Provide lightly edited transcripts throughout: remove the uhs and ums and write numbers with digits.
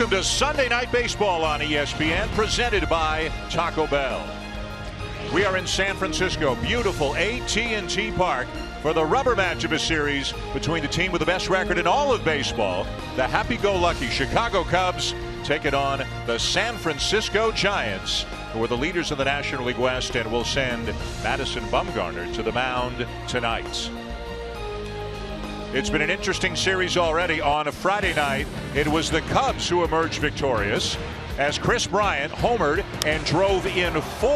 Welcome to Sunday Night Baseball on ESPN, presented by Taco Bell. We are in San Francisco, beautiful AT&T Park, for the rubber match of a series between the team with the best record in all of baseball, the happy-go-lucky Chicago Cubs, taking on the San Francisco Giants, who are the leaders in the National League West, and will send Madison Bumgarner to the mound tonight. It's been an interesting series already. On a Friday night, it was the Cubs who emerged victorious as Chris Bryant homered and drove in 4.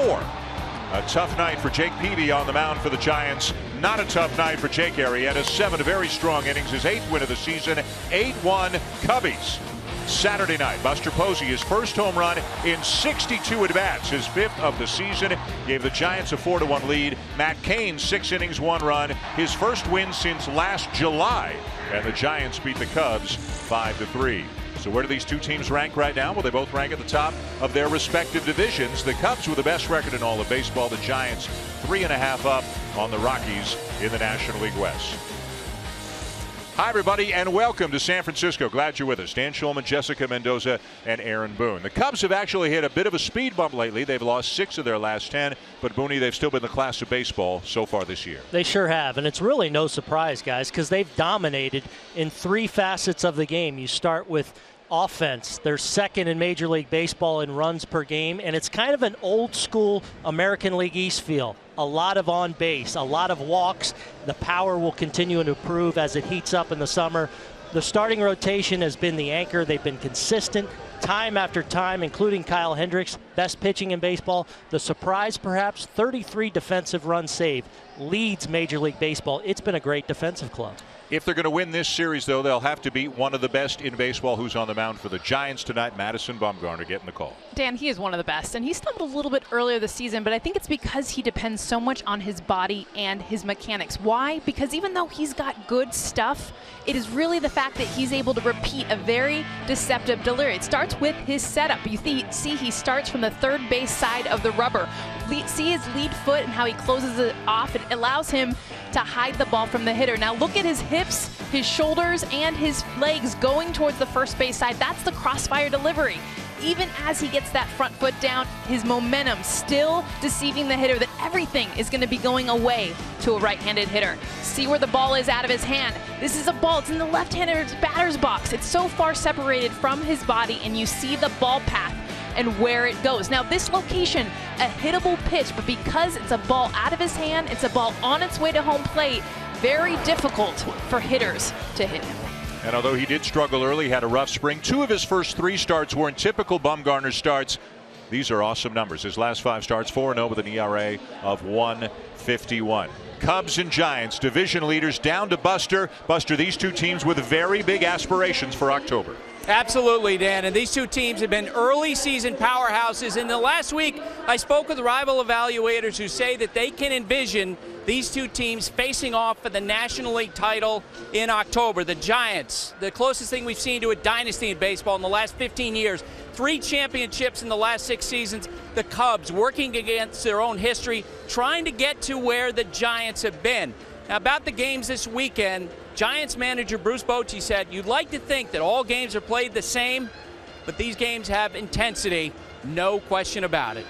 A tough night for Jake Peavy on the mound for the Giants. Not a tough night for Jake Arrieta. 7 very strong innings, his 8th win of the season. 8-1 Cubbies. Saturday night, Buster Posey, his first home run in 62 at-bats, his 5th of the season, gave the Giants a 4-1 lead. Matt Cain, 6 innings, 1 run, his first win since last July, and the Giants beat the Cubs 5-3. So where do these two teams rank right now? Well, they both rank at the top of their respective divisions. The Cubs with the best record in all of baseball. The Giants 3.5 up on the Rockies in the National League West. Hi, everybody, and welcome to San Francisco. Glad you're with us. Dan Schulman, Jessica Mendoza, and Aaron Boone. The Cubs have actually hit a bit of a speed bump lately. They've lost 6 of their last 10, but Booney, they've still been the class of baseball so far this year. They sure have, and it's really no surprise, guys, because they've dominated in 3 facets of the game. You start with offense. They're second in Major League Baseball in runs per game, and it's kind of an old school American League East feel. A lot of on base, a lot of walks. The power will continue to improve as it heats up in the summer. The starting rotation has been the anchor. They've been consistent time after time, including Kyle Hendricks, best pitching in baseball. The surprise, perhaps, 33 defensive runs saved, leads Major League Baseball. It's been a great defensive club. If they're going to win this series, though, they'll have to beat one of the best in baseball. Who's on the mound for the Giants tonight? Madison Bumgarner getting the call. Dan, he is one of the best, and he stumbled a little bit earlier this season, but I think it's because he depends so much on his body and his mechanics. Why? Because even though he's got good stuff, it is really the fact that he's able to repeat a very deceptive delivery. It starts with his setup. You see he starts from the third base side of the rubber. See his lead foot and how he closes it off. It allows him to hide the ball from the hitter. Now look at his hips, his shoulders, and his legs going towards the first base side. That's the crossfire delivery. Even as he gets that front foot down, his momentum still deceiving the hitter that everything is going to be going away to a right-handed hitter. See where the ball is out of his hand. This is a ball. It's in the left-handed batter's box. It's so far separated from his body, and you see the ball path and where it goes. Now this location, a hittable pitch, but because it's a ball out of his hand, it's a ball on its way to home plate, very difficult for hitters to hit him. And although he did struggle early, had a rough spring, 2 of his first 3 starts weren't typical Bumgarner starts. These are awesome numbers. His last 5 starts, 4-0 with an ERA of 1.51. Cubs and Giants, division leaders, down to Buster. Buster, these two teams with very big aspirations for October. Absolutely, Dan, and these two teams have been early season powerhouses. In the last week, I spoke with rival evaluators who say that they can envision these two teams facing off for the National League title in October. The Giants, the closest thing we've seen to a dynasty in baseball in the last 15 years. 3 championships in the last 6 seasons. The Cubs working against their own history, trying to get to where the Giants have been. Now, about the games this weekend, Giants manager Bruce Bochy said, you'd like to think that all games are played the same, but these games have intensity, no question about it.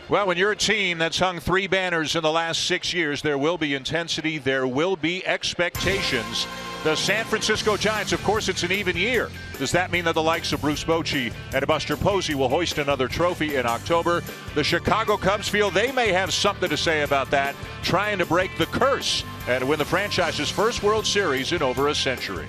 Well, when you're a team that's hung 3 banners in the last 6 years, there will be intensity, there will be expectations. The San Francisco Giants, of course, it's an even year. Does that mean that the likes of Bruce Bochy and Buster Posey will hoist another trophy in October? The Chicago Cubs feel they may have something to say about that, trying to break the curse and win the franchise's first World Series in over a century.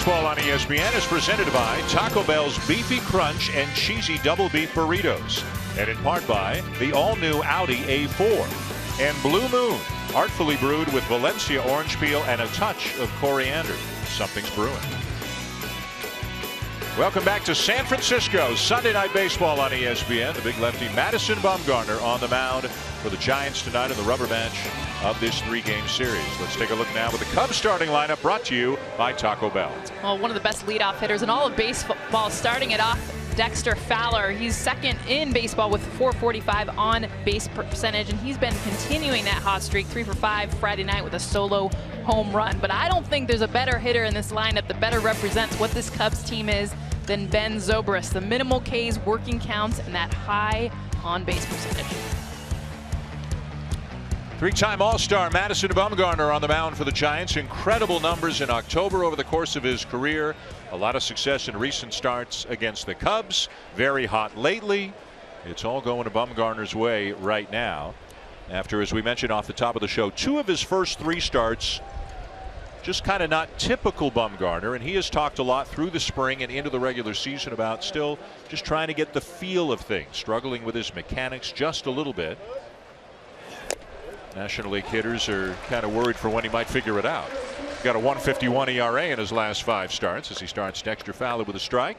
Baseball on ESPN is presented by Taco Bell's Beefy Crunch and Cheesy Double Beef Burritos, and in part by the all-new Audi A4 and Blue Moon, artfully brewed with Valencia orange peel and a touch of coriander. Something's brewing. Welcome back to San Francisco. Sunday Night Baseball on ESPN. The big lefty Madison Bumgarner on the mound for the Giants tonight in the rubber match of this 3-game series. Let's take a look now with the Cubs starting lineup, brought to you by Taco Bell. Well, one of the best leadoff hitters in all of baseball, starting it off, Dexter Fowler. He's second in baseball with .445 on base percentage, and he's been continuing that hot streak. 3 for 5 Friday night with a solo home run. But I don't think there's a better hitter in this lineup that better represents what this Cubs team is than Ben Zobrist. The minimal Ks, working counts, and that high on base percentage. 3-time All-Star Madison Bumgarner on the mound for the Giants. Incredible numbers in October over the course of his career. A lot of success in recent starts against the Cubs. Very hot lately. It's all going to Bumgarner's way right now. After, as we mentioned off the top of the show, 2 of his first 3 starts just kind of not typical Bumgarner, and he has talked a lot through the spring and into the regular season about still just trying to get the feel of things, struggling with his mechanics just a little bit. National League hitters are kind of worried for when he might figure it out. Got a 1.51 ERA in his last 5 starts as he starts Dexter Fowler with a strike.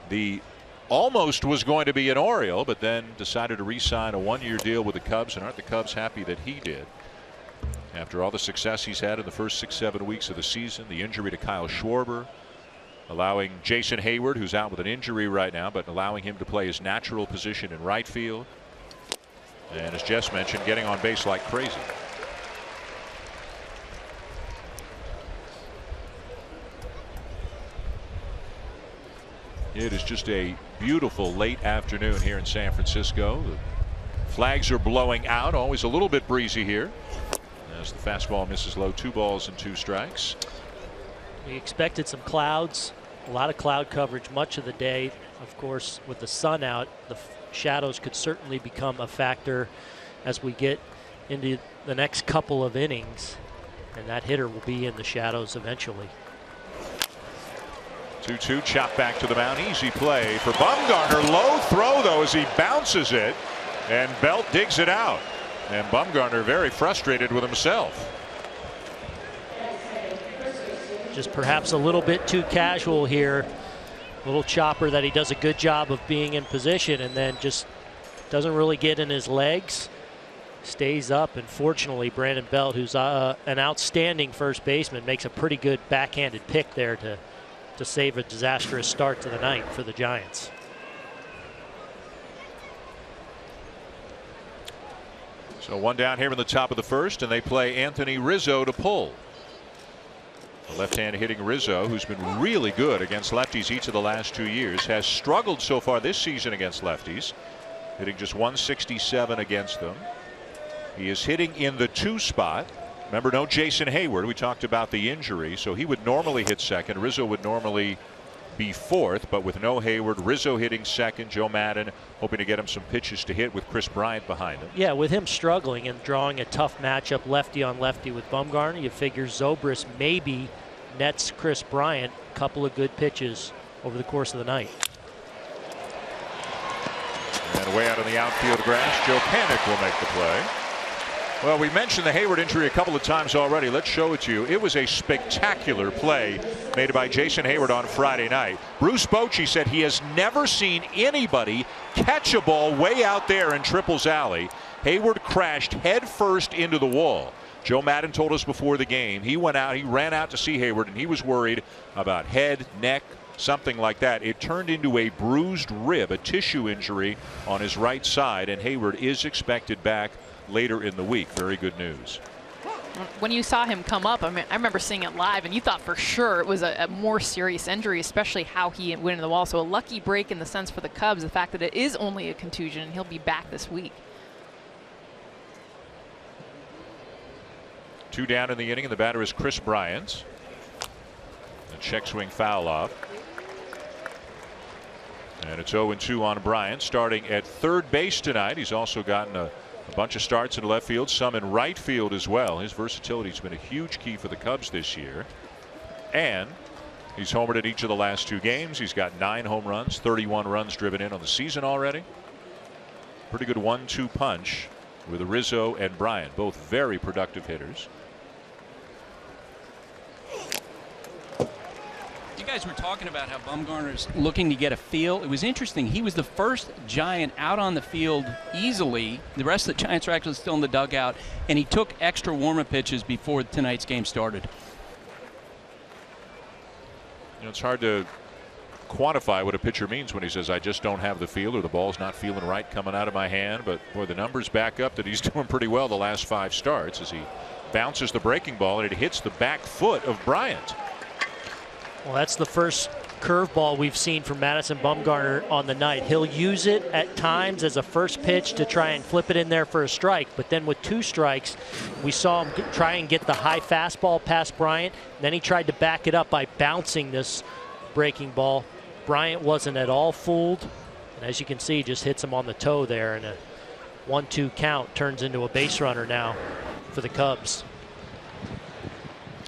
The almost was going to be an Oriole, but then decided to re-sign a 1-year deal with the Cubs, and aren't the Cubs happy that he did? After all the success he's had in the first 6-7 weeks of the season, the injury to Kyle Schwarber, allowing Jason Hayward, who's out with an injury right now, but allowing him to play his natural position in right field. And as Jess mentioned, getting on base like crazy. It is just a beautiful late afternoon here in San Francisco. The flags are blowing out. Always a little bit breezy here as the fastball misses low. 2 balls and 2 strikes. We expected some clouds, a lot of cloud coverage much of the day. Of course, with the sun out, the shadows could certainly become a factor as we get into the next couple of innings, and that hitter will be in the shadows eventually. 2-2, chop back to the mound. Easy play for Bumgarner. Low throw though as he bounces it, and Belt digs it out, and Bumgarner very frustrated with himself. Just perhaps a little bit too casual here. Little chopper that he does a good job of being in position, and then just doesn't really get in his legs. Stays up, and fortunately Brandon Belt, who's an outstanding first baseman, makes a pretty good backhanded pick there to save a disastrous start to the night for the Giants. So 1 down here in the top of the first, and they play Anthony Rizzo to pull. The left-hand hitting Rizzo, who's been really good against lefties each of the last 2 years, has struggled so far this season against lefties, hitting just 167 against them. He is hitting in the 2 spot. Remember, no Jason Hayward. We talked about the injury, so he would normally hit second. Rizzo would normally be 4th, but with no Hayward, Rizzo hitting second. Joe Madden hoping to get him some pitches to hit with Chris Bryant behind him. Yeah, with him struggling and drawing a tough matchup lefty on lefty with Bumgarner, you figure Zobrist maybe nets Chris Bryant a couple of good pitches over the course of the night. And way out on the outfield grass, Joe Panik will make the play. Well, we mentioned the Hayward injury a couple of times already. Let's show it to you. It was a spectacular play made by Jason Hayward on Friday night. Bruce Bochy said he has never seen anybody catch a ball way out there in Triples Alley. Hayward crashed head first into the wall. Joe Madden told us before the game he ran out to see Hayward, and he was worried about head, neck, something like that. It turned into a bruised rib, a tissue injury on his right side, and Hayward is expected back later in the week. Very good news. When you saw him come up, I mean, I remember seeing it live, and you thought for sure it was a more serious injury, especially how he went into the wall. So a lucky break in the sense for the Cubs, the fact that it is only a contusion, and he'll be back this week. 2 down in the inning, and the batter is Chris Bryant. A check swing foul off. And it's 0-2 on Bryant, starting at 3rd base tonight. He's also gotten a bunch of starts in left field, some in right field as well. His versatility has been a huge key for the Cubs this year. And He's homered in each of the last 2 games. He's got 9 home runs, 31 runs driven in on the season already. Pretty good 1-2 punch with Rizzo and Bryant, both very productive hitters. You guys were talking about how Bumgarner's looking to get a feel. It was interesting. He was the first Giant out on the field easily. The rest of the Giants were actually still in the dugout, and he took extra warm-up pitches before tonight's game started. You know, it's hard to quantify what a pitcher means when he says, I just don't have the feel, or the ball's not feeling right coming out of my hand. But boy, the numbers back up that he's doing pretty well the last 5 starts as he bounces the breaking ball and it hits the back foot of Bryant. Well, that's the first curveball we've seen from Madison Bumgarner on the night. He'll use it at times as a first pitch to try and flip it in there for a strike. But then with 2 strikes, we saw him try and get the high fastball past Bryant. Then he tried to back it up by bouncing this breaking ball. Bryant wasn't at all fooled. And as you can see, just hits him on the toe there. And a 1-2 count turns into a base runner now for the Cubs.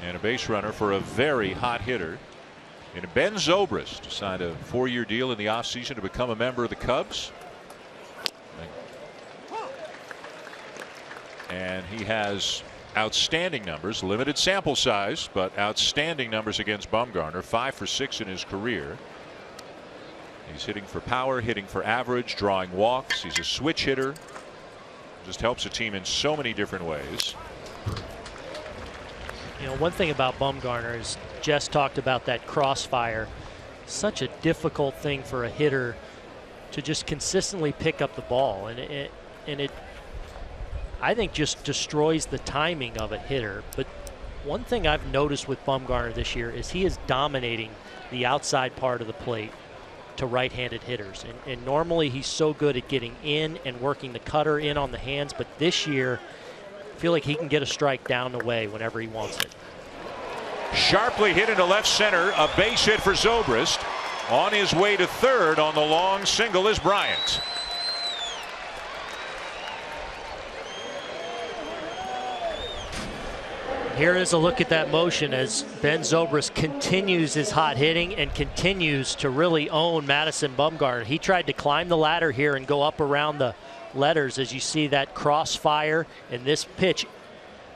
And a base runner for a very hot hitter. And Ben Zobrist signed a 4-year deal in the offseason to become a member of the Cubs. And he has outstanding numbers, limited sample size, but outstanding numbers against Bumgarner. 5 for 6 in his career. He's hitting for power, hitting for average, drawing walks. He's a switch hitter. Just helps a team in so many different ways. You know, one thing about Bumgarner is Jess talked about that crossfire. Such a difficult thing for a hitter to just consistently pick up the ball, and it I think just destroys the timing of a hitter. But one thing I've noticed with Bumgarner this year is he is dominating the outside part of the plate to right-handed hitters, and normally he's so good at getting in and working the cutter in on the hands, but this year I feel like he can get a strike down the way whenever he wants it. Sharply hit into left center, a base hit for Zobrist. On his way to third on the long single is Bryant. Here is a look at that motion as Ben Zobrist continues his hot hitting and continues to really own Madison Bumgarner. He tried to climb the ladder here and go up around the letters as you see that crossfire, and this pitch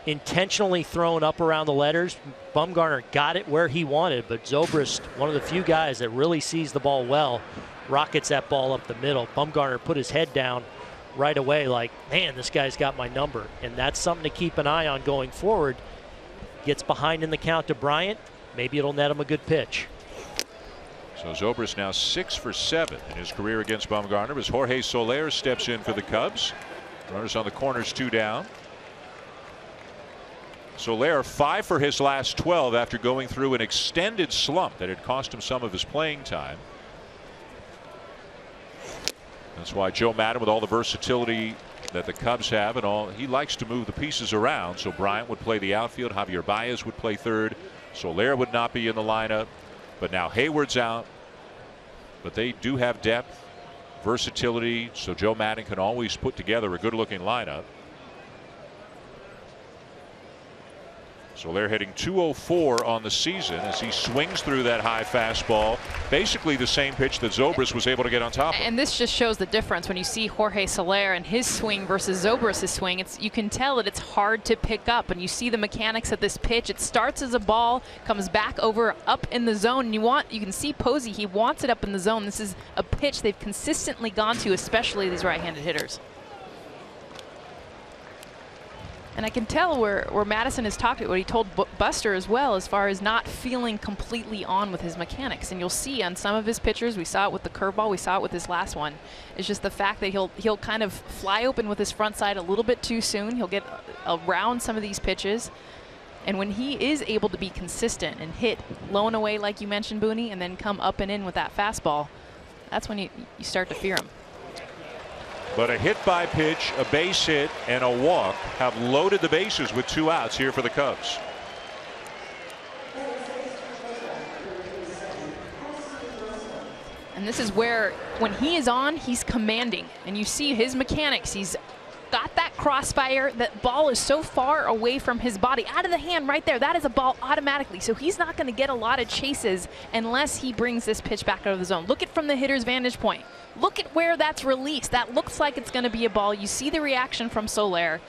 intentionally thrown up around the letters. Bumgarner got it where he wanted, but Zobrist, one of the few guys that really sees the ball well, rockets that ball up the middle. Bumgarner put his head down right away like, man, this guy's got my number, and that's something to keep an eye on going forward. Gets behind in the count to Bryant, maybe it'll net him a good pitch. So Zobrist now 6 for 7 in his career against Bumgarner as Jorge Soler steps in for the Cubs. Runners on the corners, 2 down. Soler 5 for his last 12 after going through an extended slump that had cost him some of his playing time. That's why Joe Maddon, with all the versatility that the Cubs have and all, he likes to move the pieces around. So Bryant would play the outfield, Javier Baez would play third, Soler would not be in the lineup, but now Hayward's out. But they do have depth, versatility, so Joe Maddon can always put together a good looking lineup. Soler hitting .204 on the season as he swings through that high fastball. Basically the same pitch that Zobrist was able to get on top of. And this just shows the difference when you see Jorge Soler and his swing versus Zobrist's swing. You can tell that it's hard to pick up, and you see the mechanics of this pitch. It starts as a ball, comes back over up in the zone, and you can see Posey, he wants it up in the zone. This is a pitch they've consistently gone to, especially these right-handed hitters. And I can tell where Madison has talked about what he told Buster as well, as far as not feeling completely on with his mechanics. And you'll see on some of his pitchers, we saw it with the curveball, we saw it with his last one. It's just the fact that he'll kind of fly open with his front side a little bit too soon. He'll get around some of these pitches. And when he is able to be consistent and hit low and away, like you mentioned, Booney, and then come up and in with that fastball, that's when you start to fear him. But a hit by pitch, a base hit, and a walk have loaded the bases with 2 outs here for the Cubs. And this is where, when he is on, he's commanding. And you see his mechanics. He's got that crossfire. That ball is so far away from his body, out of the hand right there. That is a ball automatically. So he's not going to get a lot of chases unless he brings this pitch back out of the zone. Look at from the hitter's vantage point. Look at where that's released. That looks like it's going to be a ball. You see the reaction from Soler.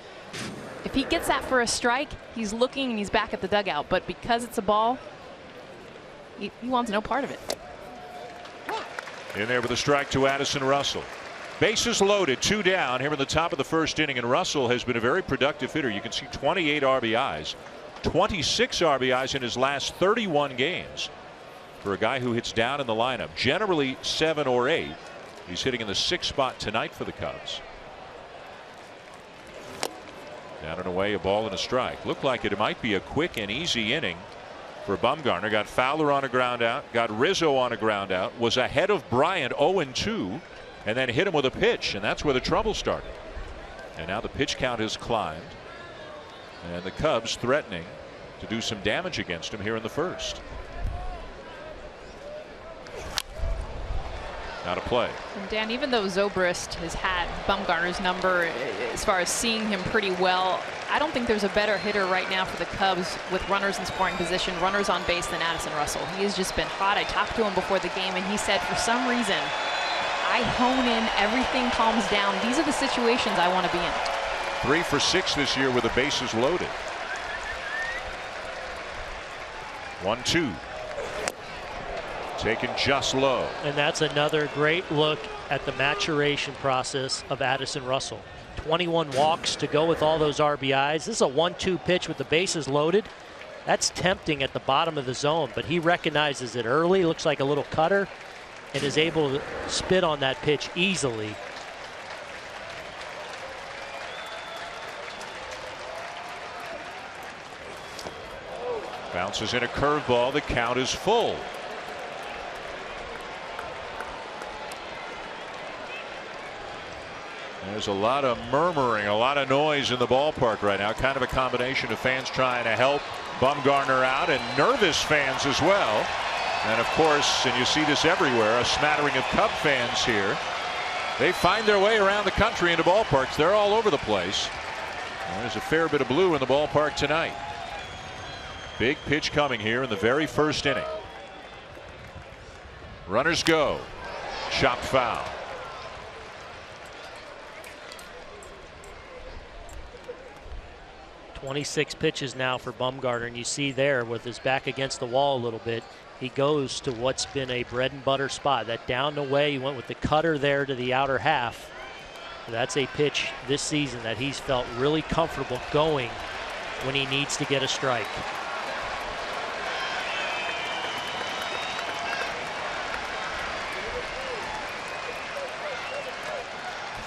If he gets that for a strike, he's looking and he's back at the dugout. But because it's a ball, he wants no part of it. In there with a strike to Addison Russell. Bases loaded, 2 down here in the top of the first inning, and Russell has been a very productive hitter. You can see 28 RBIs, 26 RBIs in his last 31 games. For a guy who hits down in the lineup, generally 7 or 8. He's hitting in the 6th spot tonight for the Cubs. Down and away, a ball and a strike. Looked like it might be a quick and easy inning for Bumgarner. Got Fowler on a ground out, got Rizzo on a ground out, was ahead of Bryant 0-2, and then hit him with a pitch, and that's where the trouble started. And now the pitch count has climbed, and the Cubs threatening to do some damage against him here in the first. Now to play. And Dan, even though Zobrist has had Bumgarner's number as far as seeing him pretty well, I don't think there's a better hitter right now for the Cubs with runners in scoring position, runners on base than Addison Russell. He has just been hot. I talked to him before the game, and he said, for some reason, I hone in, everything calms down. These are the situations I want to be in. 3 for 6 this year with the bases loaded. 1-2. Taken just low. And that's another great look at the maturation process of Addison Russell. 21 walks to go with all those RBIs. This is a 1-2 pitch with the bases loaded. That's tempting at the bottom of the zone, but he recognizes it early. Looks like a little cutter, and is able to spit on that pitch easily. Bounces in a curveball. The count is full. There's a lot of murmuring, a lot of noise in the ballpark right now. Kind of a combination of fans trying to help Bumgarner out and nervous fans as well. And of course, and you see this everywhere, a smattering of Cub fans here. They find their way around the country into ballparks. They're all over the place. There's a fair bit of blue in the ballpark tonight. Big pitch coming here in the very first inning. Runners go. Chopped foul. 26 pitches now for Bumgarner, and you see there with his back against the wall a little bit, he goes to what's been a bread and butter spot. That down the way, he went with the cutter there to the outer half. That's a pitch this season that he's felt really comfortable going when he needs to get a strike.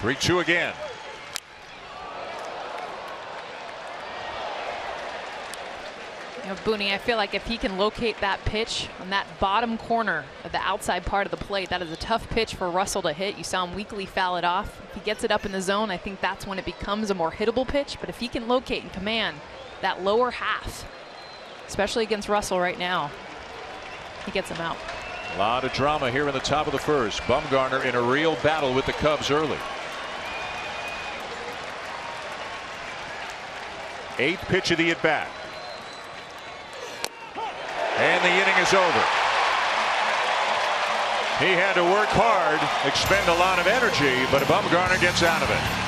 Three-two again. You know, Booney, I feel like if he can locate that pitch on that bottom corner of the outside part of the plate, that is a tough pitch for Russell to hit. You saw him weakly foul it off. If he gets it up in the zone, I think that's when it becomes a more hittable pitch. But if he can locate and command that lower half, especially against Russell right now, he gets him out. A lot of drama here in the top of the first. Bumgarner in a real battle with the Cubs early. 8th pitch of the at-bat. And the inning is over. He had to work hard, expend a lot of energy, but Bumgarner gets out of it.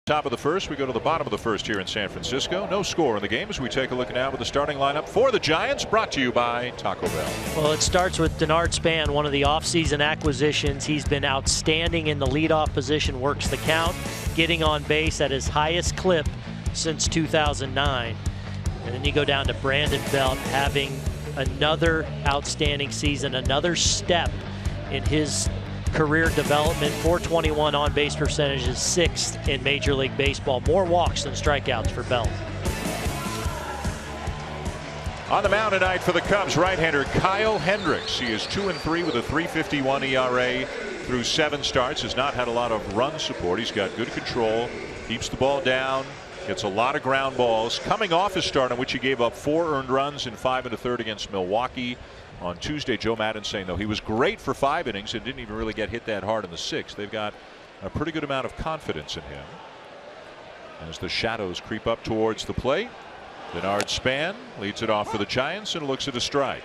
Top of the first, we go to the bottom of the first here in San Francisco. No score in the game as we take a look now with the starting lineup for the Giants, brought to you by Taco Bell. Well, it starts with Denard Span, one of the offseason acquisitions. He's been outstanding in the leadoff position, works the count, getting on base at his highest clip since 2009. And then you go down to Brandon Belt, having another outstanding season, another step in his career development. 421 on-base percentage is 6th in Major League Baseball. More walks than strikeouts for Bell. On the mound tonight for the Cubs, right-hander Kyle Hendricks. He is 2-3 with a 3.51 ERA through 7 starts. Has not had a lot of run support. He's got good control, keeps the ball down, gets a lot of ground balls. Coming off his start in which he gave up 4 earned runs in 5 1/3 against Milwaukee. On Tuesday, Joe Maddon saying, though, he was great for 5 innings and didn't even really get hit that hard in the 6th. They've got a pretty good amount of confidence in him. As the shadows creep up towards the plate, Denard Span leads it off for the Giants and looks at a strike.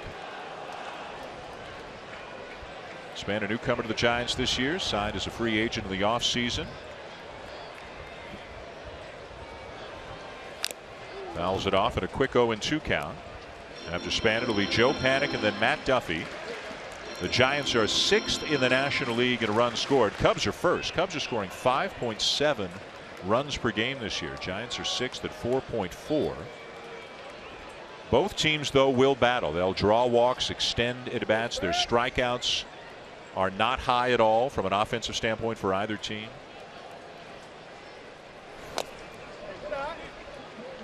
Span, a newcomer to the Giants this year, signed as a free agent in the offseason. Fouls it off at a quick 0-2 count. After Span, it'll be Joe Panik and then Matt Duffy. The Giants are 6th in the National League in runs scored. Cubs are 1st. Cubs are scoring 5.7 runs per game this year. Giants are 6th at 4.4. Both teams, though, will battle. They'll draw walks, extend at bats. Their strikeouts are not high at all from an offensive standpoint for either team.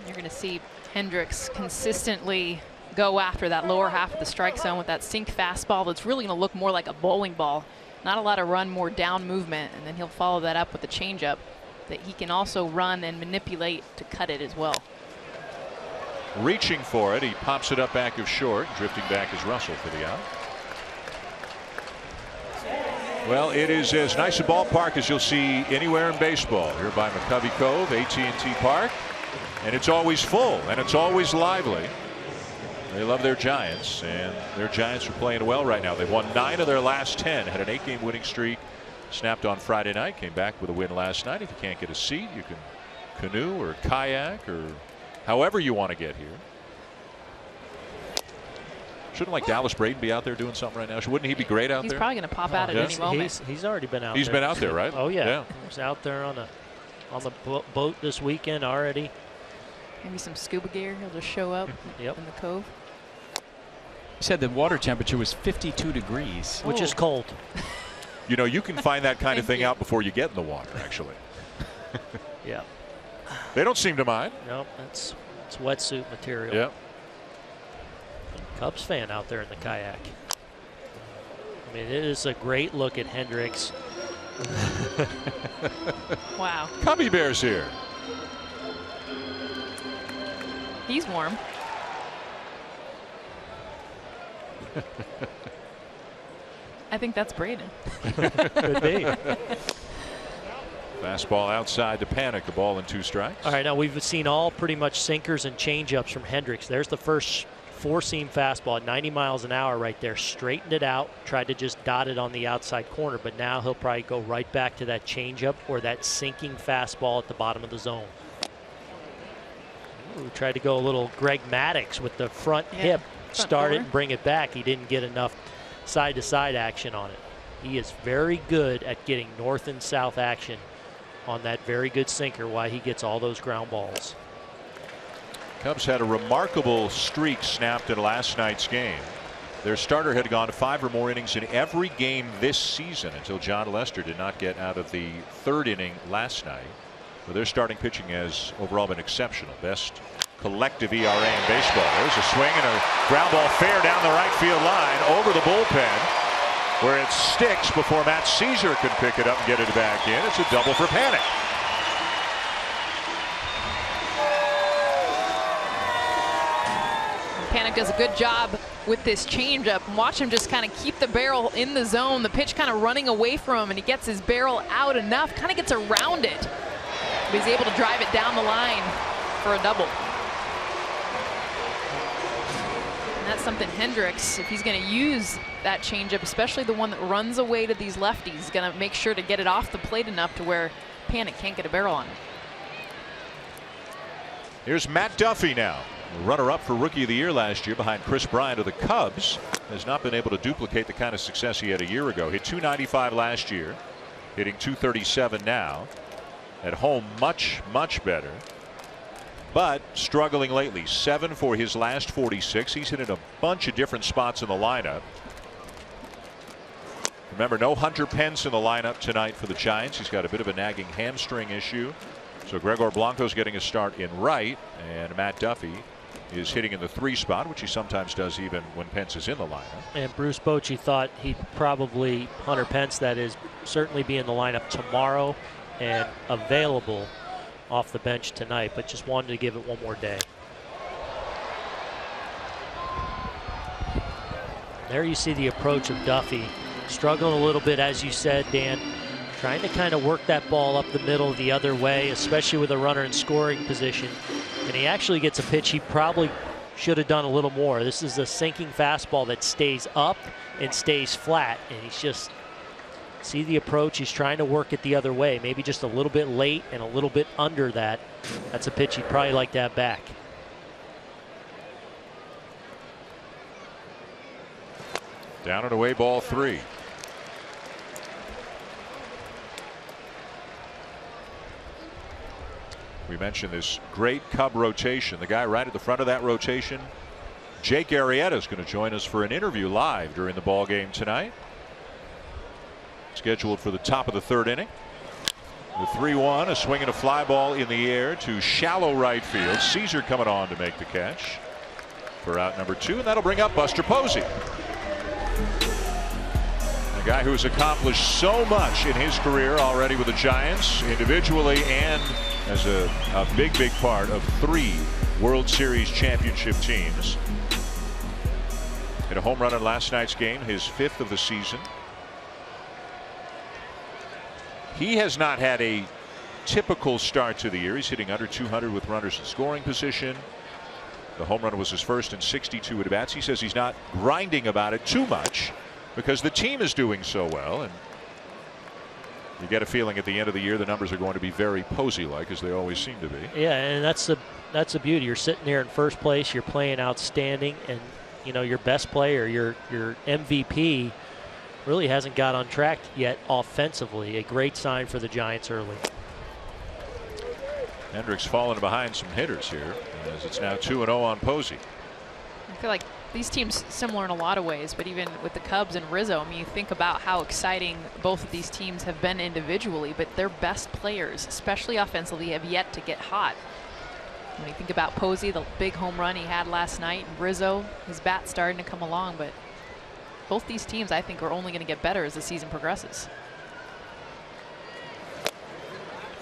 You're going to see Hendricks consistently go after that lower half of the strike zone with that sink fastball that's really going to look more like a bowling ball. Not a lot of run, more down movement, and then he'll follow that up with a changeup that he can also run and manipulate to cut it as well. Reaching for it, he pops it up back of short. Drifting back is Russell for the out. Well, it is as nice a ballpark as you'll see anywhere in baseball here by McCovey Cove, AT&T Park, and it's always full and it's always lively. They love their Giants, and their Giants are playing well right now. They've won 9 of their last 10, had an 8-game winning streak, snapped on Friday night, came back with a win last night. If you can't get a seat, you can canoe or kayak or however you want to get here. Shouldn't like Dallas Braden be out there doing something right now? Wouldn't he be great out there? He's probably going to pop out at any moment. He's already been out He's there. been out there, right? Oh, yeah. He was out there on the boat this weekend already. Maybe some scuba gear. He'll just show up in the cove. He said the water temperature was 52 degrees. Which is cold. You know, you can find that kind of thing out before you get in the water, actually. Yeah. They don't seem to mind. Nope, it's wetsuit material. Yep. Cubs fan out there in the kayak. I mean, it is a great look at Hendricks. Wow. Cubby Bear's here. He's warm. I think that's Braden. Could be. Fastball outside to Panik. The ball in 2 strikes. All right, now we've seen all pretty much sinkers and changeups from Hendricks. There's the first 4-seam fastball at 90 miles an hour right there. Straightened it out, tried to just dot it on the outside corner, but now he'll probably go right back to that changeup or that sinking fastball at the bottom of the zone. Ooh, tried to go a little Greg Maddux with the front hip. Start it and bring it back. He didn't get enough side-to-side action on it. He is very good at getting north and south action on that very good sinker, why he gets all those ground balls. Cubs had a remarkable streak snapped in last night's game. Their starter had gone 5 or more innings in every game this season until John Lester did not get out of the 3rd inning last night. But their starting pitching has overall been exceptional. Best collective ERA in baseball. There's a swing and a ground ball fair down the right field line over the bullpen, where it sticks before Matt Caesar can pick it up and get it back in. It's a double for Panik. Panik does a good job with this changeup. Watch him just kind of keep the barrel in the zone. The pitch kind of running away from him, and he gets his barrel out enough, kind of gets around it. But he's able to drive it down the line for a double. And that's something Hendricks, if he's going to use that changeup, especially the one that runs away to these lefties, going to make sure to get it off the plate enough to where Panik can't get a barrel on it. Here's Matt Duffy now. Runner-up for Rookie of the Year last year behind Chris Bryant of the Cubs. Has not been able to duplicate the kind of success he had a year ago. Hit .295 last year. Hitting .237 now. At home, much better. But struggling lately. 7 for his last 46. He's hit in a bunch of different spots in the lineup. Remember, no Hunter Pence in the lineup tonight for the Giants. He's got a bit of a nagging hamstring issue. So Gregor Blanco's getting a start in right, and Matt Duffy is hitting in the 3 spot, which he sometimes does even when Pence is in the lineup. And Bruce Bochy thought he'd probably, Hunter Pence that is, certainly be in the lineup tomorrow and available off the bench tonight, but just wanted to give it one more day. There you see the approach of Duffy. Struggling a little bit, as you said, Dan. Trying to kind of work that ball up the middle the other way, especially with a runner in scoring position. And he actually gets a pitch he probably should have done a little more. This is a sinking fastball that stays up and stays flat. And he's just, see the approach, he's trying to work it the other way. Maybe just a little bit late and a little bit under that. That's a pitch he'd probably like to have back. Down and away, ball 3. We mentioned this great Cub rotation. The guy right at the front of that rotation, Jake Arrieta, is going to join us for an interview live during the ball game tonight. Scheduled for the top of the 3rd inning. The 3-1, a swing and a fly ball in the air to shallow right field. Caesar coming on to make the catch for out number 2, and that'll bring up Buster Posey. A guy who's accomplished so much in his career already with the Giants, individually and as a big part of 3 World Series championship teams. Hit a home run in last night's game, his 5th of the season. He has not had a typical start to the year. He's hitting under 200 with runners in scoring position. The home run was his first in 62 at bats. He says he's not grinding about it too much because the team is doing so well, and you get a feeling at the end of the year the numbers are going to be very Posey-like, as they always seem to be. Yeah, and that's the beauty. You're sitting there in first place, you're playing outstanding, and you know your best player, your MVP, really hasn't got on track yet offensively. A great sign for the Giants early. Hendricks falling behind some hitters here, as it's now 2-0 on Posey. I feel like these teams similar in a lot of ways, but even with the Cubs and Rizzo, I mean, you think about how exciting both of these teams have been individually, but their best players, especially offensively, have yet to get hot. When you think about Posey, the big home run he had last night, and Rizzo, his bat's starting to come along, but both these teams, I think, are only going to get better as the season progresses.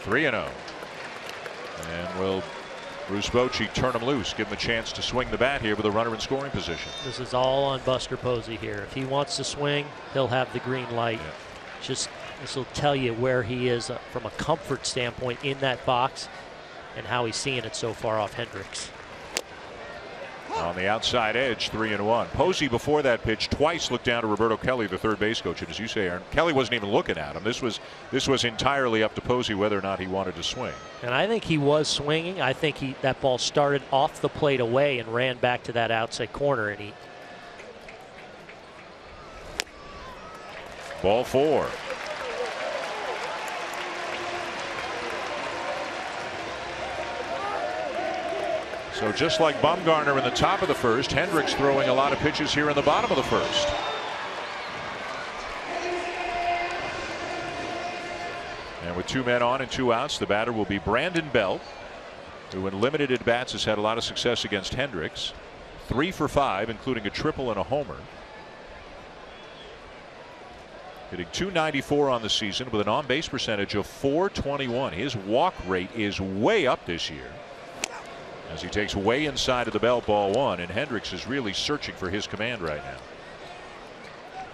3-0. And will Bruce Bochy turn him loose, give him a chance to swing the bat here with a runner in scoring position. This is all on Buster Posey here. If he wants to swing, he'll have the green light. Yeah. Just this will tell you where he is from a comfort standpoint in that box and how he's seeing it so far off Hendricks. On the outside edge, 3-1. Posey before that pitch twice looked down to Roberto Kelly, the third base coach, and as you say, Aaron, Kelly wasn't even looking at him. This was entirely up to Posey whether or not he wanted to swing. And I think he was swinging. I think that ball started off the plate away and ran back to that outside corner, and he. Ball 4. So just like Bumgarner in the top of the first, Hendricks throwing a lot of pitches here in the bottom of the first. And with 2 men on and 2 outs, the batter will be Brandon Belt, who in limited at bats has had a lot of success against Hendricks. 3 for 5, including a triple and a homer. Hitting .294 on the season with an on-base percentage of .421. His walk rate is way up this year, as he takes way inside of the belt, ball 1, and Hendricks is really searching for his command right now.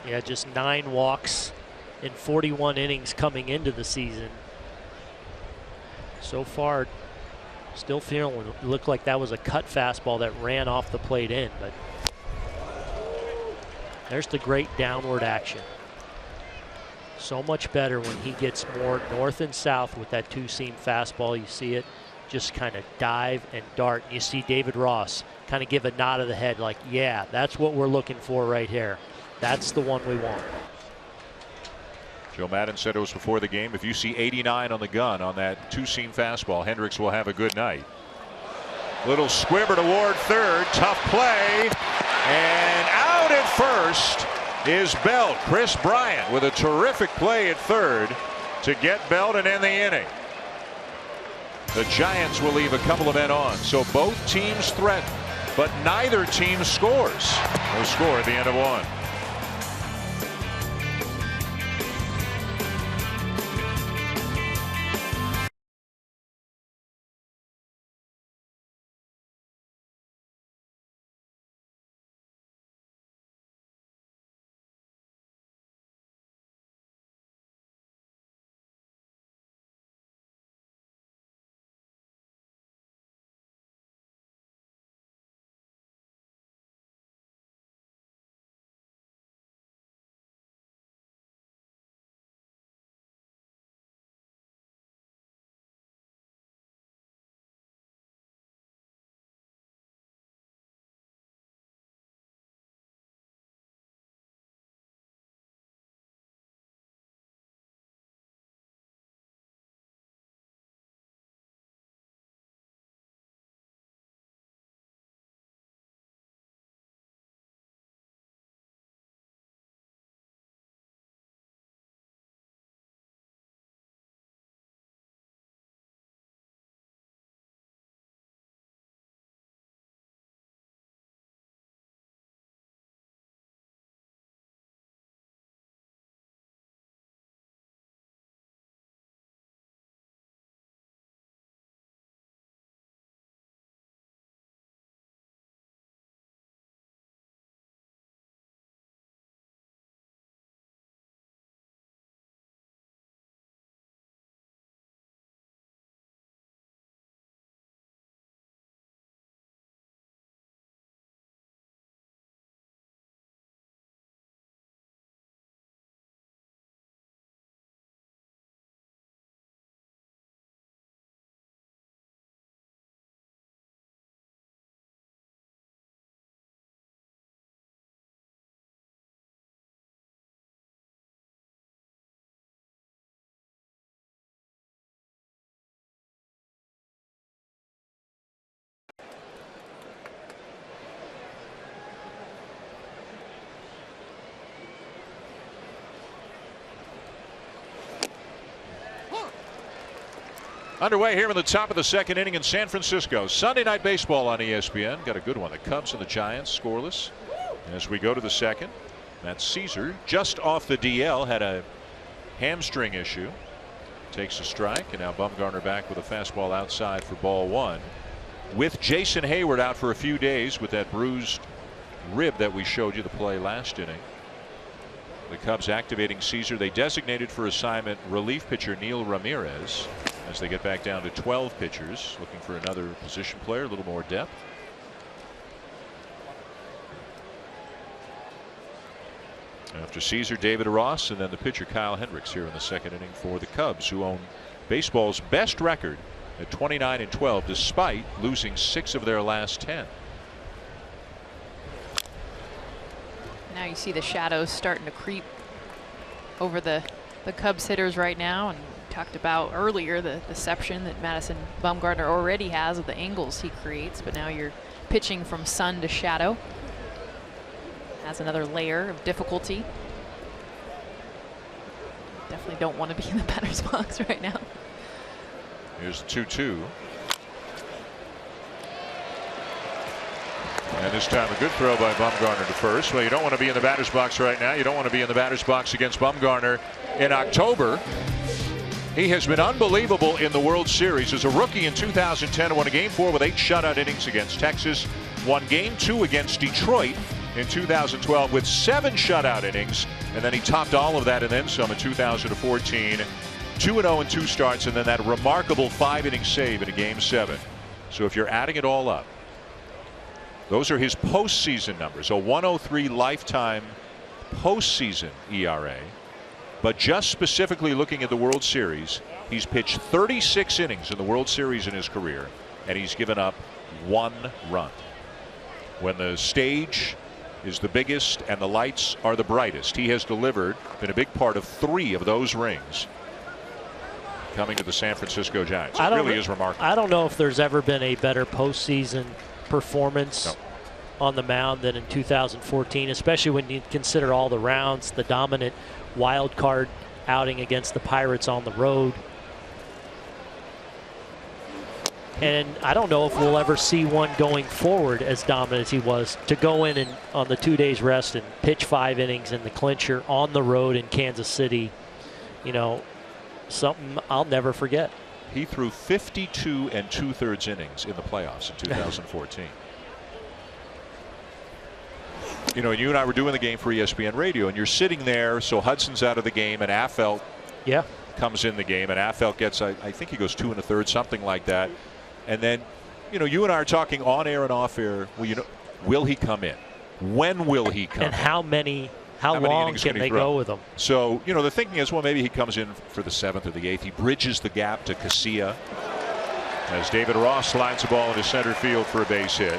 Yeah, just 9 walks in 41 innings coming into the season. So far, still feeling it looked like that was a cut fastball that ran off the plate in, but there's the great downward action. So much better when he gets more north and south with that 2-seam fastball. You see it just kind of dive and dart. You see David Ross kind of give a nod of the head like, yeah, that's what we're looking for right here. That's the one we want. Joe Maddon said it was before the game. If you see 89 on the gun on that two-seam fastball, Hendricks will have a good night. Little squibber toward third. Tough play. And out at first is Belt. Chris Bryant with a terrific play at third to get Belt and end the inning. The Giants will leave a couple of men on. So both teams threaten, but neither team scores. No score at the end of one. Underway here in the top of the second inning in San Francisco. Sunday Night Baseball on ESPN. Got a good one. The Cubs and the Giants scoreless. As we go to the second, Matt Caesar just off the DL, had a hamstring issue. Takes a strike, and now Bumgarner back with a fastball outside for ball one. With Jason Hayward out for a few days with that bruised rib that we showed you the play last inning. The Cubs activating Caesar. They designated for assignment relief pitcher Neil Ramirez as they get back down to 12 pitchers, looking for another position player, a little more depth. After Caesar, David Ross, and then the pitcher Kyle Hendricks here in the second inning for the Cubs, who own baseball's best record at 29-12 despite losing 6 of their last 10. Now you see the shadows starting to creep over the Cubs hitters right now, and talked about earlier the deception that Madison Bumgarner already has of the angles he creates, but now you're pitching from sun to shadow. Has another layer of difficulty. Definitely don't want to be in the batter's box right now. Here's 2-2. And this time a good throw by Bumgarner to first. Well, you don't want to be in the batter's box right now. You don't want to be in the batter's box against Bumgarner in October. He has been unbelievable in the World Series. As a rookie in 2010, won a Game 4 with 8 shutout innings against Texas. Won Game 2 against Detroit in 2012 with 7 shutout innings. And then he topped all of that and then some in 2014. 2-0 in 2 starts, and then that remarkable 5-inning save in a Game 7. So if you're adding it all up, those are his postseason numbers. A 103 lifetime postseason ERA. But just specifically looking at the World Series, He's pitched 36 innings in the World Series in his career, and he's given up 1 run. When the stage is the biggest and the lights are the brightest, he has delivered, been a big part of 3 of those rings coming to the San Francisco Giants. It really is remarkable. I don't know if there's ever been a better postseason performance on the mound than in 2014, especially when you consider all the rounds, the dominant wild card outing against the Pirates on the road. And I don't know if we'll ever see one going forward as dominant as he was, to go in and on the 2 days rest and pitch 5 innings in the clincher on the road in Kansas City. You know, something I'll never forget. He threw 52 2/3 innings in the playoffs in 2014. You know, you and I were doing the game for ESPN Radio, and you're sitting there, so Hudson's out of the game, and Affelt comes in the game, and Affelt gets, I think he goes 2 1/3, something like that. And then, you know, you and I are talking on air and off air. Well, you know, will he come in? When will he come in? And how long can they go with him? So, you know, the thinking is, well, maybe he comes in for the 7th or the 8th. He bridges the gap to Casilla as David Ross lines the ball into center field for a base hit.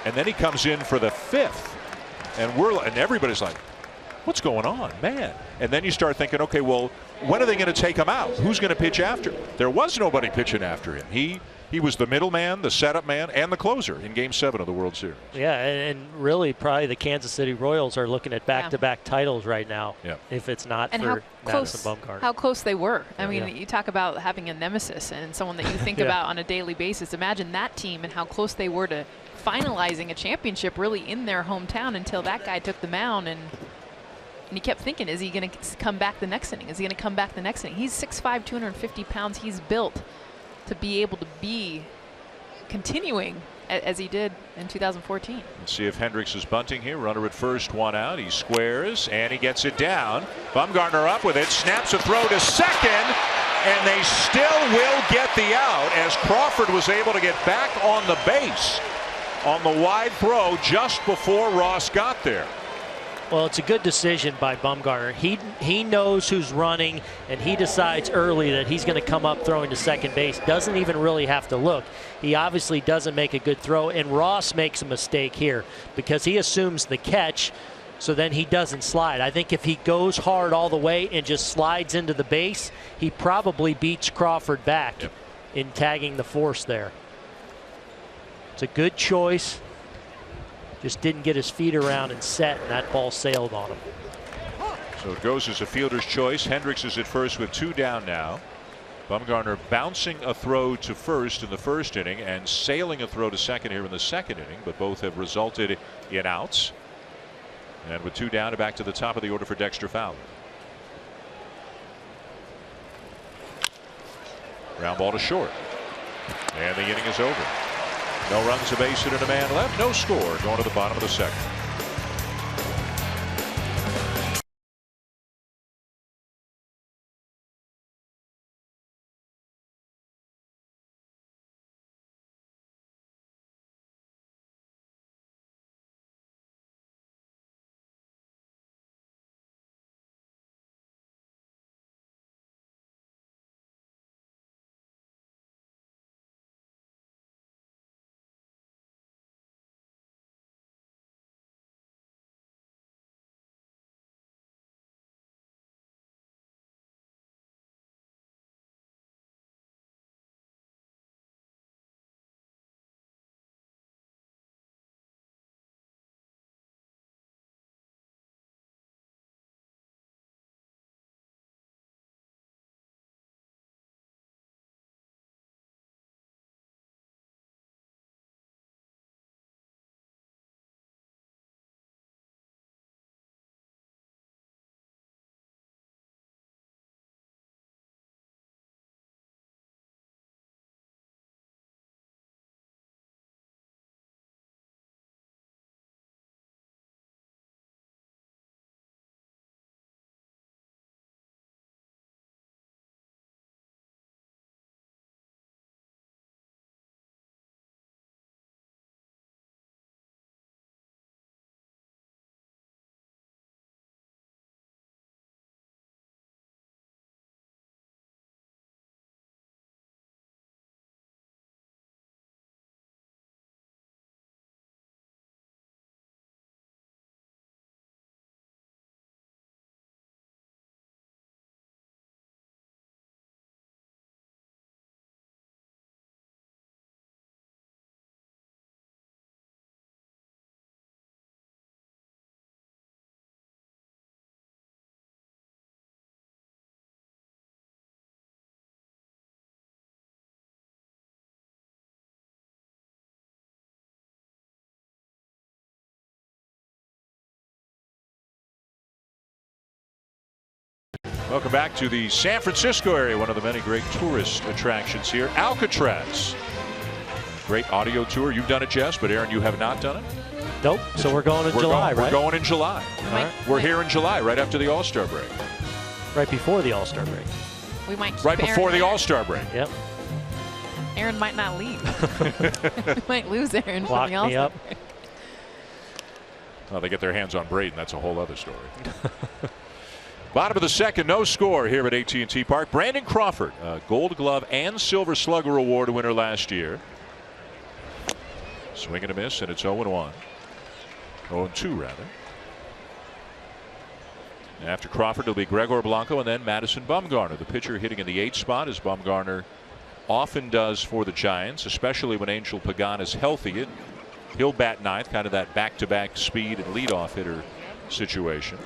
And then he comes in for the 5th. And everybody's like, what's going on, man? And then you start thinking, okay, well, when are they going to take him out? Who's going to pitch after him? There was nobody pitching after him. He was the middleman, the setup man, and the closer in Game 7 of the World Series. Yeah, and really probably the Kansas City Royals are looking at back-to-back titles right now. Yeah. If it's not and for Madison Bumgarner. How close they were. I mean, you talk about having a nemesis and someone that you think about on a daily basis. Imagine that team and how close they were to finalizing a championship really in their hometown until that guy took the mound. And you kept thinking, is he going to come back the next inning? Is he going to come back the next inning? He's 6'5", 250 pounds. He's built to be able to be continuing as he did in 2014. Let's see if Hendricks is bunting here. Runner at first, 1 out. He squares and he gets it down. Bumgarner up with it, snaps a throw to second, and they still will get the out as Crawford was able to get back on the base on the wide throw just before Ross got there. Well, it's a good decision by Bumgarner. He knows who's running, and he decides early that he's going to come up throwing to second base. Doesn't even really have to look. He obviously doesn't make a good throw, and Ross makes a mistake here because he assumes the catch, so then he doesn't slide. I think if he goes hard all the way and just slides into the base, he probably beats Crawford back in tagging the force there. It's a good choice. Just didn't get his feet around and set, and that ball sailed on him. So it goes as a fielder's choice. Hendricks is at first with 2 down now. Bumgarner bouncing a throw to first in the first inning and sailing a throw to second here in the second inning, but both have resulted in outs. And with 2 down, back to the top of the order for Dexter Fowler. Ground ball to short. And the inning is over. No runs, a base hit, and a man left. No score going to the bottom of the second. Welcome back to the San Francisco area, one of the many great tourist attractions here. Alcatraz. Great audio tour. You've done it, Jess, but Aaron, you have not done it? Nope. So we're going in July, right? We're going in July. Right. We're here in July, right after the All-Star break. Right before the All-Star break. We might keep Right before Aaron the All-Star break. Yep. Aaron might not leave. We might lose Aaron Lock from the me All-Star up. break. Well, they get their hands on Braden. That's a whole other story. Bottom of the second, no score here at AT&T Park. Brandon Crawford, Gold Glove and Silver Slugger Award winner last year. Swing and a miss, and it's 0-1. 0-2, rather. After Crawford, it'll be Gregor Blanco and then Madison Bumgarner. The pitcher hitting in the 8th spot, as Bumgarner often does for the Giants, especially when Angel Pagan is healthy. He'll bat 9th, kind of that back-to-back speed and leadoff hitter situation.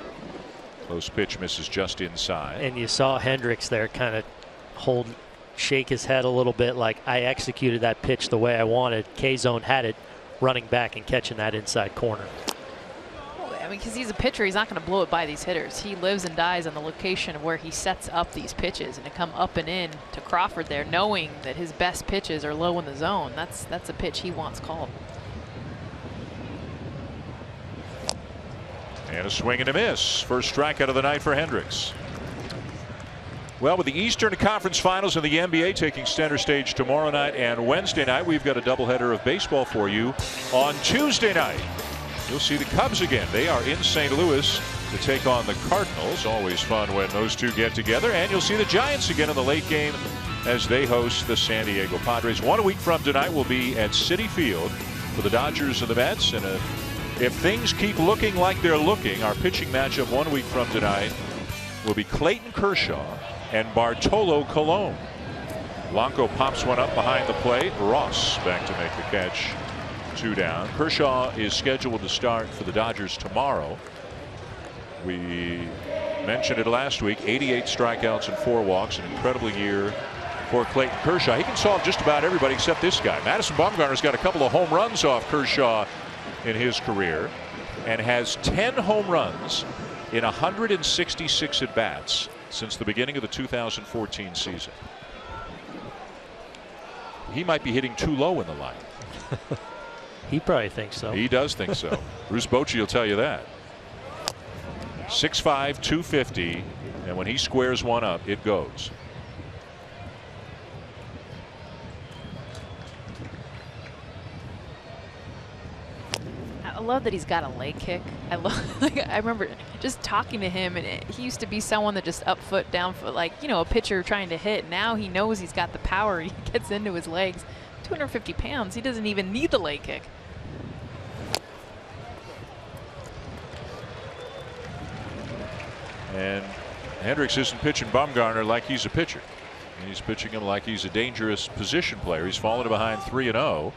Close pitch misses just inside. And you saw Hendricks there kind of shake his head a little bit like, I executed that pitch the way I wanted. K-Zone had it running back and catching that inside corner. I mean, because he's a pitcher, he's not going to blow it by these hitters. He lives and dies on the location of where he sets up these pitches, and to come up and in to Crawford there, knowing that his best pitches are low in the zone, that's a pitch he wants called. And a swing and a miss. First strikeout of the night for Hendricks. Well, with the Eastern Conference Finals and the NBA taking center stage tomorrow night and Wednesday night, we've got a doubleheader of baseball for you on Tuesday night. You'll see the Cubs again. They are in St. Louis to take on the Cardinals. Always fun when those two get together. And you'll see the Giants again in the late game as they host the San Diego Padres. 1 week from tonight, we'll be at Citi Field for the Dodgers and the Mets. And if things keep looking like they're looking, our pitching matchup 1 week from tonight will be Clayton Kershaw and Bartolo Colon. Blanco pops one up behind the plate. Ross back to make the catch. 2 down. Kershaw is scheduled to start for the Dodgers tomorrow. We mentioned it last week. 88 strikeouts and 4 walks. An incredible year for Clayton Kershaw. He can solve just about everybody except this guy. Madison Bumgarner's got a couple of home runs off Kershaw in his career and has 10 home runs in 166 at bats since the beginning of the 2014 season. He might be hitting too low in the line. He probably thinks so. He does think so. Bruce Bochy will tell you that. 6'5", 250, and when he squares one up, it goes. I love that he's got a leg kick. I remember just talking to him, and he used to be someone that just up foot, down foot, like, you know, a pitcher trying to hit. Now he knows he's got the power. He gets into his legs. 250 pounds. He doesn't even need the leg kick. And Hendricks isn't pitching Bumgarner like he's a pitcher. He's pitching him like he's a dangerous position player. He's fallen behind 3-0.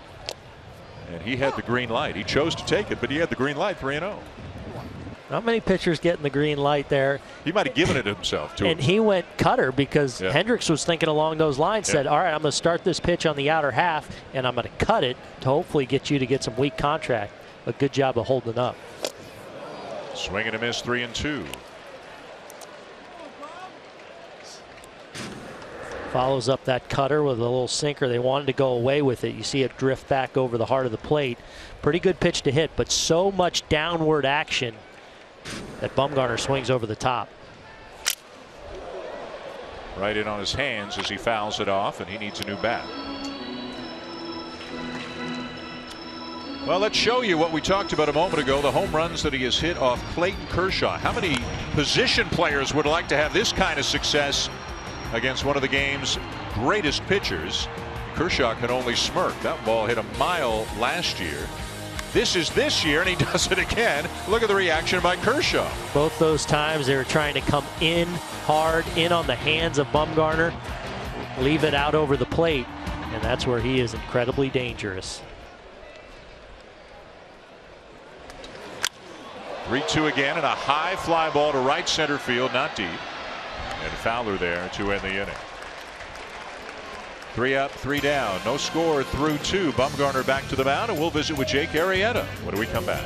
And he had the green light. He chose to take it, but he had the green light, 3-0. Not many pitchers getting the green light there. He might have given it himself to him. And he went cutter because Hendricks was thinking along those lines, said, all right, I'm going to start this pitch on the outer half, and I'm going to cut it to hopefully get you to get some weak contact. A good job of holding up. Swing and a miss, 3-2. Follows up that cutter with a little sinker. They wanted to go away with it. You see it drift back over the heart of the plate. Pretty good pitch to hit, but so much downward action that Bumgarner swings over the top. Right in on his hands as he fouls it off, and he needs a new bat. Well, let's show you what we talked about a moment ago, the home runs that he has hit off Clayton Kershaw. How many position players would like to have this kind of success against one of the game's greatest pitchers? Kershaw can only smirk. That ball hit a mile last year. This is this year, and he does it again. Look at the reaction by Kershaw. Both those times they were trying to come in hard, in on the hands of Bumgarner, leave it out over the plate, and that's where he is incredibly dangerous. 3-2 again, and a high fly ball to right center field, not deep. And Fowler there to end the inning. 3 up, 3 down. No score through 2. Bumgarner back to the mound, and we'll visit with Jake Arrieta when we come back.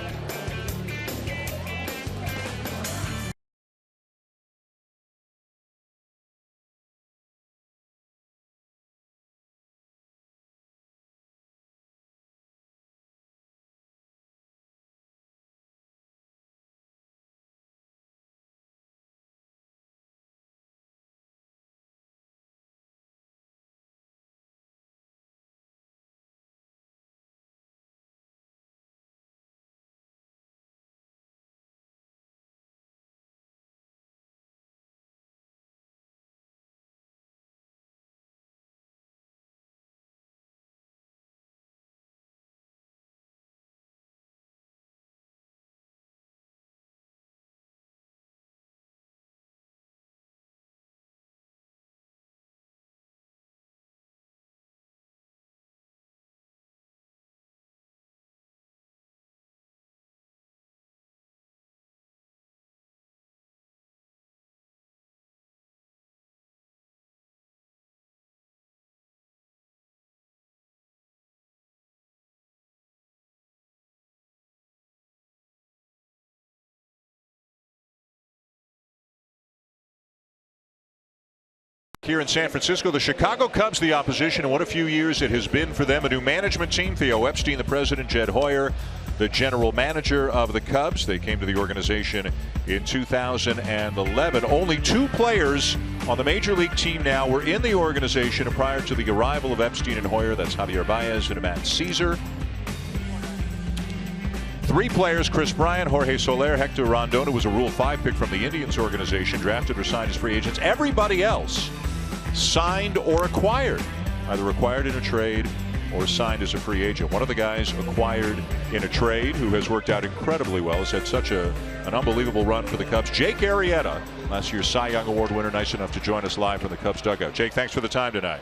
Here in San Francisco, the Chicago Cubs, the opposition, and what a few years it has been for them. A new management team, Theo Epstein, the president, Jed Hoyer, the general manager of the Cubs. They came to the organization in 2011. Only 2 players on the major league team now were in the organization prior to the arrival of Epstein and Hoyer. That's Javier Baez and Matt Caesar. 3 players, Chris Bryant, Jorge Soler, Hector Rondon, who was a Rule 5 pick from the Indians organization, drafted or signed as free agents. Everybody else signed or acquired, either acquired in a trade or signed as a free agent. One of the guys acquired in a trade who has worked out incredibly well, has had such an unbelievable run for the Cubs. Jake Arrieta, last year's Cy Young Award winner, nice enough to join us live from the Cubs dugout. Jake, thanks for the time tonight.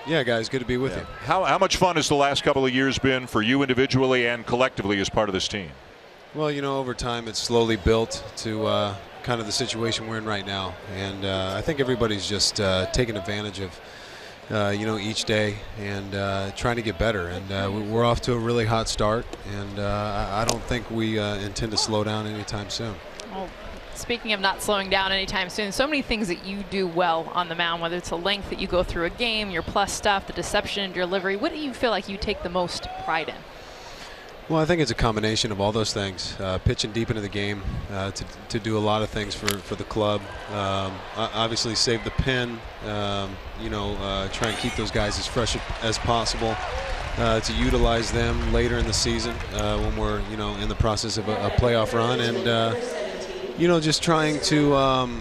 Yeah, guys, good to be with you. How much fun has the last couple of years been for you individually and collectively as part of this team? Well, over time it's slowly built to kind of the situation we're in right now. And I think everybody's just taking advantage of, each day and trying to get better. And we're off to a really hot start. And I don't think we intend to slow down anytime soon. Well, speaking of not slowing down anytime soon, so many things that you do well on the mound, whether it's the length that you go through a game, your plus stuff, the deception and delivery. What do you feel like you take the most pride in? Well, I think it's a combination of all those things. Pitching deep into the game to do a lot of things for the club. Obviously save the pen, try and keep those guys as fresh as possible. To utilize them later in the season when we're, in the process of a playoff run. And, just trying to,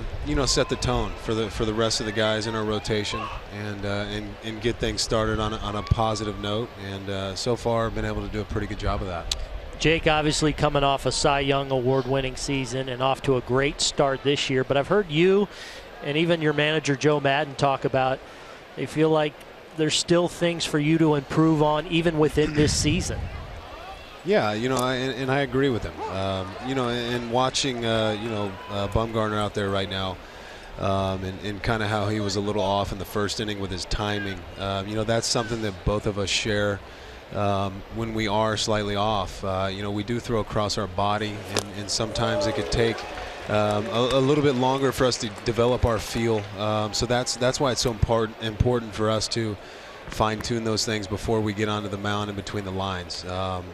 set the tone for the rest of the guys in our rotation and get things started on a positive note. And so far, I've been able to do a pretty good job of that. Jake, obviously coming off a Cy Young Award-winning season and off to a great start this year. But I've heard you and even your manager, Joe Maddon, talk about they feel like there's still things for you to improve on even within this season. Yeah, and I agree with him. And watching, Bumgarner out there right now, and kind of how he was a little off in the first inning with his timing. That's something that both of us share when we are slightly off. We do throw across our body, and sometimes it could take a little bit longer for us to develop our feel. So that's why it's so important for us to fine-tune those things before we get onto the mound and between the lines. And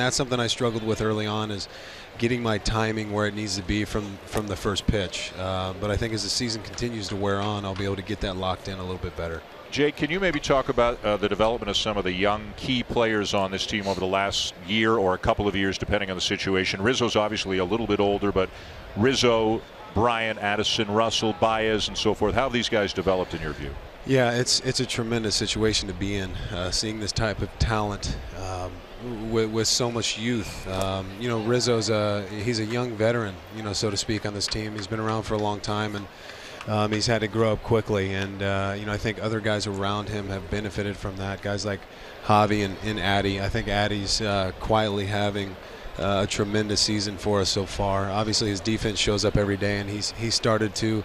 that's something I struggled with early on, is getting my timing where it needs to be from the first pitch. But I think as the season continues to wear on, I'll be able to get that locked in a little bit better. Jake, can you maybe talk about the development of some of the young key players on this team over the last year or a couple of years, depending on the situation? Rizzo's obviously a little bit older, but Rizzo, Bryant, Addison, Russell, Baez, and so forth. How have these guys developed in your view? Yeah, it's a tremendous situation to be in, seeing this type of talent with so much youth. Rizzo's he's a young veteran, so to speak, on this team. He's been around for a long time, and he's had to grow up quickly. And I think other guys around him have benefited from that. Guys like Javi and Addy. I think Addy's quietly having a tremendous season for us so far. Obviously, his defense shows up every day, and he's started to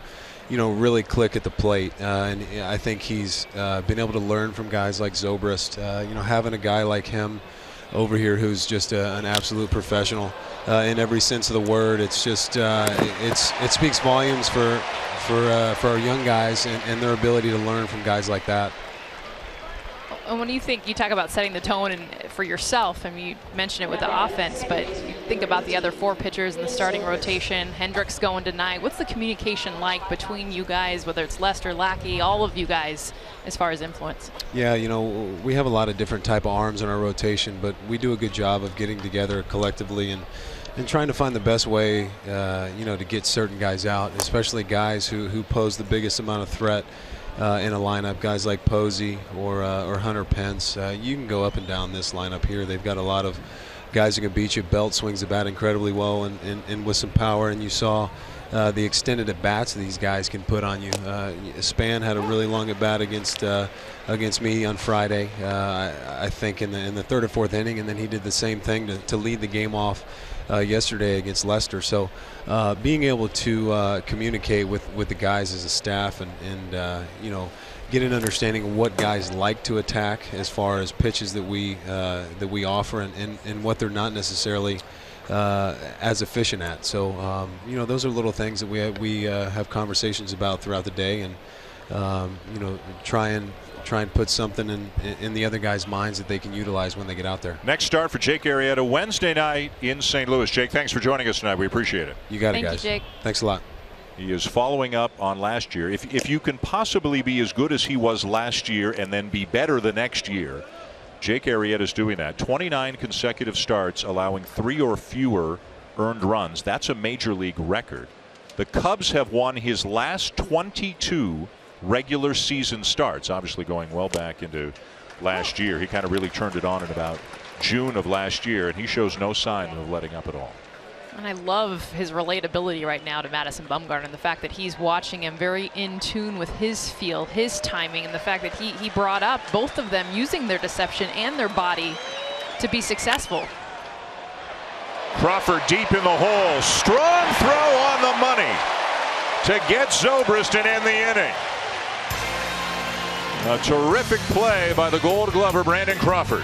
really click at the plate. And I think he's been able to learn from guys like Zobrist. Having a guy like him over here who's just an absolute professional in every sense of the word. It's just it speaks volumes for our young guys and their ability to learn from guys like that. And when you talk about setting the tone and for yourself, I mean, you mentioned it with the offense, but you think about the other 4 pitchers in the starting rotation, Hendricks going tonight. What's the communication like between you guys, whether it's Lester, Lackey, all of you guys, as far as influence? Yeah, we have a lot of different type of arms in our rotation, but we do a good job of getting together collectively and trying to find the best way, to get certain guys out, especially guys who pose the biggest amount of threat in a lineup. Guys like Posey or Hunter Pence. You can go up and down this lineup here. They've got a lot of guys who can beat you. Belt swings the bat incredibly well and with some power, and you saw the extended at-bats these guys can put on you. Span had a really long at-bat against me on Friday, I think in the 3rd or 4th inning, and then he did the same thing to lead the game off yesterday against Lester. So being able to communicate with the guys as a staff and get an understanding of what guys like to attack as far as pitches that we offer and what they're not necessarily as efficient at. So you know, those are little things that we have conversations about throughout the day, and you know, try and put something in the other guys' minds that they can utilize when they get out there. Next start for Jake Arrieta Wednesday night in St. Louis. Jake, thanks for joining us tonight. We appreciate it. You got it, Thank guys. you, Jake. Thanks a lot. He is following up on last year. If you can possibly be as good as he was last year and then be better the next year, Jake Arrieta is doing that. 29 consecutive starts, allowing 3 or fewer earned runs. That's a major league record. The Cubs have won his last 22 regular season starts, obviously going well back into last year. He kind of really turned it on in about June of last year, and he shows no sign of letting up at all. And I love his relatability right now to Madison Bumgarner, the fact that he's watching him very in tune with his feel, his timing, and the fact that he brought up both of them using their deception and their body to be successful. Crawford deep in the hole. Strong throw on the money to get Zobrist and end the inning. A terrific play by the Gold Glover Brandon Crawford.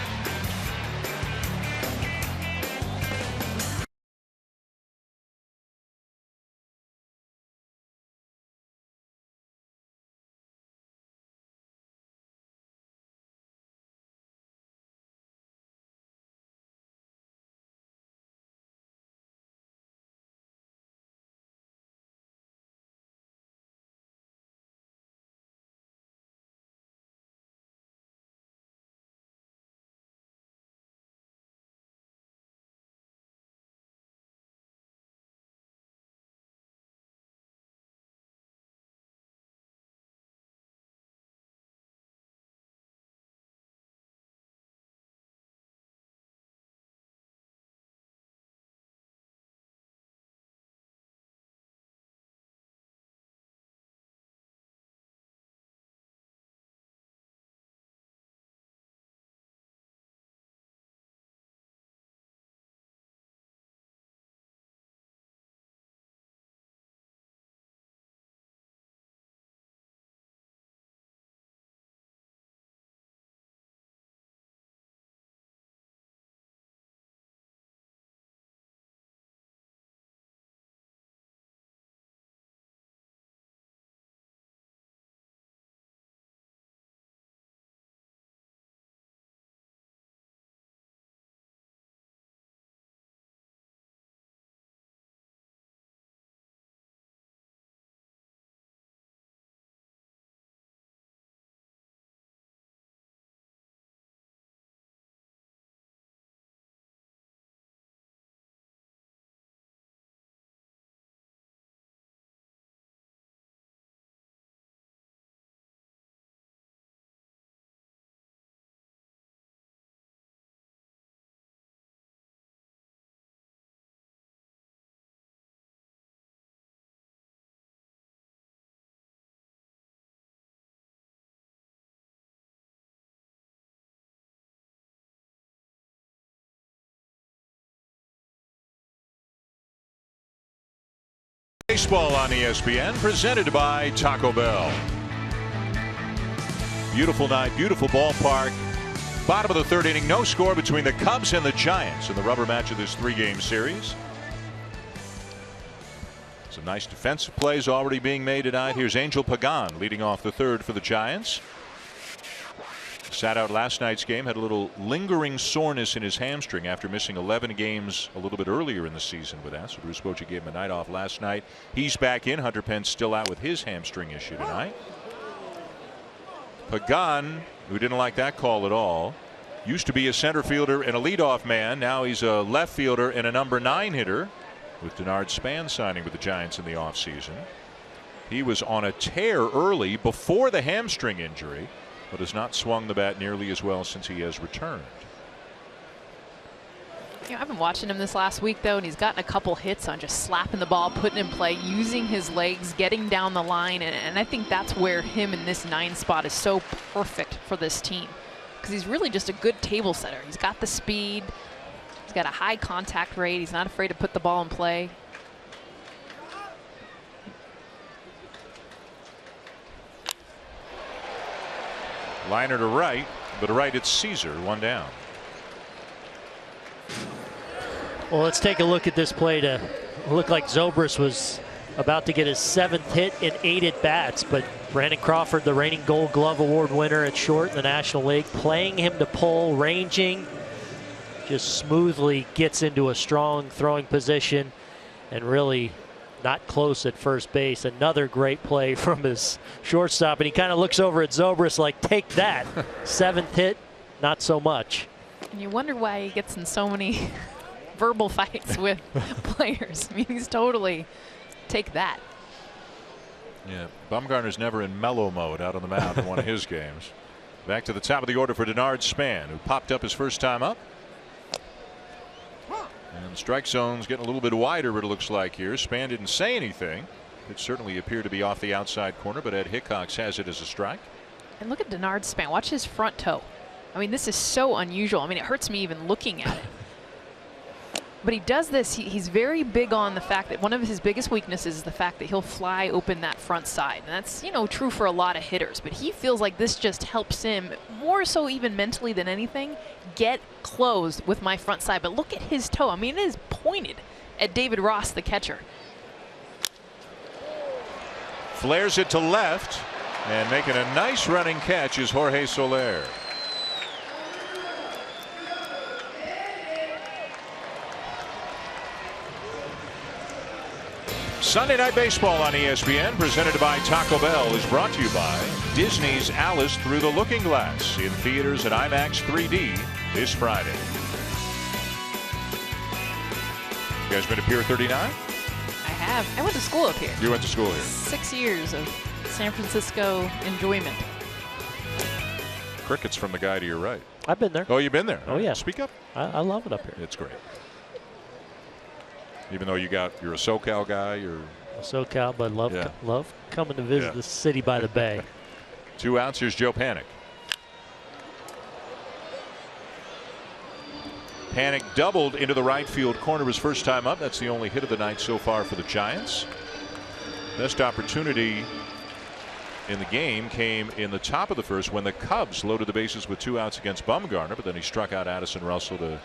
Baseball on ESPN, presented by Taco Bell. Beautiful night, beautiful ballpark. Bottom of the third inning, no score between the Cubs and the Giants in the rubber match of this 3-game series. Some nice defensive plays already being made tonight. Here's Angel Pagan leading off the third for the Giants. Sat out last night's game, had a little lingering soreness in his hamstring after missing 11 games a little bit earlier in the season with that. So Bruce Bochy gave him a night off last night. He's back in. Hunter Pence still out with his hamstring issue tonight. Pagan, who didn't like that call at all, used to be a center fielder and a leadoff man. Now he's a left fielder and a number 9 hitter, with Denard Span signing with the Giants in the offseason. He was on a tear early before the hamstring injury, but has not swung the bat nearly as well since he has returned. You know, I've been watching him this last week, though, and he's gotten a couple hits on just slapping the ball, putting in play, using his legs, getting down the line, and I think that's where him in this 9 spot is so perfect for this team, because he's really just a good table setter. He's got the speed, he's got a high contact rate, he's not afraid to put the ball in play. Liner to right, but to right it's Caesar, 1 down. Well, let's take a look at this play. To look like Zobrist was about to get his 7th hit in 8 at-bats, but Brandon Crawford, the reigning Gold Glove Award winner at short in the National League, playing him to pull, ranging, just smoothly gets into a strong throwing position and really not close at first base. Another great play from his shortstop, and he kind of looks over at Zobrist like, take that. 7th hit, not so much. And you wonder why he gets in so many verbal fights with players. I mean, he's totally take that. Yeah, Bumgarner's never in mellow mode out on the mound in one of his games. Back to the top of the order for Denard Span, who popped up his first time up. And the strike zone's getting a little bit wider, it looks like here. Span didn't say anything. It certainly appeared to be off the outside corner, but Ed Hickox has it as a strike. And look at Denard Span. Watch his front toe. I mean, this is so unusual. I mean, it hurts me even looking at it. But he does this. He's very big on the fact that one of his biggest weaknesses is the fact that he'll fly open that front side. And that's, you know, true for a lot of hitters. But he feels like this just helps him, more so even mentally than anything, get closed with my front side. But look at his toe. I mean, it is pointed at David Ross, the catcher. Flares it to left, and making a nice running catch is Jorge Soler. Sunday Night Baseball on ESPN, presented by Taco Bell, is brought to you by Disney's Alice Through the Looking Glass, in theaters at IMAX 3D this Friday. You guys been to Pier 39? I have. I went to school up here. You went to school here. 6 years of San Francisco enjoyment. Crickets from the guy to your right. I've been there. Oh, you've been there? Oh, yeah. Speak up. I love it up here. It's great. Even though you're a SoCal guy, you're a SoCal, but love coming to visit the city by the bay. 2 outs. Here's Joe Panik. Panik doubled into the right field corner his first time up. That's the only hit of the night so far for the Giants. Best opportunity in the game came in the top of the first when the Cubs loaded the bases with 2 outs against Bumgarner, but then he struck out Addison Russell to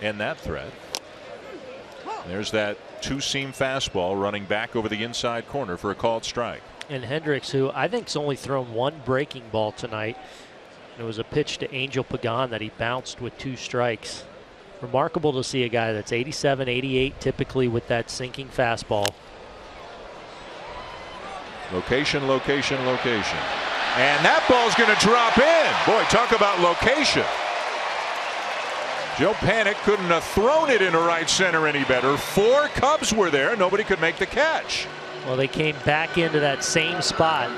end that threat. There's that 2-seam fastball running back over the inside corner for a called strike. And Hendricks, who I think's only thrown 1 breaking ball tonight. It was a pitch to Angel Pagan that he bounced with 2 strikes. Remarkable to see a guy that's 87, 88 typically with that sinking fastball. Location, location, location. And that ball's going to drop in. Boy, talk about location. Joe Panik couldn't have thrown it into right center any better. 4 Cubs were there. Nobody could make the catch. Well, they came back into that same spot.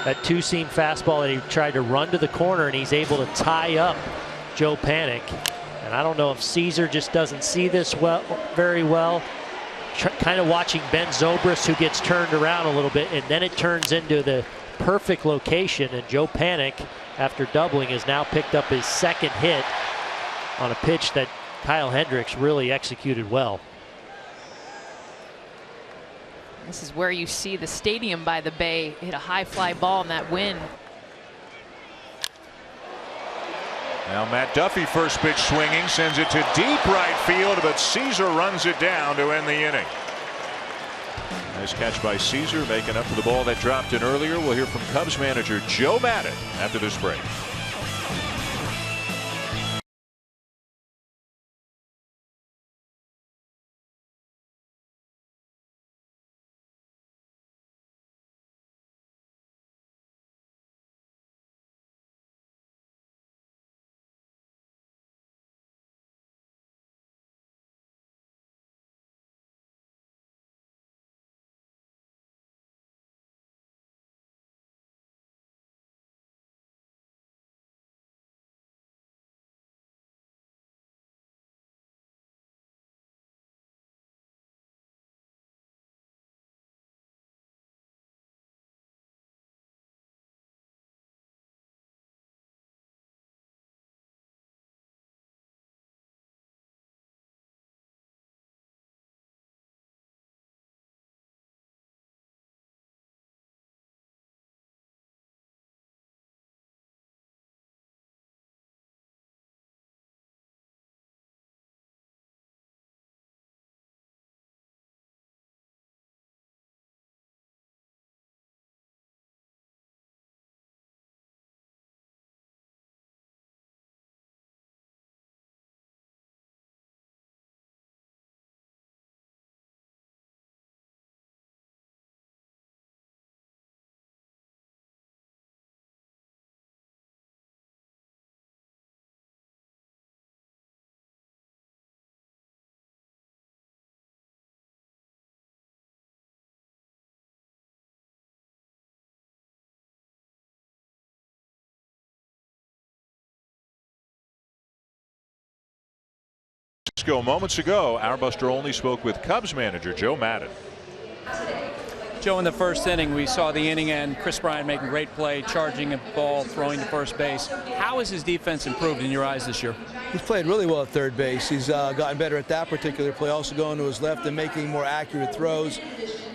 That 2-seam fastball that he tried to run to the corner, and he's able to tie up Joe Panik. And I don't know if Caesar just doesn't see this very well. Kind of watching Ben Zobrist, who gets turned around a little bit, and then it turns into the perfect location. And Joe Panik, after doubling, has now picked up his 2nd hit on a pitch that Kyle Hendricks really executed well. This is where you see the stadium by the bay hit a high fly ball in that wind. Now Matt Duffy, first pitch swinging, sends it to deep right field, but Caesar runs it down to end the inning. Nice catch by Caesar, making up for the ball that dropped in earlier. We'll hear from Cubs manager Joe Maddon after this break. Moments ago, our Buster Olney spoke with Cubs manager Joe Maddon. Joe, in the first inning, we saw the inning end. Chris Bryant making a great play, charging a ball, throwing to first base. How has his defense improved in your eyes this year? He's played really well at third base. He's gotten better at that particular play, also going to his left and making more accurate throws.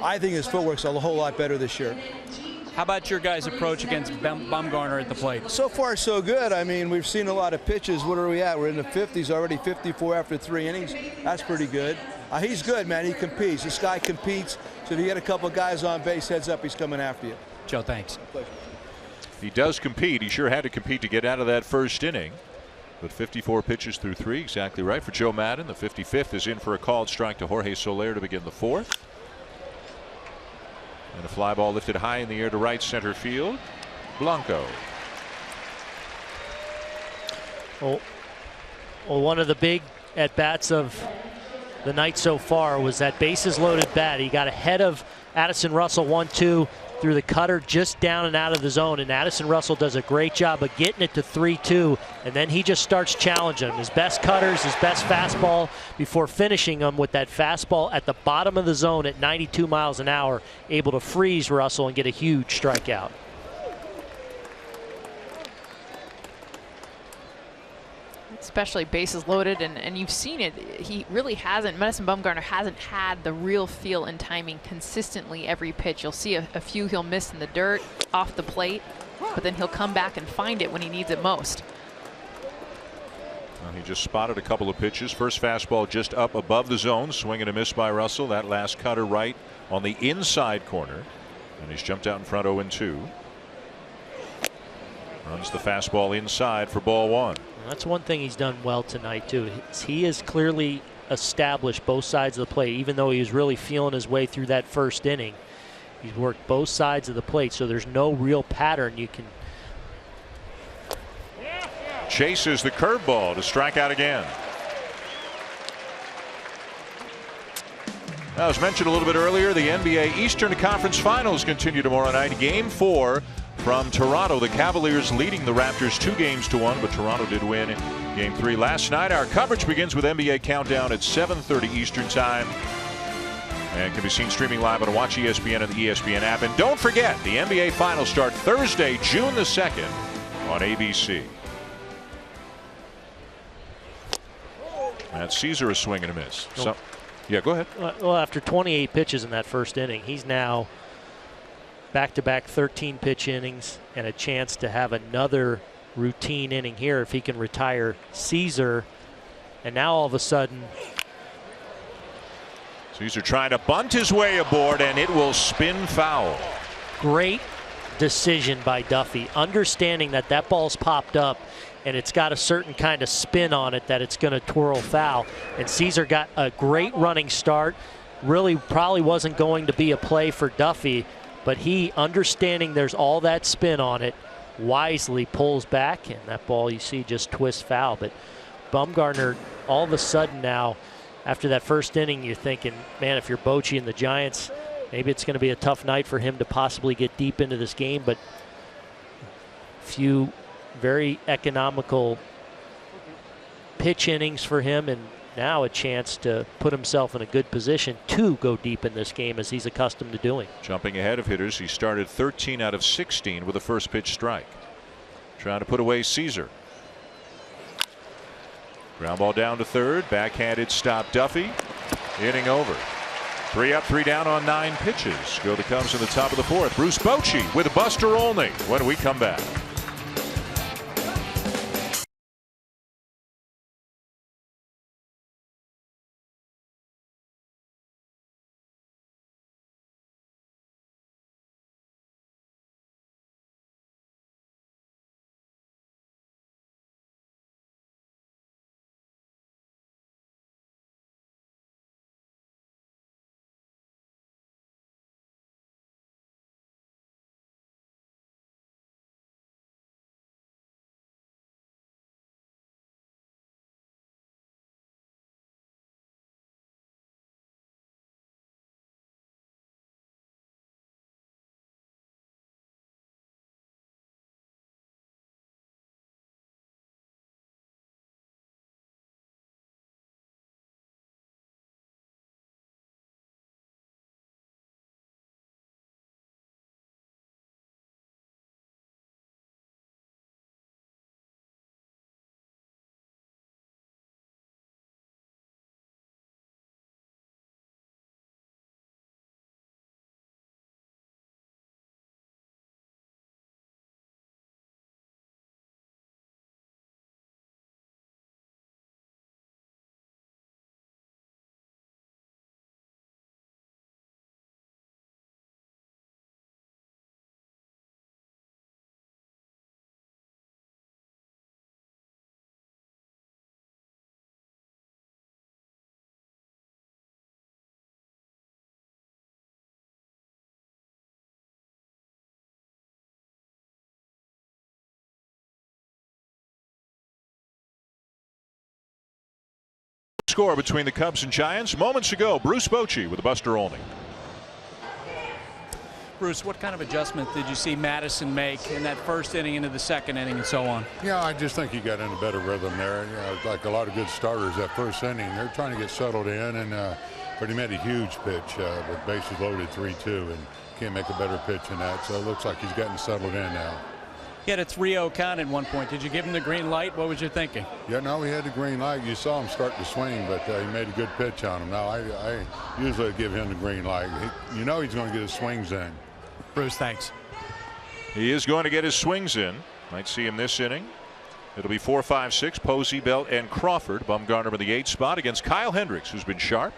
I think his footwork's a whole lot better this year. How about your guys' approach against Bumgarner at the plate? So far, so good. I mean, we've seen a lot of pitches. What are we at? We're in the 50s already, 54 after 3 innings. That's pretty good. He's good, man. He competes. This guy competes. So if you get a couple guys on base, heads up, he's coming after you. Joe, thanks. Pleasure. He does compete. He sure had to compete to get out of that first inning. But 54 pitches through 3, exactly right for Joe Maddon. The 55th is in for a called strike to Jorge Soler to begin the 4th. And a fly ball lifted high in the air to right center field. Blanco. Well, one of the big at-bats of the night so far was that bases loaded bat. He got ahead of Addison Russell 1-2 through the cutter just down and out of the zone, and Addison Russell does a great job of getting it to 3-2, and then he just starts challenging him. His best cutters, his best fastball, before finishing him with that fastball at the bottom of the zone at 92 miles an hour, able to freeze Russell and get a huge strikeout. Especially bases loaded, and you've seen it. He really hasn't. Madison Bumgarner hasn't had the real feel and timing consistently every pitch. You'll see a few he'll miss in the dirt, off the plate, but then he'll come back and find it when he needs it most. Well, he just spotted a couple of pitches. First fastball just up above the zone, swing and a miss by Russell. That last cutter right on the inside corner, and he's jumped out in front 0-2. Runs the fastball inside for ball 1. That's one thing he's done well tonight, too. He has clearly established both sides of the plate, even though he was really feeling his way through that first inning. He's worked both sides of the plate, so there's no real pattern you can. Chases the curveball to strike out again. Now, as mentioned a little bit earlier, the NBA Eastern Conference Finals continue tomorrow night. Game 4 from Toronto. The Cavaliers leading the Raptors 2-1, but Toronto did win Game 3 last night. Our coverage begins with NBA Countdown at 7:30 Eastern Time and can be seen streaming live on Watch ESPN and the ESPN app. And don't forget, the NBA Finals start Thursday, June the 2nd on ABC. Matt Caesar is swinging a miss. So, yeah, go ahead. Well, after 28 pitches in that first inning, he's now back-to-back 13-pitch innings and a chance to have another routine inning here if he can retire Caesar. And now all of a sudden, Caesar trying to bunt his way aboard, and it will spin foul. Great decision by Duffy, understanding that that ball's popped up and it's got a certain kind of spin on it that it's going to twirl foul. And Caesar got a great running start. Really probably wasn't going to be a play for Duffy, but he, understanding there's all that spin on it, wisely pulls back, and that ball you see just twist foul. But Bumgarner, all of a sudden now, after that first inning, you're thinking, man, if you're Bochy and the Giants, maybe it's going to be a tough night for him to possibly get deep into this game. But a few very economical pitch innings for him, and now a chance to put himself in a good position to go deep in this game as he's accustomed to doing. Jumping ahead of hitters, he started 13 out of 16 with a first pitch strike. Trying to put away Caesar. Ground ball down to third. Backhanded stop Duffy. Inning over. 3 up, 3 down on 9 pitches. Go the Cubs in the top of the 4th. Bruce Bochy with Buster Olney when we come back. score between the Cubs and Giants. Moments ago, Bruce Bochy with a Buster Olney. Bruce, what kind of adjustment did you see Madison make in that first inning into the second inning and so on? Yeah, I just think he got in a better rhythm there. You know, like a lot of good starters that first inning, they're trying to get settled in, and but he made a huge pitch with bases loaded 3-2, and can't make a better pitch than that. So it looks like he's getting settled in now. He had a 3-0 count at one point. Did you give him the green light? What was you thinking? Yeah, no, he had the green light. You saw him start to swing, but he made a good pitch on him. Now, I usually give him the green light. You know he's going to get his swings in. Bruce, thanks. He is going to get his swings in. Might see him this inning. It'll be 4, 5, 6. Posey, Belt, and Crawford. Bumgarner in the 8th spot against Kyle Hendricks, who's been sharp.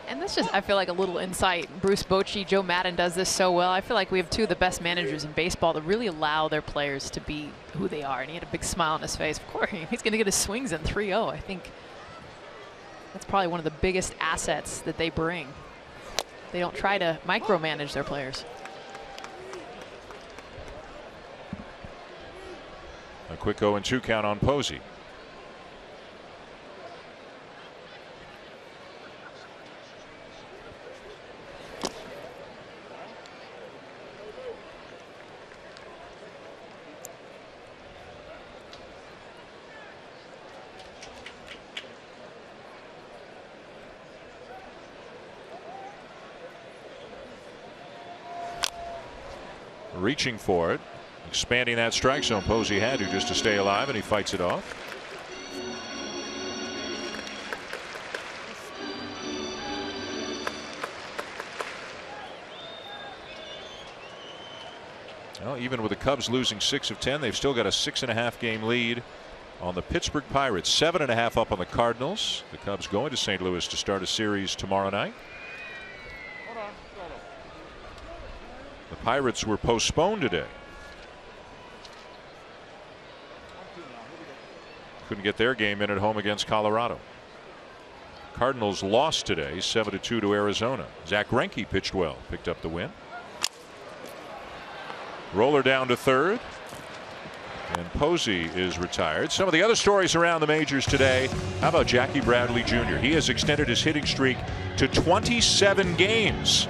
And that's just, I feel like, a little insight. Bruce Bochy, Joe Maddon does this so well. I feel like we have two of the best managers in baseball that really allow their players to be who they are. And he had a big smile on his face. Of course, he's going to get his swings in 3-0. I think that's probably one of the biggest assets that they bring. They don't try to micromanage their players. A quick 0-2 count on Posey. Reaching for it, expanding that strike zone. Posey had to just to stay alive, and he fights it off. Well, even with the Cubs losing 6 of 10, they've still got a 6.5 game lead on the Pittsburgh Pirates. 7.5 up on the Cardinals. The Cubs going to St. Louis to start a series tomorrow night. The Pirates were postponed today. Couldn't get their game in at home against Colorado. Cardinals lost today 7-2 to Arizona. Zach Greinke pitched well, picked up the win. Roller down to third. And Posey is retired. Some of the other stories around the majors today. How about Jackie Bradley Jr.? He has extended his hitting streak to 27 games.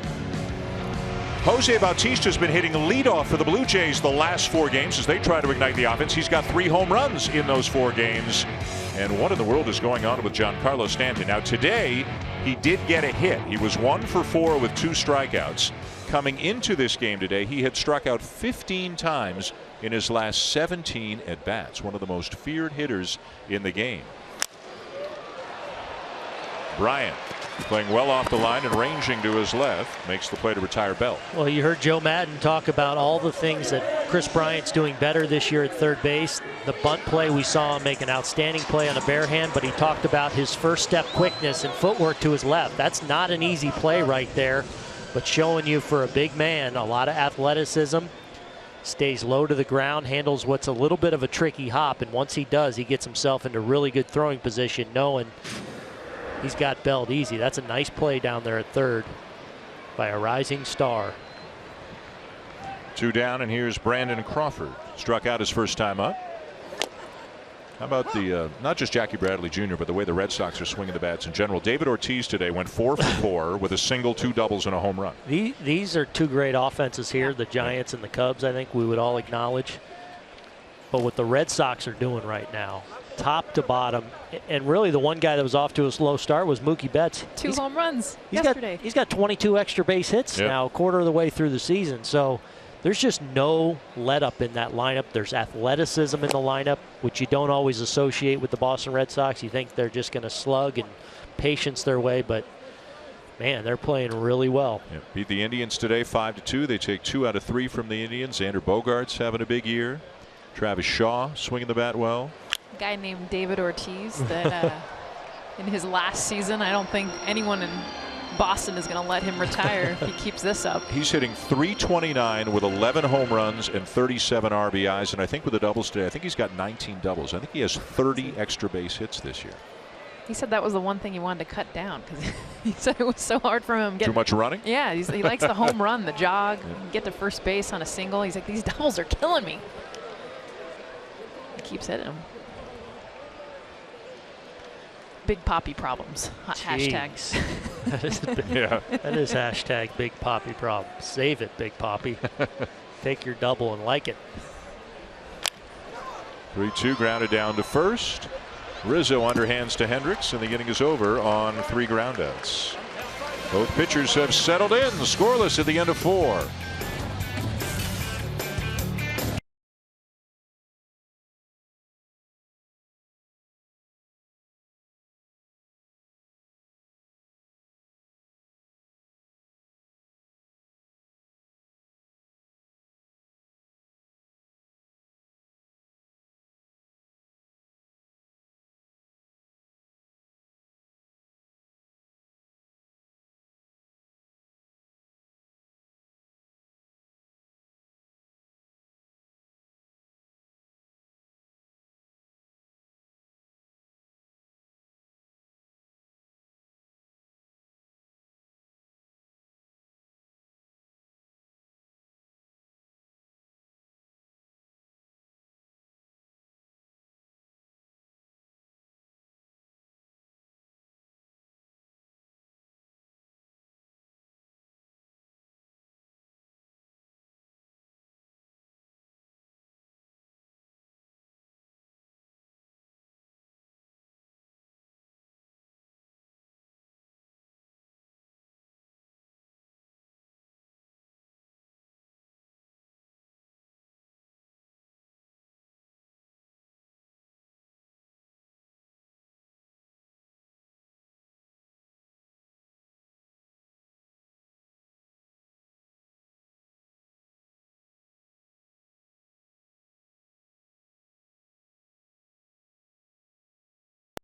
Jose Bautista's been hitting leadoff for the Blue Jays the last 4 games as they try to ignite the offense. He's got 3 home runs in those 4 games. And what in the world is going on with Giancarlo Stanton? Now today he did get a hit. He was 1 for 4 with 2 strikeouts. Coming into this game today, he had struck out 15 times in his last 17 at bats. One of the most feared hitters in the game. Bryant playing well off the line and ranging to his left makes the play to retire Bell. Well, you heard Joe Maddon talk about all the things that Chris Bryant's doing better this year at third base. The bunt play, we saw him make an outstanding play on a bare hand, but he talked about his first step quickness and footwork to his left. That's not an easy play right there, but showing you for a big man a lot of athleticism. Stays low to the ground, handles what's a little bit of a tricky hop, and once he does, he gets himself into really good throwing position, knowing he's got Belled easy. That's a nice play down there at third by a rising star. 2 down, and here's Brandon Crawford. Struck out his first time up. How about the not just Jackie Bradley Jr., but the way the Red Sox are swinging the bats in general. David Ortiz today went 4 for 4 with a single, 2 doubles, and a home run. These are 2 great offenses here, the Giants and the Cubs, I think we would all acknowledge. But what the Red Sox are doing right now, top to bottom, and really the one guy that was off to a slow start was Mookie Betts. 2 home runs yesterday. He's got 22 extra base hits now, a quarter of the way through the season. So there's just no let up in that lineup. There's athleticism in the lineup, which you don't always associate with the Boston Red Sox. You think they're just going to slug and patience their way, but man, they're playing really well. Yeah, beat the Indians today 5-2. They take 2 out of 3 from the Indians. Xander Bogaerts having a big year. Travis Shaw swinging the bat well. A guy named David Ortiz that in his last season, I don't think anyone in Boston is going to let him retire if he keeps this up. He's hitting .329 with 11 home runs and 37 RBIs, and I think with the doubles today, I think he's got 19 doubles. I think he has 30 extra base hits this year. He said that was the one thing he wanted to cut down because he said it was so hard for him. Too much running? Yeah, he likes the home run, the jog, get to first base on a single. He's like, these doubles are killing me. He keeps hitting them. Big Poppy problems. Hashtag. That is hashtag Big Poppy problem. Save it, Big Poppy. Take your double and like it. 3-2 grounded down to first. Rizzo underhands to Hendricks, and the inning is over on 3 groundouts. Both pitchers have settled in, scoreless at the end of 4.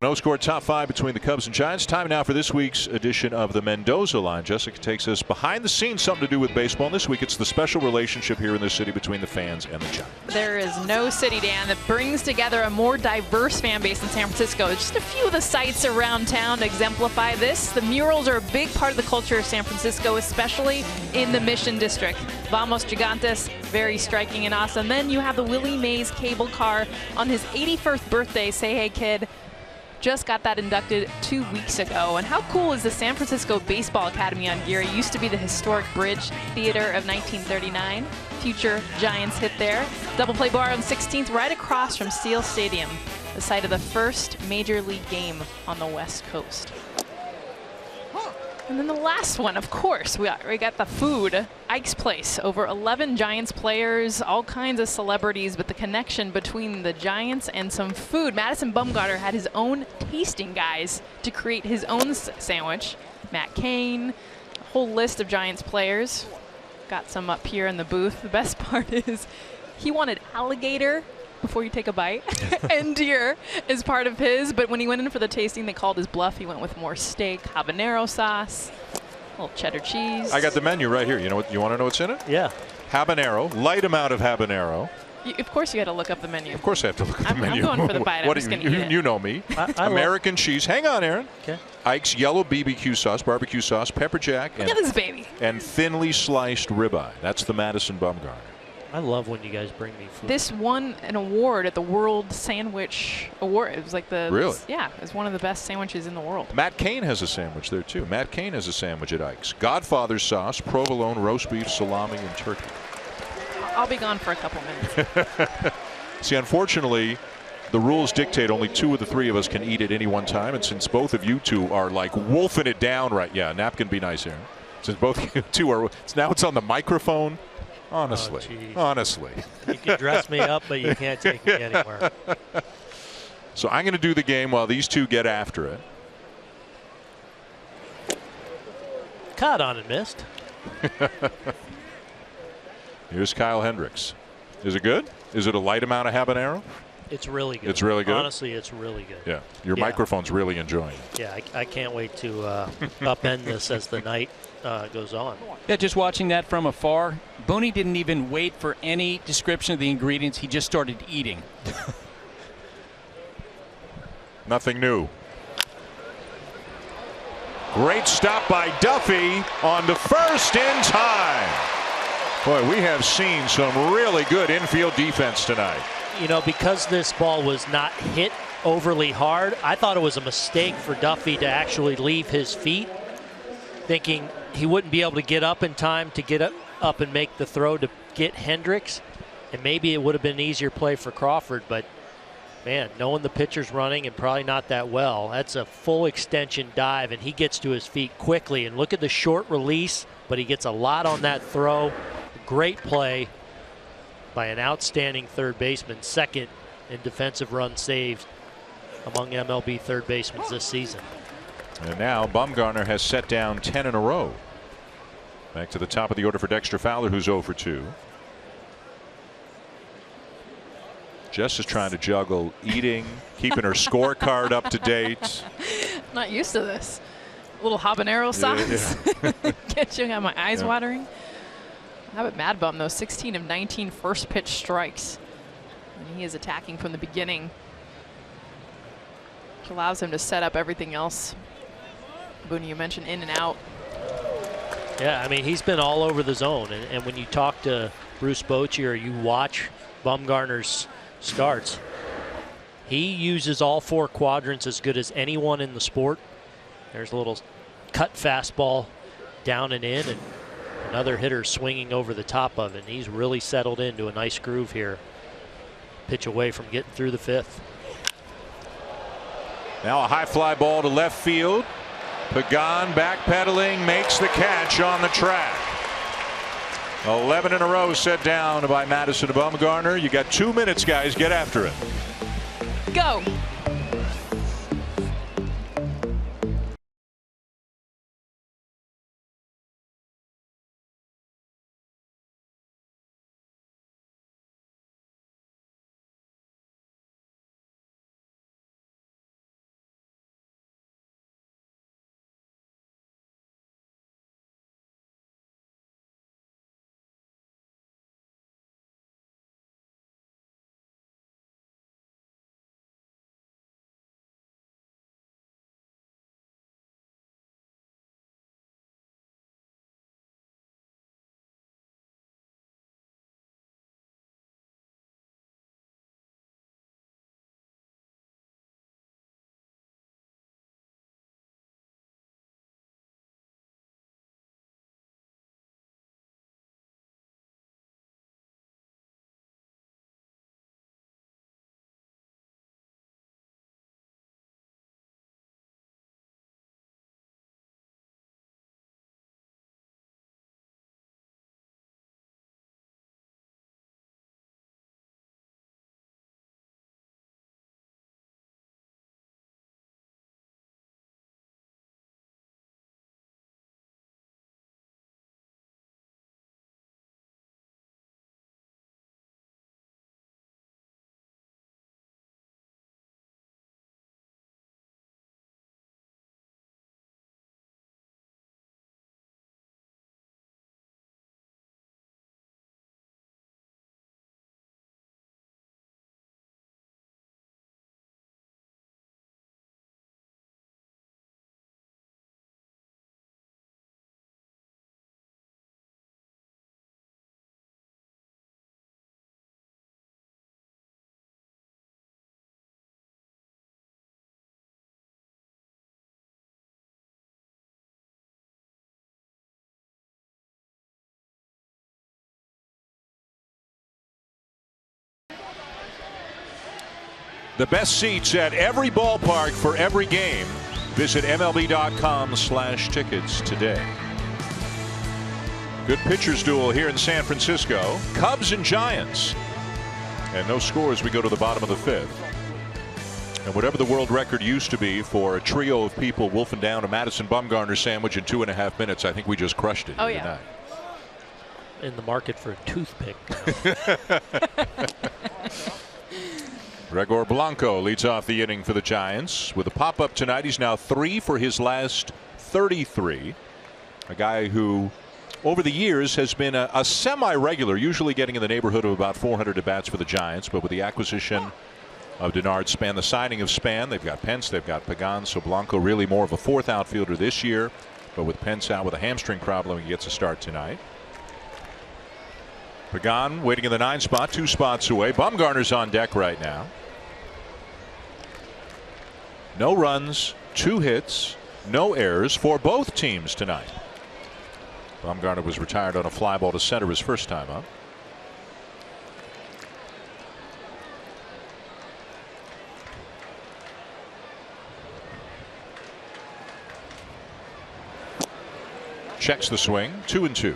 No score top 5 between the Cubs and Giants. Time now for this week's edition of the Mendoza Line. Jessica takes us behind the scenes, something to do with baseball. And this week it's the special relationship here in this city between the fans and the Giants. There is no city, Dan, that brings together a more diverse fan base in San Francisco. Just a few of the sites around town exemplify this. The murals are a big part of the culture of San Francisco, especially in the Mission District. Vamos Gigantes, very striking and awesome. Then you have the Willie Mays cable car on his 81st birthday. Say hey kid. Just got that inducted 2 weeks ago. And how cool is the San Francisco Baseball Academy on gear? It used to be the historic Bridge Theater of 1939. Future Giants hit there. Double play bar on 16th, right across from Seal Stadium, the site of the first major league game on the West Coast. And then the last one, of course, we got the food. Ike's Place, over 11 Giants players, all kinds of celebrities, but the connection between the Giants and some food. Madison Bumgarner had his own tasting guys to create his own sandwich. Matt Cain, a whole list of Giants players. Got some up here in the booth. The best part is he wanted alligator before you take a bite, and deer is part of his, but when he went in for the tasting, they called his bluff. He went with more steak, habanero sauce, a little cheddar cheese. I got the menu right here. You know what? You want to know what's in it? Yeah. Habanero, light amount of habanero. Of course you got to look up the menu. Of course I have to look at the menu. I'm going for the bite. I'm just gonna eat it. You know me. American cheese. Hang on, Aaron. Okay. Ike's yellow BBQ sauce, barbecue sauce, pepper jack, Look at this baby. And thinly sliced ribeye. That's the Madison Bumgarner. I love when you guys bring me food. This won an award at the World Sandwich Award. It was like the Really? Yeah, it was one of the best sandwiches in the world. Matt Cain has a sandwich there too. Matt Cain has a sandwich at Ike's. Godfather sauce, provolone, roast beef, salami, and turkey. I'll be gone for a couple minutes. See, unfortunately, the rules dictate only 2 of the 3 of us can eat at any one time, and since both of you two are like wolfing it down right, yeah, napkin be nice, Aaron. Since both you two are, now it's on the microphone. Honestly, honestly. You can dress me up, but you can't take me anywhere. So I'm going to do the game while these two get after it. Caught on and missed. Here's Kyle Hendricks. Is it good? Is it a light amount of habanero? It's really good. It's really good? Honestly, it's really good. Yeah. Your microphone's really enjoying it. Yeah, I can't wait to upend this as the night goes on. Yeah, just watching that from afar, Booney didn't even wait for any description of the ingredients. He just started eating. Nothing new. Great stop by Duffy on to first in time. Boy, we have seen some really good infield defense tonight. You know, because this ball was not hit overly hard. I thought it was a mistake for Duffy to actually leave his feet, thinking he wouldn't be able to get up in time to get up and make the throw to get Hendricks, and maybe it would have been an easier play for Crawford. But man, knowing the pitcher's running and probably not that well, that's a full extension dive, and he gets to his feet quickly. And look at the short release, but he gets a lot on that throw. Great play by an outstanding third baseman, second in defensive runs saved among MLB third basemen this season. And now Bumgarner has set down 10 in a row. Back to the top of the order for Dexter Fowler, who's 0 for 2. Jess is trying to juggle eating, keeping her scorecard up to date. Not used to this. A little habanero sauce. Yeah. Get you got my eyes watering. How about Mad Bum though? 16 of 19 first pitch strikes. And he is attacking from the beginning, which allows him to set up everything else. Boone, you mentioned in and out. Yeah, I mean, he's been all over the zone. And when you talk to Bruce Bochy or you watch Bumgarner's starts, he uses all 4 quadrants as good as anyone in the sport. There's a little cut fastball down and in, and another hitter swinging over the top of it. And he's really settled into a nice groove here. Pitch away from getting through the 5th. Now a high fly ball to left field. Pagan backpedaling, makes the catch on the track. 11 in a row set down by Madison Bumgarner. You got 2 minutes, guys. Get after it. Go. The best seats at every ballpark for every game. Visit MLB.com/tickets today. Good pitchers duel here in San Francisco. Cubs and Giants. And no scores. We go to the bottom of the 5th. And whatever the world record used to be for a trio of people wolfing down a Madison Bumgarner sandwich in 2.5 minutes, I think we just crushed it. Oh, yeah. Tonight. In the market for a toothpick. Gregor Blanco leads off the inning for the Giants with a pop-up tonight. He's now 3 for his last 33. A guy who over the years has been a semi-regular, usually getting in the neighborhood of about 400 at-bats for the Giants. But with the acquisition of Denard Span, the signing of Span, they've got Pence, they've got Pagan, so Blanco really more of a 4th outfielder this year. But with Pence out with a hamstring problem, he gets a start tonight. Pagan waiting in the 9 spot, 2 spots away. Bumgarner's on deck right now. No runs, 2 hits, no errors for both teams tonight. Bumgarner was retired on a fly ball to center his first time up. Checks the swing, 2-2.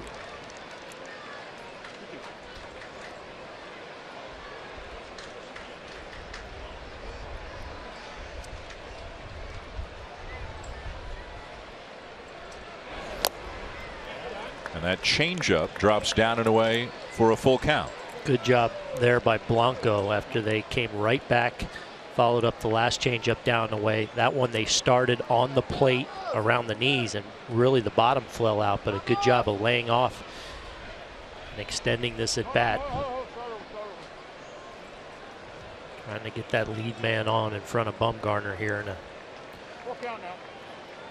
And that changeup drops down and away for a full count. Good job there by Blanco after they came right back, followed up the last changeup down and away. That one they started on the plate around the knees, and really the bottom fell out, but a good job of laying off and extending this at bat. Trying to get that lead man on in front of Bumgarner here in a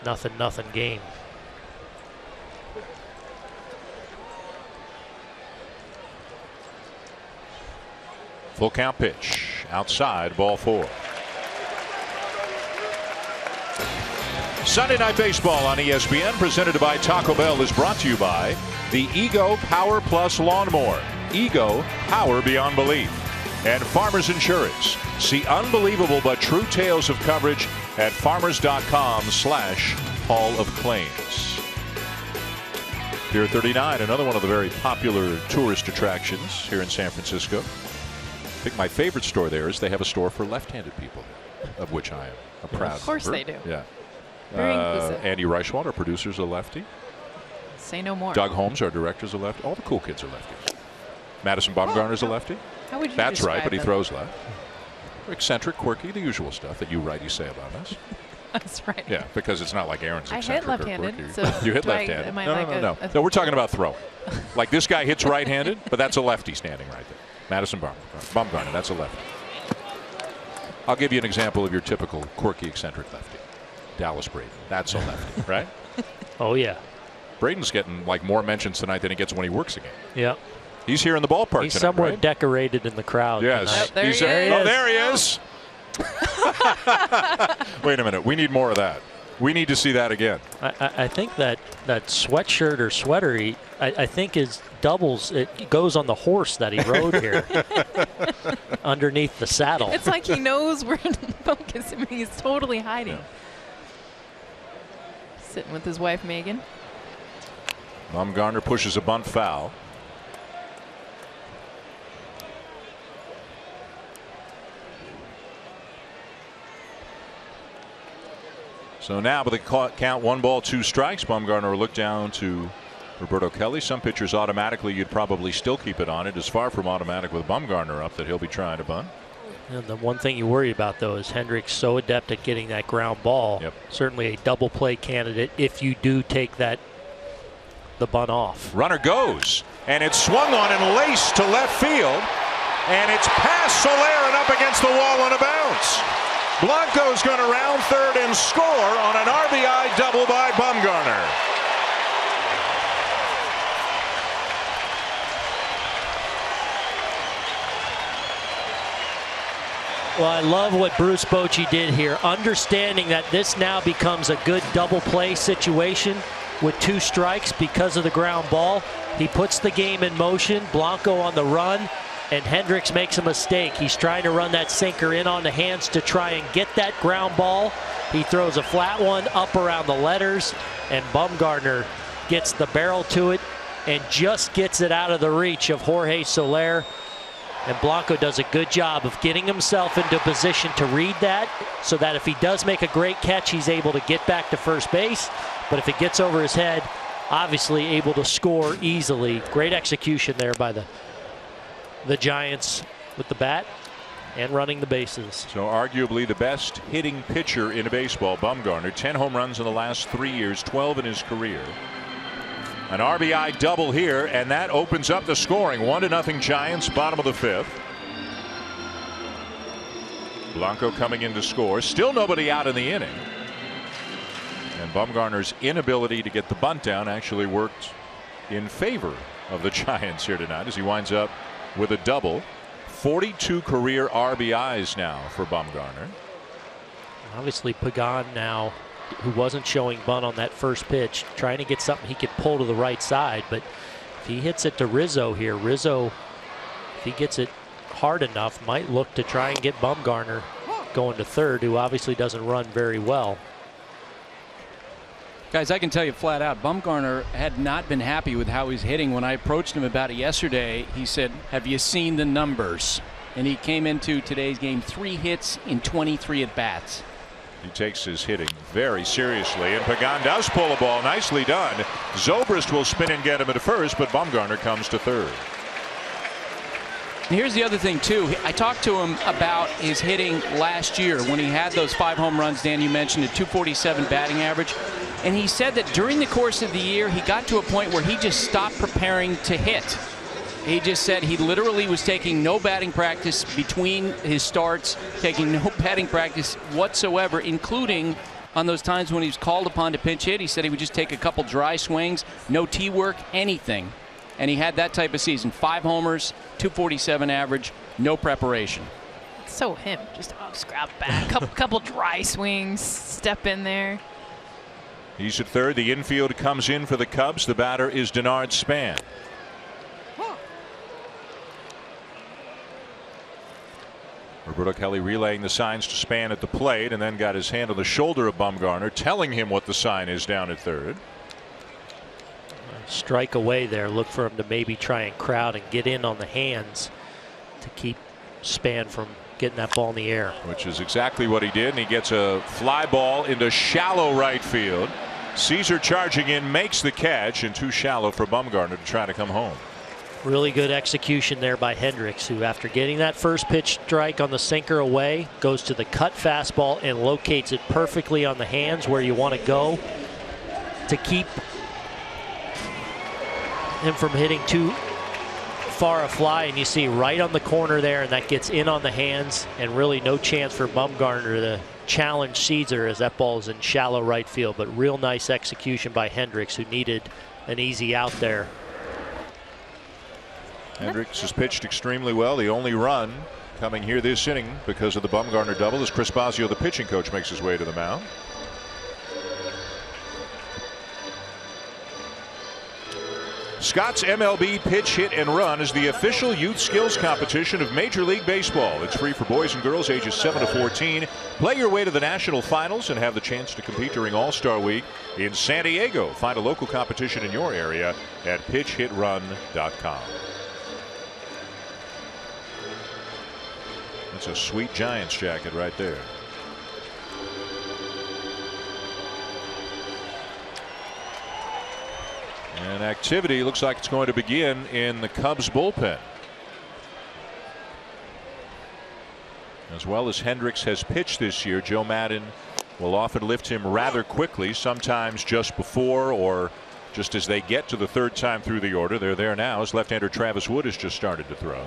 nothing game. Full count pitch outside, ball 4. Sunday Night Baseball on ESPN, presented by Taco Bell, is brought to you by the Ego Power Plus Lawnmower. Ego, power beyond belief. And Farmers Insurance. See unbelievable but true tales of coverage at farmers.com/Hall of Claims. Pier 39, another one of the very popular tourist attractions here in San Francisco. I think my favorite store there is they have a store for left-handed people, of which I am a proud Of course member. they do. Yeah. Very inclusive. Andy Reichwald, our producer, is a lefty. Say no more. Doug Holmes, our director, is a lefty. All the cool kids are lefties. Madison Bumgarner is a lefty. How would you That's right, but he describe throws left. Eccentric, quirky, the usual stuff that you righties say about us. That's right. Yeah, because it's not like Aaron's I eccentric hit left-handed. or quirky. So You hit do I- left-handed. am I No, like no. No, we're talking about throwing. Like this guy hits right-handed, but that's a lefty standing right there. Madison Bumgarner, that's a lefty. I'll give you an example of your typical quirky, eccentric lefty. Dallas Braden. That's a lefty, right? Oh, yeah. Braden's getting like more mentions tonight than he gets when he works again. Yeah. He's here in the ballpark He's tonight, somewhat right? decorated in the crowd. Yes. tonight. There he is. Oh, there he is. Wait a minute. We need more of that. We need to see that again. I think that sweatshirt or sweater, I think is doubles. It goes on the horse that he rode here underneath the saddle. It's like he knows where to focus him. He's totally hiding. Yeah. Sitting with his wife, Megan. Bumgarner pushes a bunt foul. So now with the count 1 ball 2 strikes, Bumgarner will look down to Roberto Kelly. Some pitchers automatically you'd probably still keep it on. It is far from automatic with Bumgarner up that he'll be trying to bunt. And the one thing you worry about, though, is Hendricks so adept at getting that ground ball. Yep. Certainly a double play candidate if you do take the bunt off. Runner goes, and it's swung on and laced to left field, and it's past Soler and up against the wall on a bounce. Blanco's going to round third and score on an RBI double by Bumgarner. Well, I love what Bruce Bochy did here, understanding that this now becomes a good double play situation with 2 strikes because of the ground ball. He puts the game in motion. Blanco on the run, and Hendricks makes a mistake. He's trying to run that sinker in on the hands to try and get that ground ball. He throws a flat one up around the letters, and Bumgarner gets the barrel to it and just gets it out of the reach of Jorge Soler. And Blanco does a good job of getting himself into position to read that, so that if he does make a great catch, he's able to get back to first base. But if it gets over his head, obviously able to score easily. Great execution there by the Giants with the bat and running the bases. So arguably the best hitting pitcher in baseball, Bumgarner. 10 home runs in the last 3 years, 12 in his career. An RBI double here, and that opens up the scoring. 1-0 Giants, bottom of the 5th. Blanco coming in to score. Still nobody out in the inning. And Bumgarner's inability to get the bunt down actually worked in favor of the Giants here tonight as he winds up with a double. 42 career RBIs now for Bumgarner. Obviously, Pagan now, who wasn't showing bunt on that first pitch, trying to get something he could pull to the right side. But if he hits it to Rizzo here, Rizzo, if he gets it hard enough, might look to try and get Bumgarner going to third, who obviously doesn't run very well. Guys, I can tell you flat out, Bumgarner had not been happy with how he's hitting. When I approached him about it yesterday, he said, "Have you seen the numbers?" And he came into today's game 3 hits in 23 at-bats. He takes his hitting very seriously, and Pagan does pull a ball. Nicely done. Zobrist will spin and get him at first, but Bumgarner comes to third. And here's the other thing, too. I talked to him about his hitting last year when he had those 5 home runs, Dan, you mentioned, a .247 batting average. And he said that during the course of the year, he got to a point where he just stopped preparing to hit. He just said he literally was taking no batting practice between his starts, taking no batting practice whatsoever, including on those times when he was called upon to pinch hit. He said he would just take a couple dry swings, no tee work, anything. And he had that type of season. 5 homers, .247 average, no preparation. So him, just grab back, couple dry swings, step in there. He's at third. The infield comes in for the Cubs. The batter is Denard Span. Roberto Kelly relaying the signs to Span at the plate, and then got his hand on the shoulder of Bumgarner, telling him what the sign is down at third. Strike away there. Look for him to maybe try and crowd and get in on the hands to keep Span from getting that ball in the air. Which is exactly what he did, and he gets a fly ball into shallow right field. Caesar charging in, makes the catch, and too shallow for Bumgarner to try to come home. Really good execution there by Hendricks, who after getting that first pitch strike on the sinker away, goes to the cut fastball and locates it perfectly on the hands where you want to go to keep him from hitting too far a fly. And you see right on the corner there, and that gets in on the hands, and really no chance for Bumgarner to challenge Caesar as that ball is in shallow right field. But real nice execution by Hendricks, who needed an easy out there. Hendricks has pitched extremely well. The only run coming here this inning because of the Bumgarner double as Chris Bosio, the pitching coach, makes his way to the mound. Scott's MLB Pitch, Hit, and Run is the official youth skills competition of Major League Baseball. It's free for boys and girls ages 7 to 14. Play your way to the national finals and have the chance to compete during All-Star Week in San Diego. Find a local competition in your area at pitchhitrun.com. That's a sweet Giants jacket right there. And activity looks like it's going to begin in the Cubs bullpen. As well as Hendricks has pitched this year, Joe Maddon will often lift him rather quickly, sometimes just before or just as they get to the third time through the order. They're there now as left-hander Travis Wood has just started to throw.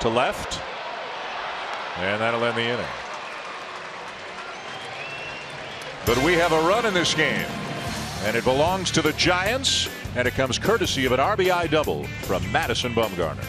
To left. And that'll end the inning. But we have a run in this game, and it belongs to the Giants, and it comes courtesy of an RBI double from Madison Bumgarner.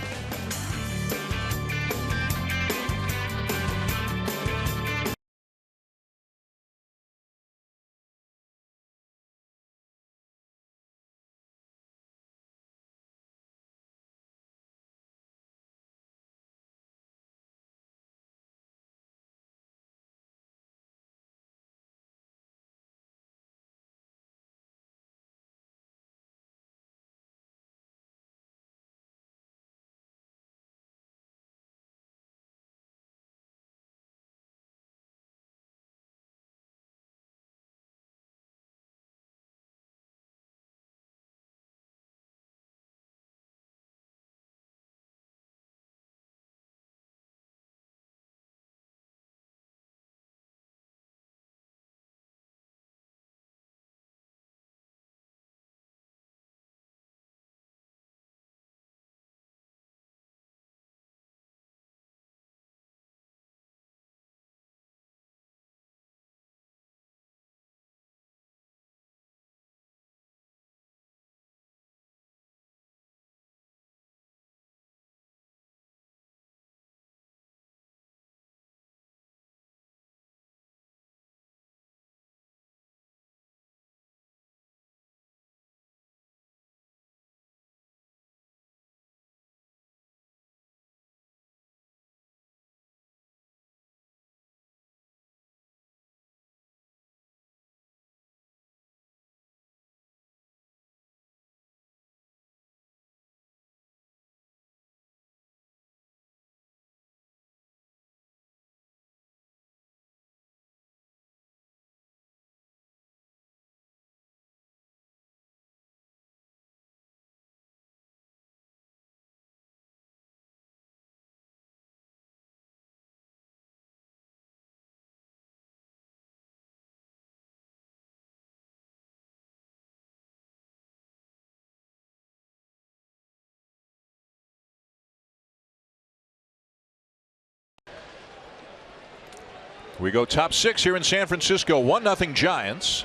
We go top 6 here in San Francisco. 1-0 Giants.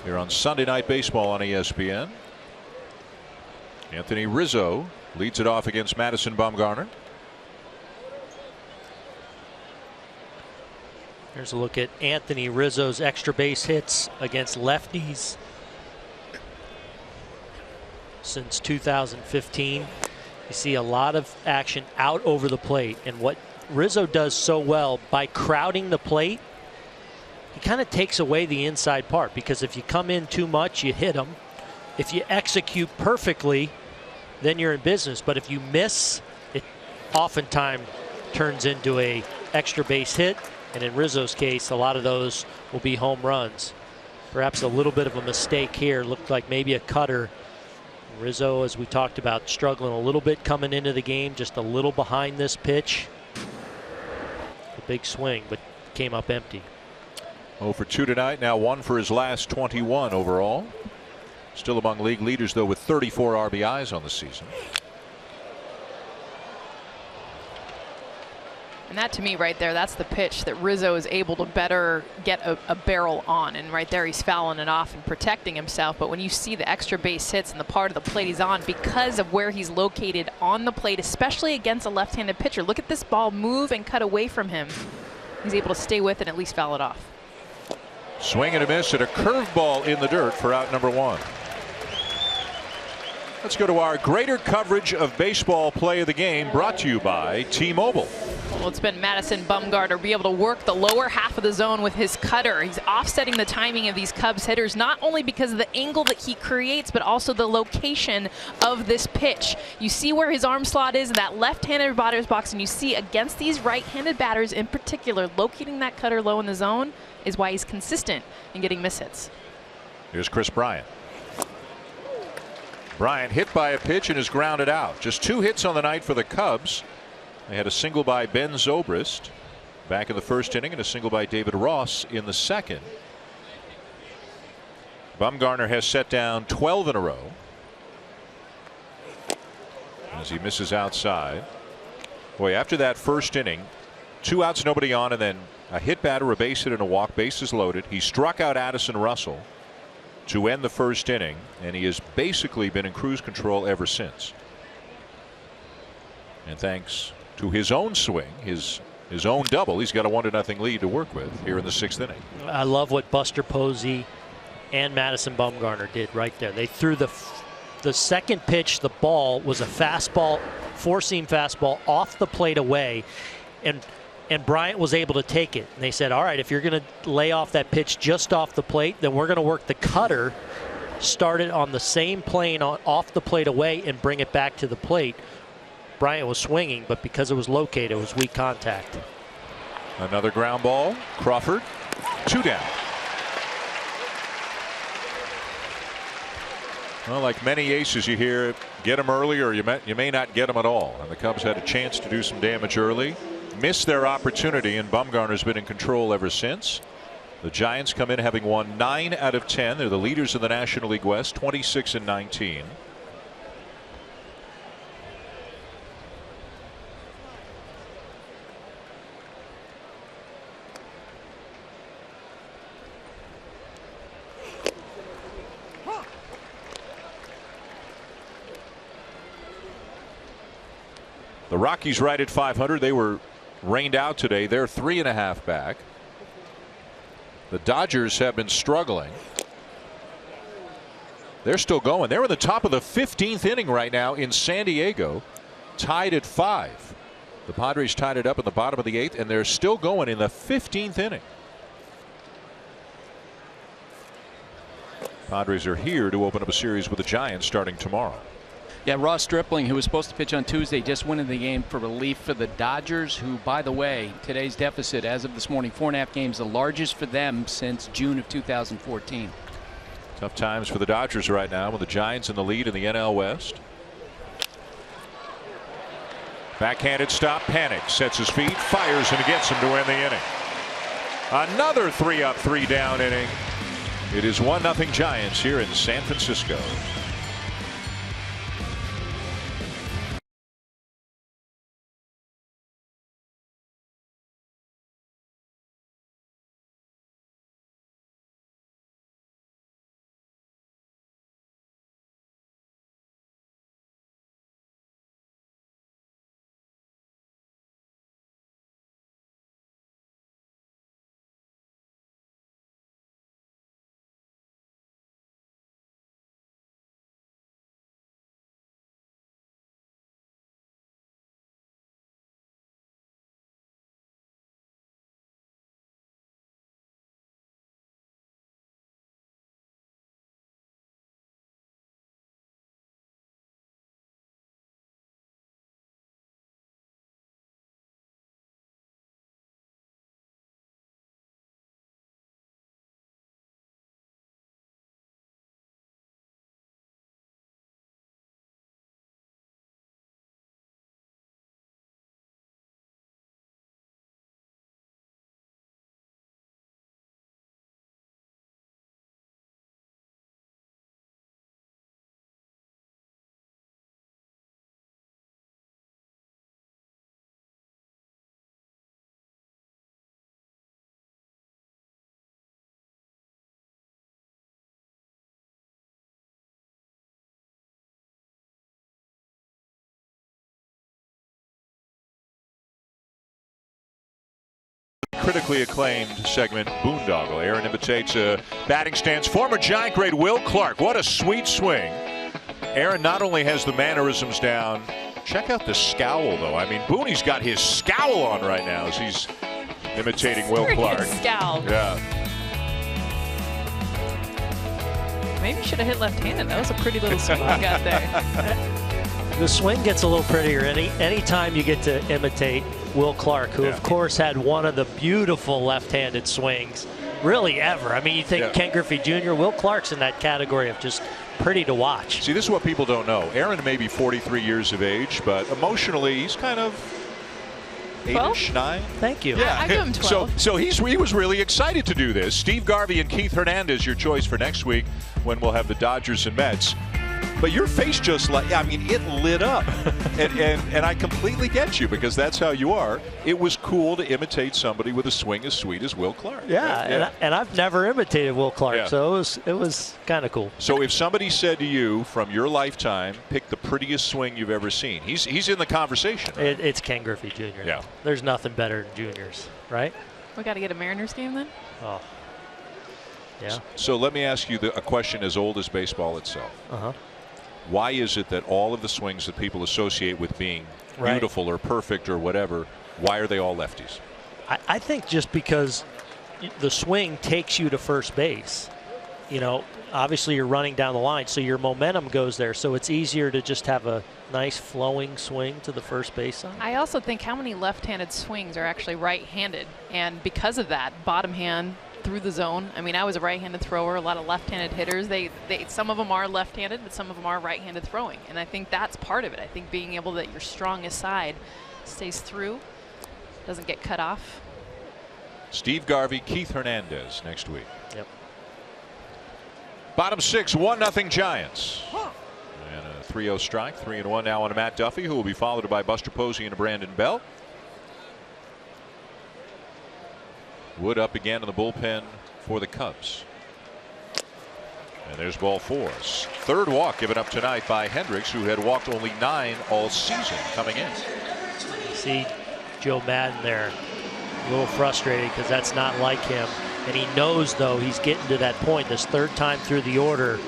Here on Sunday Night Baseball on ESPN. Anthony Rizzo leads it off against Madison Bumgarner. Here's a look at Anthony Rizzo's extra base hits against lefties since 2015. You see a lot of action out over the plate, and what Rizzo does so well by crowding the plate, he kind of takes away the inside part, because if you come in too much, you hit them. If you execute perfectly, then you're in business. But if you miss, it oftentimes turns into a extra base hit. And in Rizzo's case, a lot of those will be home runs. Perhaps a little bit of a mistake here. Looked like maybe a cutter. Rizzo, as we talked about, struggling a little bit coming into the game, just a little behind this pitch. A big swing, but came up empty. 0 for 2 tonight. Now 1 for his last 21 overall. Still among league leaders, though, with 34 RBIs on the season. And that, to me, right there, that's the pitch that Rizzo is able to better get a barrel on. And right there, he's fouling it off and protecting himself. But when you see the extra base hits and the part of the plate he's on, because of where he's located on the plate, especially against a left-handed pitcher, look at this ball move and cut away from him. He's able to stay with it and at least foul it off. Swing and a miss at a curveball in the dirt for out number 1. Let's go to our greater coverage of baseball play of the game, brought to you by T-Mobile. Well, it's been Madison Bumgarner be able to work the lower half of the zone with his cutter. He's offsetting the timing of these Cubs hitters, not only because of the angle that he creates, but also the location of this pitch. You see where his arm slot is in that left-handed batter's box, and you see against these right-handed batters in particular, locating that cutter low in the zone is why he's consistent in getting mishits. Here's Chris Bryant. Bryant hit by a pitch and is grounded out. Just 2 hits on the night for the Cubs. They had a single by Ben Zobrist back in the first inning and a single by David Ross in the second. Bumgarner has set down 12 in a row as he misses outside. Boy, after that first inning, 2 outs, nobody on, and then a hit batter, a base hit, and a walk, bases loaded. He struck out Addison Russell to end the first inning, and he has basically been in cruise control ever since. And thanks to his own swing, his own double, he's got a 1-0 lead to work with here in the 6th inning. I love what Buster Posey and Madison Bumgarner did right there. They threw the second pitch. The ball was a fastball, 4-seam fastball off the plate away, and Bryant was able to take it. And they said, all right, if you're going to lay off that pitch just off the plate, then we're going to work the cutter, start it on the same plane off the plate away, and bring it back to the plate. Bryant was swinging, but because it was located, it was weak contact. Another ground ball. Crawford, 2 down. Well, like many aces, you hear, get them early or you may not get them at all. And the Cubs had a chance to do some damage early. Missed their opportunity, and Bumgarner's been in control ever since. The Giants come in having won 9 out of 10. They're the leaders in the National League West, 26-19. The Rockies right at 500. They were rained out today. They're 3.5 back. The Dodgers have been struggling. They're still going. They're in the top of the 15th inning right now in San Diego, tied at 5. The Padres tied it up in the bottom of the 8th, and they're still going in the 15th inning. Padres are here to open up a series with the Giants starting tomorrow. Yeah, Ross Stripling, who was supposed to pitch on Tuesday, just went in the game for relief for the Dodgers, who, by the way, today's deficit as of this morning, 4.5 games, the largest for them since June of 2014. Tough times for the Dodgers right now with the Giants in the lead in the NL West. Backhanded stop, panic, sets his feet, fires, and gets him to win the inning. Another 3-up, 3-down inning. It is 1-0 Giants here in San Francisco. critically acclaimed segment, Boondoggle. Aaron imitates a batting stance. Former Giant great Will Clark. What a sweet swing. Aaron not only has the mannerisms down, check out the scowl, though. I mean, Booney's got his scowl on right now as he's imitating Will Clark. Scowl. Yeah. Maybe you should have hit left-handed. That was a pretty little swing you got there. The swing gets a little prettier anytime you get to imitate Will Clark, who of course had one of the beautiful left-handed swings really ever. I mean, you think Ken Griffey Jr., Will Clark's in that category of just pretty to watch. See, this is what people don't know. Aaron may be 43 years of age, but emotionally he's kind of 8-ish, 9. Thank you. Yeah. I give him 12. So he was really excited to do this. Steve Garvey and Keith Hernandez, your choice for next week when we'll have the Dodgers and Mets. But your face just I mean, it lit up. and I completely get you because that's how you are. It was cool to imitate somebody with a swing as sweet as Will Clark. Yeah, right? And I've never imitated Will Clark, so it was kind of cool. So if somebody said to you from your lifetime, pick the prettiest swing you've ever seen, he's in the conversation. Right? It's Ken Griffey Jr. Yeah. There's nothing better than juniors, right? We got to get a Mariners game then? Oh. Yeah. So let me ask you a question as old as baseball itself. Uh-huh. Why is it that all of the swings that people associate with being beautiful or perfect or whatever, why are they all lefties? I think just because the swing takes you to first base. You know, obviously you're running down the line, so your momentum goes there. So it's easier to just have a nice flowing swing to the first base side. I also think how many left-handed swings are actually right-handed, and because of that, bottom hand through the zone. I mean, I was a right-handed thrower. A lot of left-handed hitters. Some of them are left-handed, but some of them are right-handed throwing, and I think that's part of it. I think being able that your strongest side stays through, doesn't get cut off. Steve Garvey, Keith Hernandez next week. Yep. Bottom 6, 1-0 Giants. And a 3-0 strike, 3-1 now on Matt Duffy, who will be followed by Buster Posey and Brandon Bell. Wood up again in the bullpen for the Cubs. And there's ball 4. Third walk given up tonight by Hendricks, who had walked only 9 all season coming in. See Joe Madden there, a little frustrated because that's not like him. And he knows, though, he's getting to that point, this third time through the order.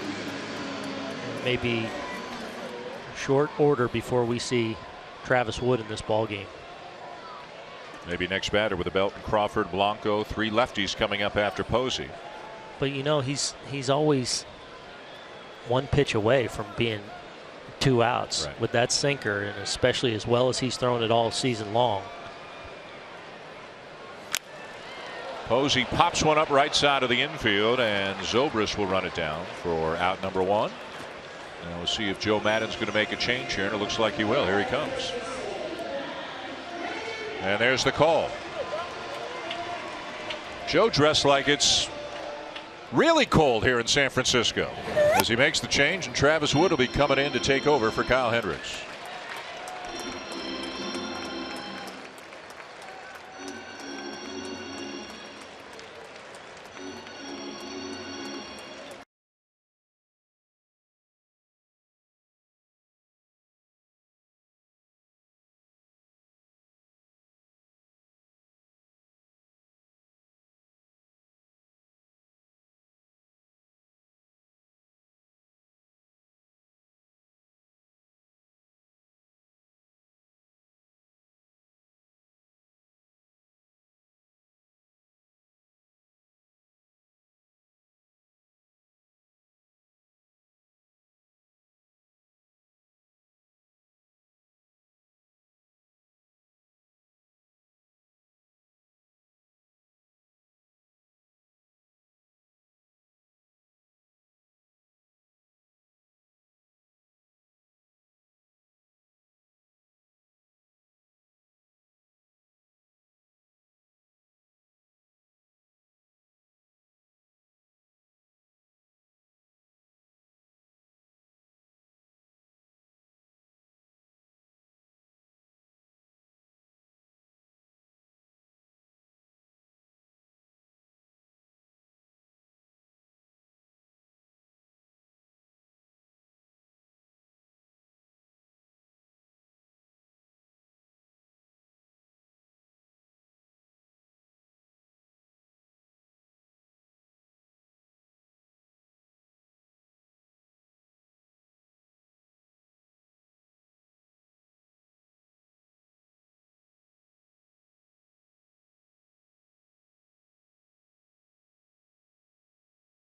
Maybe short order before we see Travis Wood in this ball game. Maybe next batter with the Belton, Crawford, Blanco, 3 lefties coming up after Posey. But you know, he's always one pitch away from being 2 outs with that sinker, and especially as well as he's thrown it all season long. Posey pops one up right side of the infield, and Zobrist will run it down for out number 1. And we'll see if Joe Madden's going to make a change here, and it looks like he will. Here he comes. And there's the call. Joe dressed like it's really cold here in San Francisco as he makes the change, and Travis Wood will be coming in to take over for Kyle Hendricks.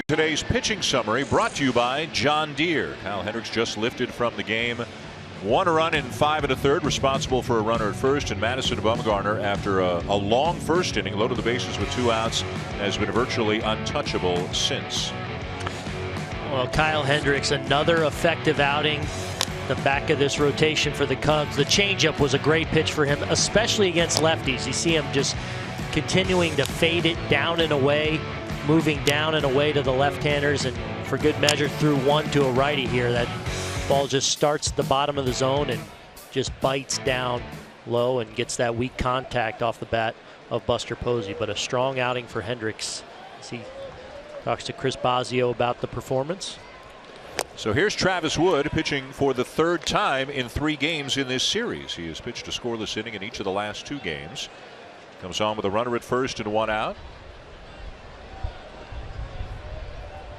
Today's pitching summary brought to you by John Deere. Kyle Hendricks just lifted from the game. 1 run in 5 1/3, responsible for a runner at first, and Madison Bumgarner, after a long first inning, loaded the bases with 2 outs, has been virtually untouchable since. Well, Kyle Hendricks, another effective outing. The back of this rotation for the Cubs. The changeup was a great pitch for him, especially against lefties. You see him just continuing to fade it down and away, moving down and away to the left-handers, and for good measure threw one to a righty here. That ball just starts at the bottom of the zone and just bites down low and gets that weak contact off the bat of Buster Posey. But a strong outing for Hendricks as he talks to Chris Bosio about the performance. So here's Travis Wood pitching for the 3rd time in 3 games in this series. He has pitched a scoreless inning in each of the last 2 games. Comes on with a runner at first and 1 out.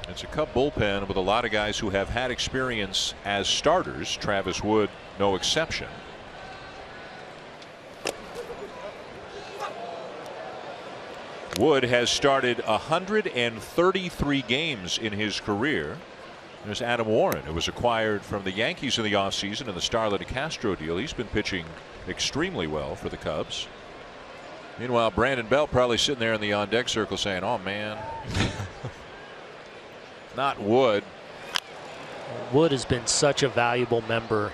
It's a Cub bullpen with a lot of guys who have had experience as starters. Travis Wood, no exception. Wood has started 133 games in his career. There's Adam Warren, who was acquired from the Yankees in the offseason in the Starlin Castro deal. He's been pitching extremely well for the Cubs. Meanwhile, Brandon Belt probably sitting there in the on-deck circle saying, oh, man. Not Wood. Wood has been such a valuable member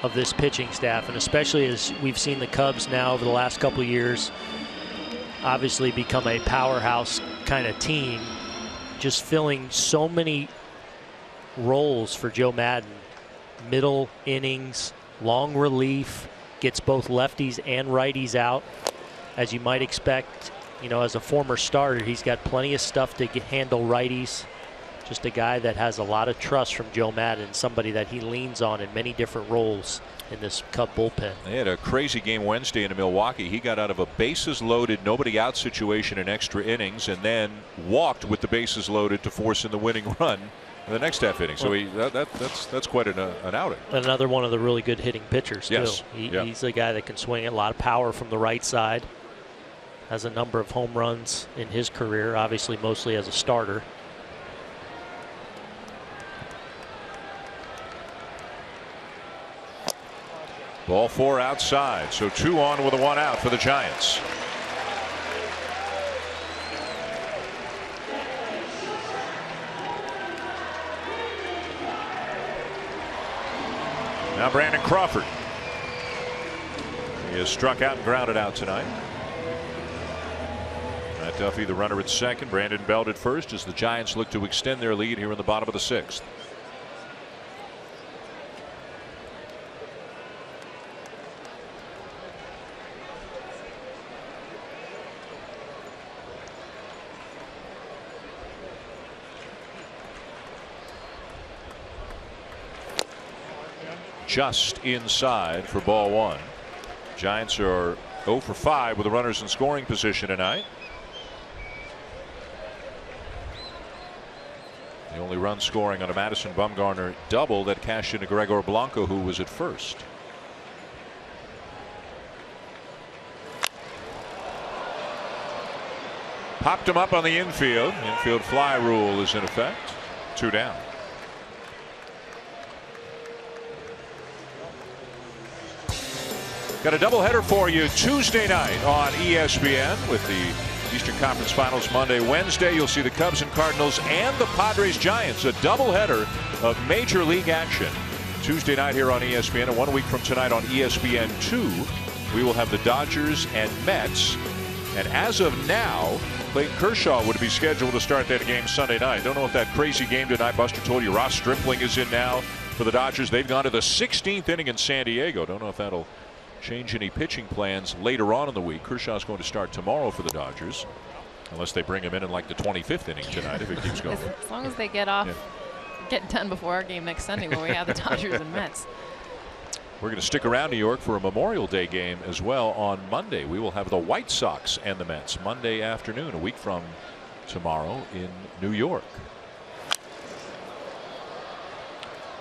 of this pitching staff, and especially as we've seen the Cubs now over the last couple of years obviously become a powerhouse kind of team, just filling so many roles for Joe Maddon. Middle innings, long relief, gets both lefties and righties out. As you might expect, you know, as a former starter, he's got plenty of stuff to handle righties. Just a guy that has a lot of trust from Joe Maddon, somebody that he leans on in many different roles in this Cub bullpen. They had a crazy game Wednesday in Milwaukee. He got out of a bases loaded, nobody out situation in extra innings, and then walked with the bases loaded to force in the winning run in the next half inning. So that's quite an outing. Another one of the really good hitting pitchers too. Yes. He's a guy that can swing a lot of power from the right side. Has a number of home runs in his career, obviously mostly as a starter. Ball 4 outside, so 2 on with a 1 out for the Giants. Now Brandon Crawford. He has struck out and grounded out tonight. Matt Duffy, the runner at second. Brandon Belt at first as the Giants look to extend their lead here in the bottom of the 6th. Just inside for ball 1. Giants are 0 for 5 with the runners in scoring position tonight. The only run scoring on a Madison Bumgarner double that cashed into Gregor Blanco, who was at first. Popped him up on the infield. Infield fly rule is in effect. 2 down. Got a doubleheader for you Tuesday night on ESPN with the Eastern Conference Finals Monday. Wednesday, you'll see the Cubs and Cardinals and the Padres Giants. A doubleheader of Major League action. Tuesday night here on ESPN, and 1 week from tonight on ESPN2, we will have the Dodgers and Mets. And as of now, Clayton Kershaw would be scheduled to start that game Sunday night. Don't know if that crazy game tonight, Buster told you, Ross Stripling is in now for the Dodgers. They've gone to the 16th inning in San Diego. Don't know if that'll change any pitching plans later on in the week. Kershaw's going to start tomorrow for the Dodgers, unless they bring him in like the 25th inning tonight if it keeps going. As long as they get off, get done before our game next Sunday when we have the Dodgers and Mets. We're going to stick around New York for a Memorial Day game as well on Monday. We will have the White Sox and the Mets Monday afternoon, a week from tomorrow in New York.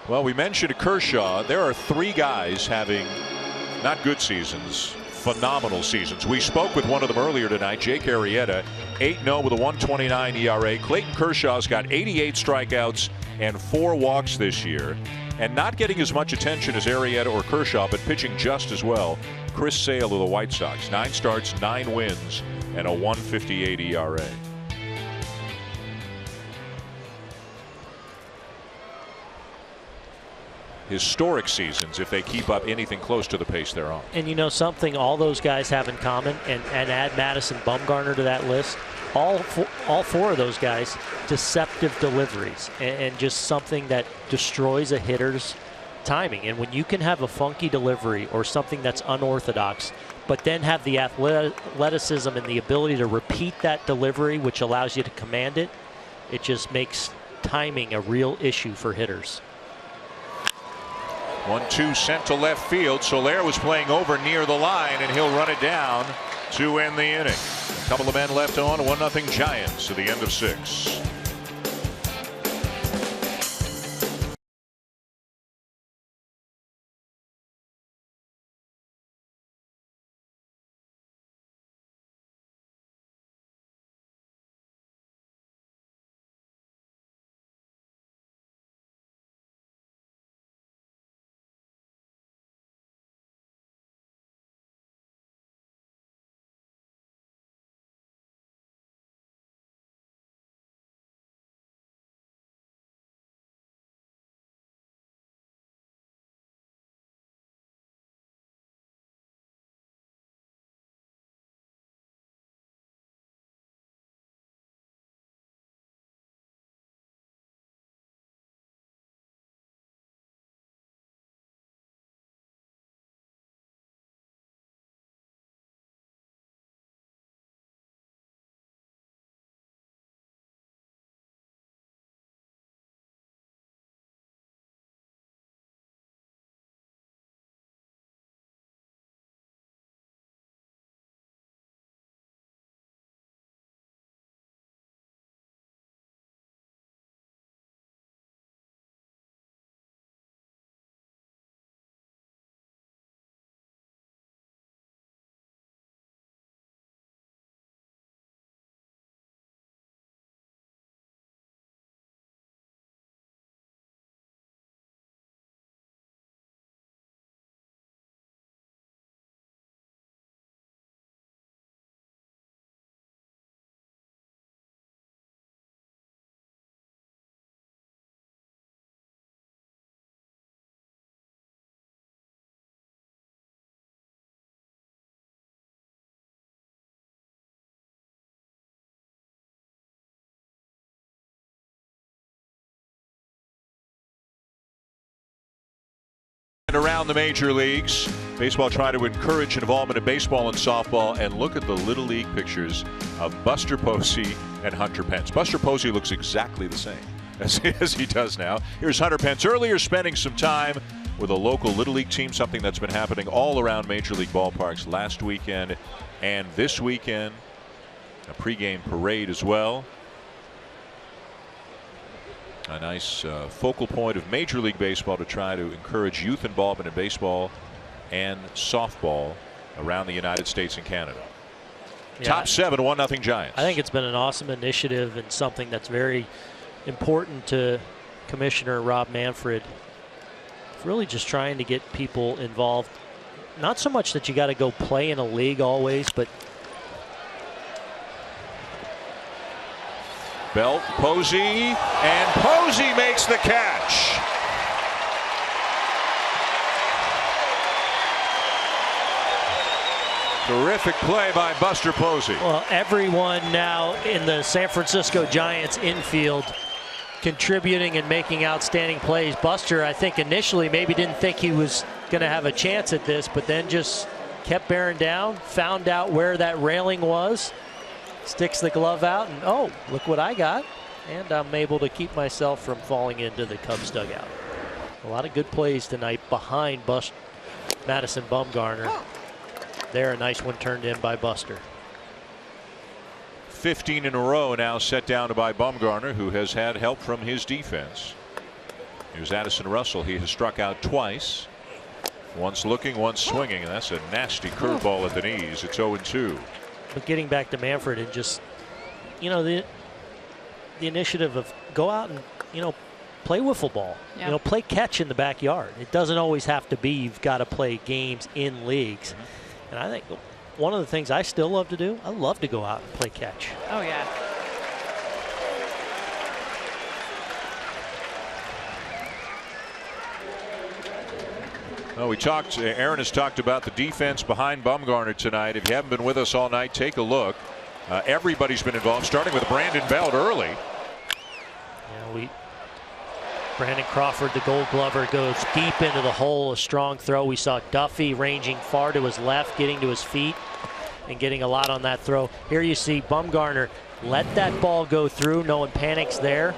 Well, we mentioned Kershaw. There are 3 guys having not good seasons, phenomenal seasons. We spoke with one of them earlier tonight, Jake Arrieta, 8-0 with a 1.29 ERA. Clayton Kershaw's got 88 strikeouts and 4 walks this year. And not getting as much attention as Arrieta or Kershaw, but pitching just as well, Chris Sale of the White Sox. 9 starts, 9 wins, and a 1.58 ERA. Historic seasons if they keep up anything close to the pace they're on. And you know something all those guys have in common, and add Madison Bumgarner to that list, all four of those guys, deceptive deliveries and just something that destroys a hitter's timing. And when you can have a funky delivery or something that's unorthodox, but then have the athleticism and the ability to repeat that delivery, which allows you to command it, it just makes timing a real issue for hitters. 1-2 sent to left field. Soler was playing over near the line, and he'll run it down to end the inning. A couple of men left on. 1-0 Giants to the end of 6. Around the major leagues, baseball trying to encourage involvement in baseball and softball, and look at the Little League pictures of Buster Posey and Hunter Pence. Buster Posey looks exactly the same as he does now. Here's Hunter Pence earlier spending some time with a local Little League team, something that's been happening all around major league ballparks last weekend and this weekend. A pregame parade as well. A nice focal point of Major League Baseball to try to encourage youth involvement in baseball and softball around the United States and Canada. Yeah. Top 7, 1-0 Giants. I think it's been an awesome initiative and something that's very important to Commissioner Rob Manfred. Really just trying to get people involved. Not so much that you got to go play in a league always, but Belt, Posey, and Posey makes the catch. Terrific play by Buster Posey. Well, everyone now in the San Francisco Giants infield contributing and making outstanding plays. Buster, I think initially maybe didn't think he was going to have a chance at this, but then just kept bearing down, found out where that railing was, sticks the glove out, and oh, look what I got. And I'm able to keep myself from falling into the Cubs dugout. A lot of good plays tonight behind Madison Bumgarner. There, a nice one turned in by Buster. 15 in a row now set down by Bumgarner, who has had help from his defense. Here's Addison Russell. He has struck out twice Once looking, once swinging, and that's a nasty curveball at the knees. It's 0-2. But getting back to Manfred and just, you know, the initiative of go out and, you know, play wiffle ball. Yeah. You know, play catch in the backyard. It doesn't always have to be you've got to play games in leagues. And I think one of the things I still love to do, I love to go out and play catch. Oh, yeah. Well, Aaron has talked about the defense behind Bumgarner tonight. If you haven't been with us all night, take a look. Everybody's been involved, starting with Brandon Belt early. Yeah, Brandon Crawford, the Gold Glover, goes deep into the hole, a strong throw. We saw Duffy ranging far to his left, getting to his feet and getting a lot on that throw. Here you see Bumgarner let that ball go through, knowing panic's there.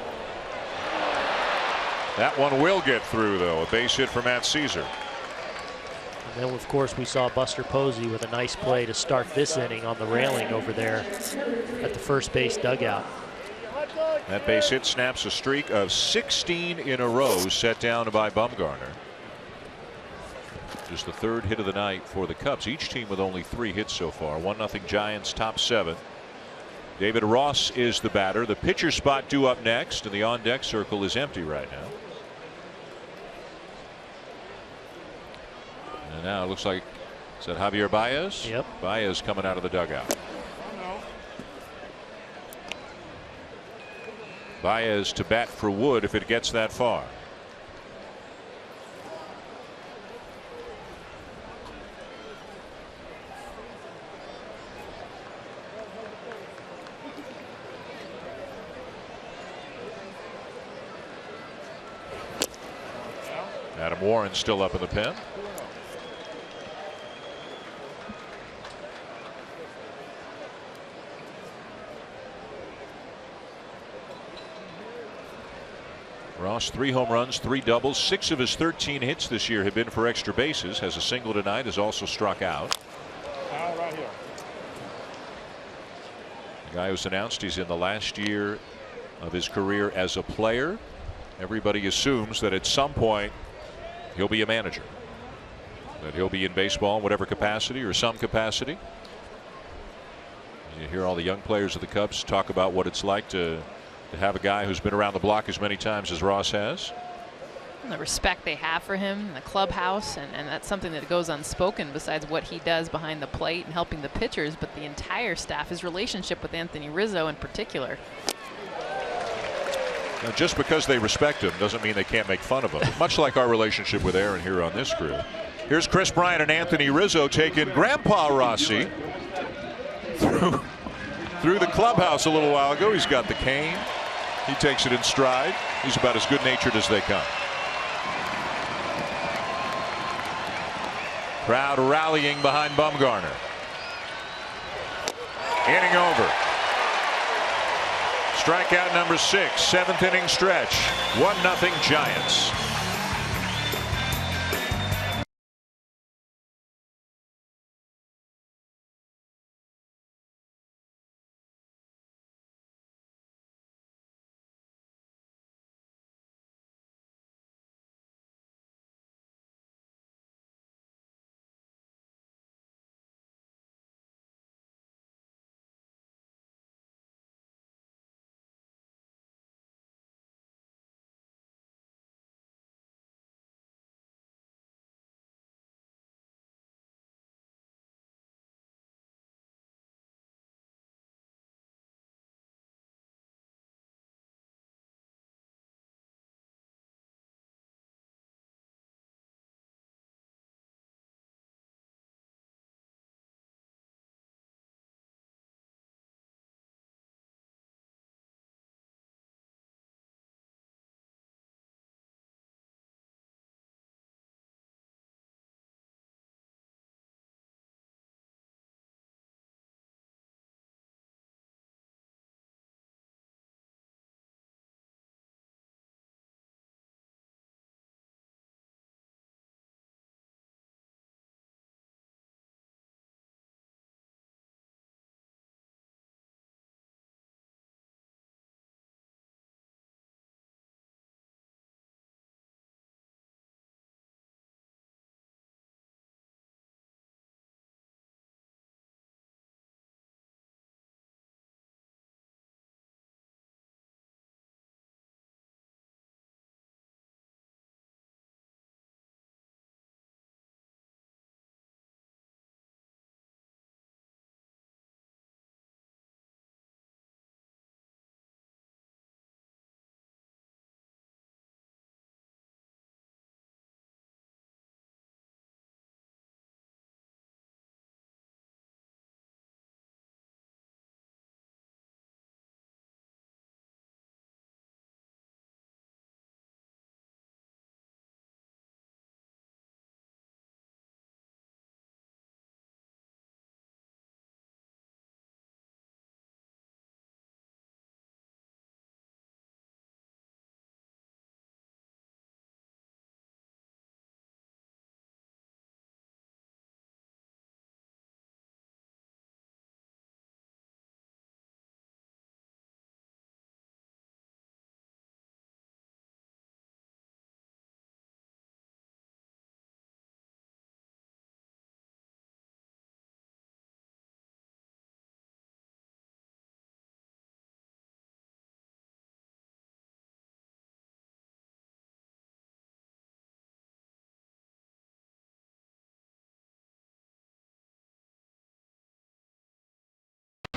That one will get through, though. A base hit for Matt Caesar. And then, of course, we saw Buster Posey with a nice play to start this inning on the railing over there at the first base dugout. That base hit snaps a streak of 16 in a row set down by Bumgarner. Just the third hit of the night for the Cubs. Each team with only 3 hits so far. 1-0 Giants, top 7. David Ross is the batter. The pitcher spot due up next, and the on-deck circle is empty right now. And now it looks like, is that Javier Baez? Yep. Baez coming out of the dugout. Baez to bat for Wood if it gets that far. Adam Warren still up in the pen. Ross 3 home runs, 3 doubles, 6 of his 13 hits this year have been for extra bases. Has a single tonight, has also struck out. Right here. The guy who's announced he's in the last year of his career as a player. Everybody assumes that at some point he'll be a manager, that he'll be in baseball in whatever capacity or some capacity. You hear all the young players of the Cubs talk about what it's like to have a guy who's been around the block as many times as Ross has. And the respect they have for him in the clubhouse, and that's something that goes unspoken besides what he does behind the plate and helping the pitchers, but the entire staff, his relationship with Anthony Rizzo in particular. Now, just because they respect him doesn't mean they can't make fun of him. Much like our relationship with Aaron here on this crew. Here's Chris Bryant and Anthony Rizzo taking Grandpa Rossi through the clubhouse a little while ago. He's got the cane. He takes it in stride. He's about as good-natured as they come. Crowd rallying behind Bumgarner. Inning over. Strikeout number 6, 7th inning stretch. 1-0 Giants.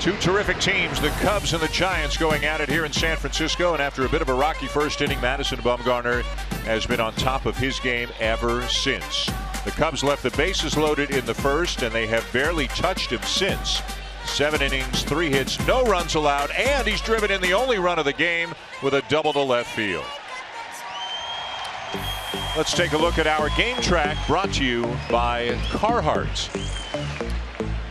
Two terrific teams, the Cubs and the Giants, going at it here in San Francisco. And after a bit of a rocky first inning, Madison Bumgarner has been on top of his game ever since. The Cubs left the bases loaded in the first, and they have barely touched him since. 7 innings, 3 hits, no runs allowed, and he's driven in the only run of the game with a double to left field. Let's take a look at our game track, brought to you by Carhartt.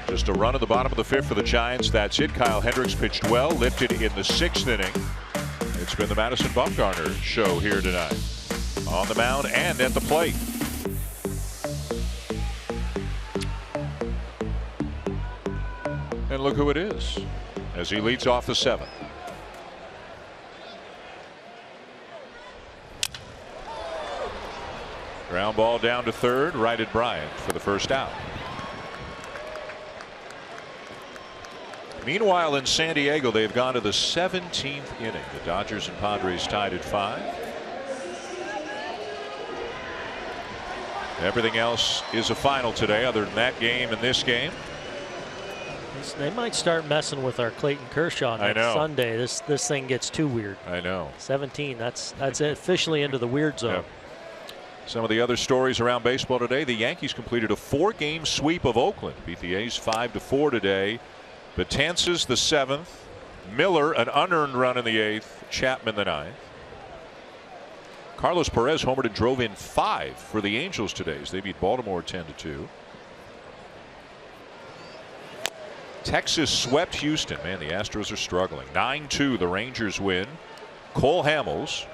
Just a run at the bottom of the 5th for the Giants. That's it. Kyle Hendricks pitched well, lifted in the 6th inning. It's been the Madison Bumgarner show here tonight, on the mound and at the plate. And look who it is as he leads off the 7th. Ground ball down to third, righted Bryant for the first out. Meanwhile, in San Diego, they've gone to the 17th inning. The Dodgers and Padres tied at 5. Everything else is a final today, other than that game and this game. They might start messing with our Clayton Kershaw next Sunday. This thing gets too weird. I know. 17. That's officially into the weird zone. Yep. Some of the other stories around baseball today: the Yankees completed a 4-game sweep of Oakland, beat the A's 5-4 today. Betances the 7th, Miller an unearned run in the 8th, Chapman the 9th. Carlos Perez homered and drove in 5 for the Angels today as they beat Baltimore 10-2. Texas swept Houston. Man, the Astros are struggling. 9-2, the Rangers win. Cole Hamels,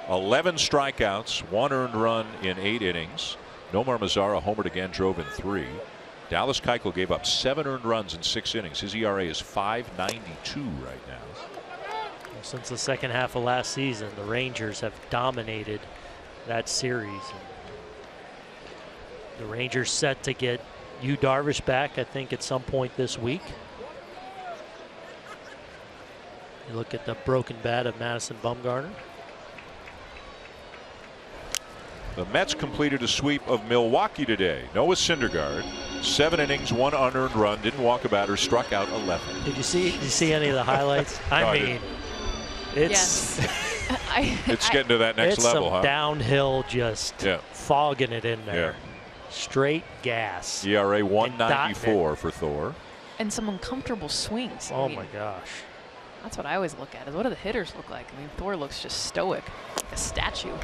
11 strikeouts, 1 earned run in 8 innings. Nomar Mazara homered again, drove in 3. Dallas Keuchel gave up 7 earned runs in 6 innings. His ERA is 5.92 right now. Since the second half of last season, the Rangers have dominated that series. The Rangers set to get Yu Darvish back, I think, at some point this week. You look at the broken bat of Madison Bumgarner. The Mets completed a sweep of Milwaukee today. Noah Syndergaard, 7 innings, 1 unearned run, didn't walk a batter, struck out 11. Did you see any of the highlights? I mean, it's it's getting to that next level, some downhill, just fogging it in there. Yeah. Straight gas. ERA 1.94 for Thor. And some uncomfortable swings. Oh my gosh. That's what I always look at, is what do the hitters look like? I mean, Thor looks just stoic, like a statue.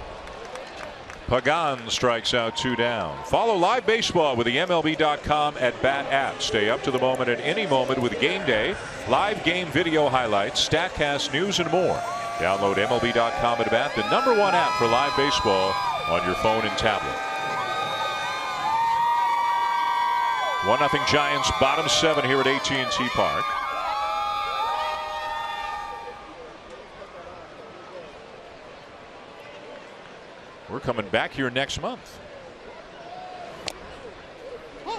Pagan strikes out 2 down. Follow live baseball with the MLB.com at Bat app. Stay up to the moment at any moment with Game Day, live game video highlights, StatCast news, and more. Download MLB.com at Bat, the #1 app for live baseball on your phone and tablet. 1-0 Giants, bottom 7 here at AT&T Park. We're coming back here next month. We're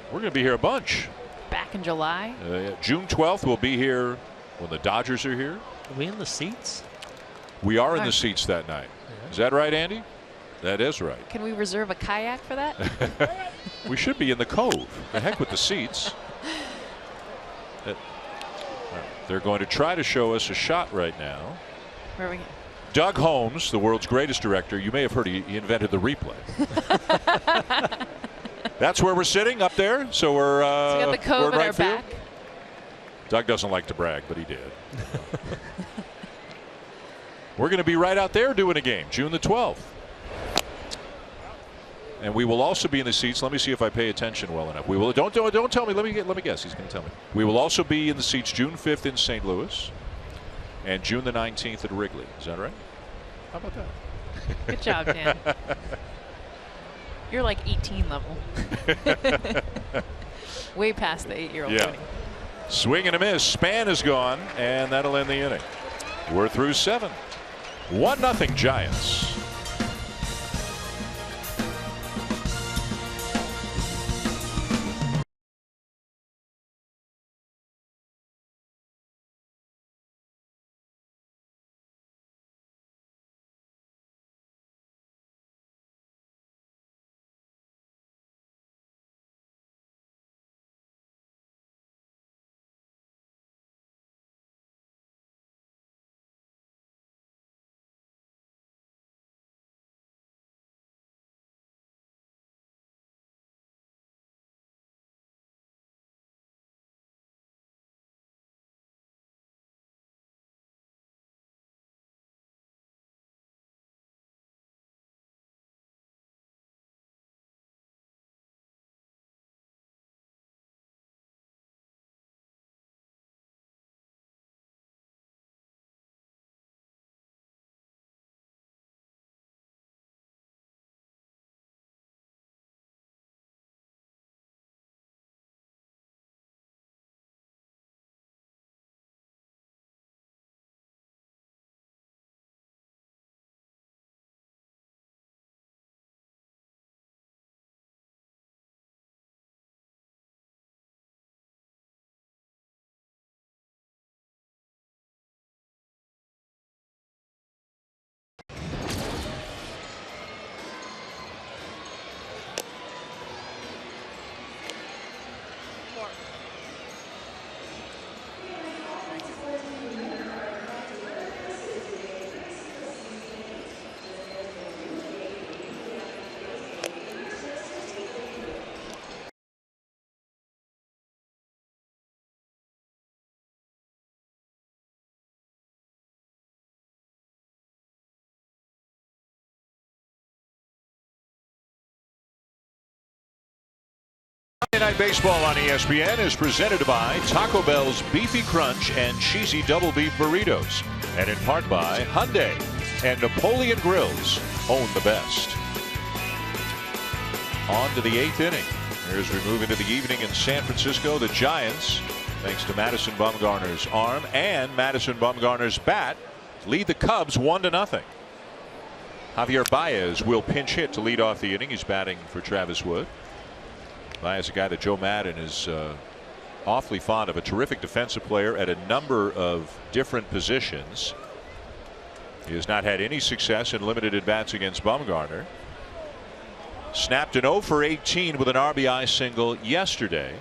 going to be here a bunch. Back in July. June 12th, we'll be here when the Dodgers are here. Are we in the seats? We are in the seats that night. Yeah. Is that right, Andy? That is right. Can we reserve a kayak for that? We should be in the Cove. The heck with the seats. They're going to try to show us a shot right now. Where are we? Doug Holmes, the world's greatest director. You may have heard he invented the replay. That's where we're sitting, up there. So we're so we got the Cove at our back. Doug doesn't like to brag, but he did. We're going to be right out there doing a game, June the 12th. And we will also be in the seats. Let me see if I pay attention well enough. We will. Don't tell me. Let me guess. He's going to tell me. We will also be in the seats June 5th in St. Louis. And June the 19th at Wrigley. Is that right? How about that? Good job, Dan. You're like 18 level. Way past the 8-year-old. Yeah. Swing and a miss. Span is gone, and that'll end the inning. We're through 7. 1-0 Giants. Monday Night Baseball on ESPN is presented by Taco Bell's Beefy Crunch and Cheesy Double Beef Burritos, and in part by Hyundai and Napoleon Grills. Own the best. On to the 8th inning. As we move into the evening in San Francisco, the Giants, thanks to Madison Bumgarner's arm and Madison Bumgarner's bat, lead the Cubs 1-0. Javier Baez will pinch hit to lead off the inning. He's batting for Travis Wood. Baez, a guy that Joe Maddon is awfully fond of, a terrific defensive player at a number of different positions. He has not had any success in limited at-bats against Bumgarner. Snapped an 0 for 18 with an RBI single yesterday.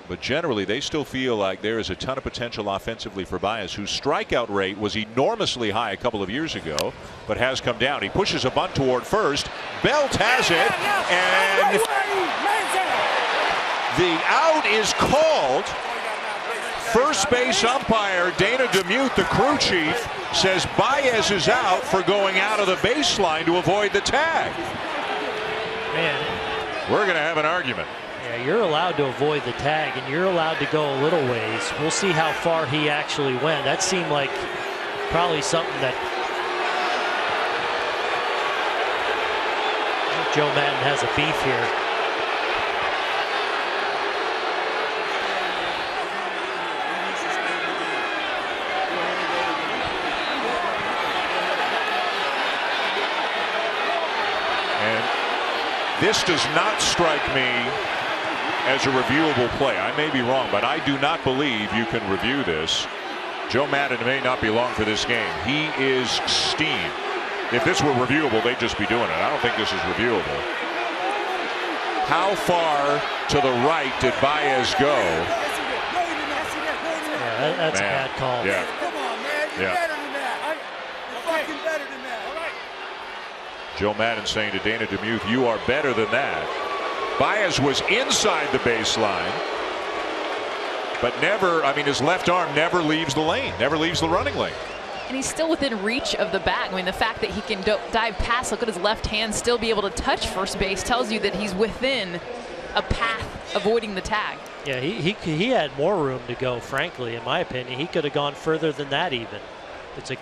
But generally, they still feel like there is a ton of potential offensively for Baez, whose strikeout rate was enormously high a couple of years ago, but has come down. He pushes a bunt toward first. Belt has it, and the out is called. First base umpire Dana DeMute, the crew chief, says Baez is out for going out of the baseline to avoid the tag. Man, we're going to have an argument. Yeah, you're allowed to avoid the tag, and you're allowed to go a little ways. We'll see how far he actually went. That seemed like probably something that Joe Maddon has a beef here. And this does not strike me as a reviewable play. I may be wrong, but I do not believe you can review this. Joe Maddon may not be long for this game. He is steam. If this were reviewable, they'd just be doing it. I don't think this is reviewable. How far to the right did Baez go? Yeah, that's a bad call. Yeah. Come on, man. You're better than that. You're fucking better than that. All right. Joe Maddon saying to Dana DeMuth, you are better than that. Baez was inside the baseline, but never, I mean, his left arm never leaves the lane, never leaves the running lane. And he's still within reach of the bag. I mean, the fact that he can dive past, look at his left hand, still be able to touch first base tells you that he's within a path avoiding the tag. Yeah, he had more room to go, frankly, in my opinion. He could have gone further than that even. It's an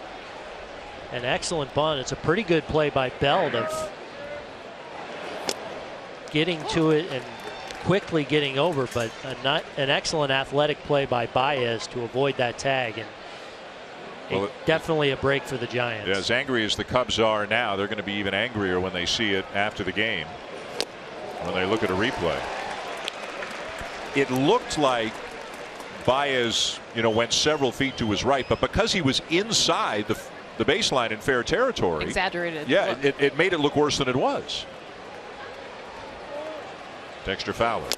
excellent bunt. It's a pretty good play by Belt of getting to it and quickly getting over, but an excellent athletic play by Baez to avoid that tag, and definitely a break for the Giants. As angry as the Cubs are now, they're going to be even angrier when they see it after the game, when they look at a replay. It looked like Baez, went several feet to his right, but because he was inside the baseline in fair territory, exaggerated. Yeah, it made it look worse than it was. Dexter Fowler.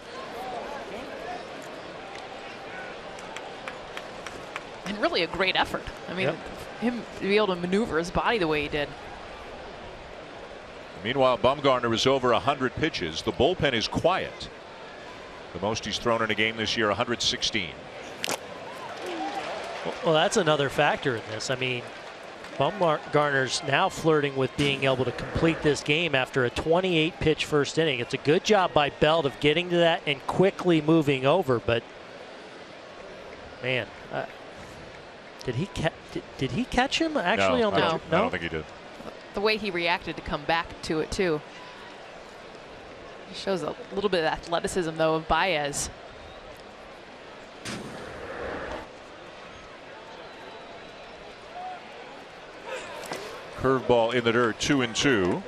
And really a great effort. I mean, him to be able to maneuver his body the way he did. Meanwhile, Bumgarner is over 100 pitches. The bullpen is quiet. The most he's thrown in a game this year, 116. Well, that's another factor in this. I mean, Bumgarner's now flirting with being able to complete this game after a 28-pitch first inning. It's a good job by Belt of getting to that and quickly moving over, but man, did he catch him actually on the? No, I don't think he did. The way he reacted to come back to it too. It shows a little bit of athleticism though of Baez. Curveball in the dirt, 2-2.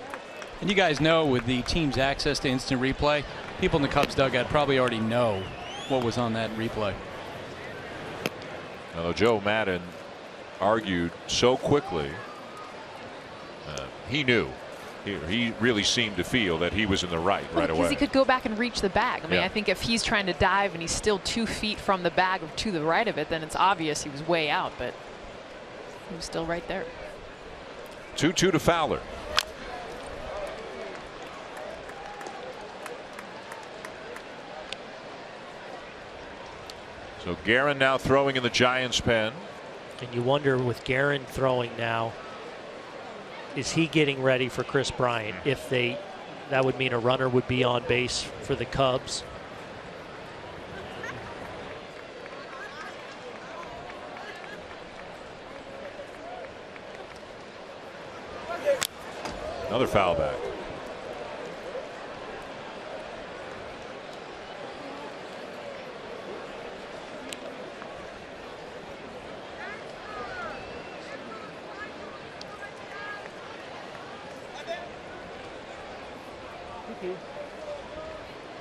And you guys know, with the team's access to instant replay, people in the Cubs dugout probably already know what was on that replay. Although Joe Maddon argued so quickly, he knew. He really seemed to feel that he was in the right away. Because he could go back and reach the bag. I mean, I think if he's trying to dive and he's still 2 feet from the bag or to the right of it, then it's obvious he was way out, but he was still right there. 2-2 to Fowler. So Guerin now throwing in the Giants' pen. And you wonder, with Guerin throwing now, is he getting ready for Chris Bryant? If they that would mean a runner would be on base for the Cubs. Another foul back.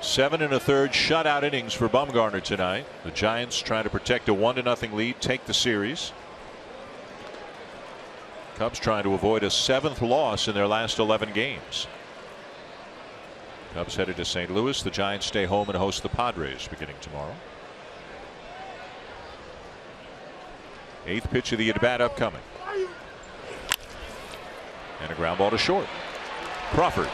Seven and a third shutout innings for Bumgarner tonight. The Giants trying to protect a 1-0 lead, take the series. Cubs trying to avoid a 7th loss in their last 11 games. Cubs headed to St. Louis. The Giants stay home and host the Padres beginning tomorrow. 8th pitch of the at-bat upcoming. And a ground ball to short. Crawford.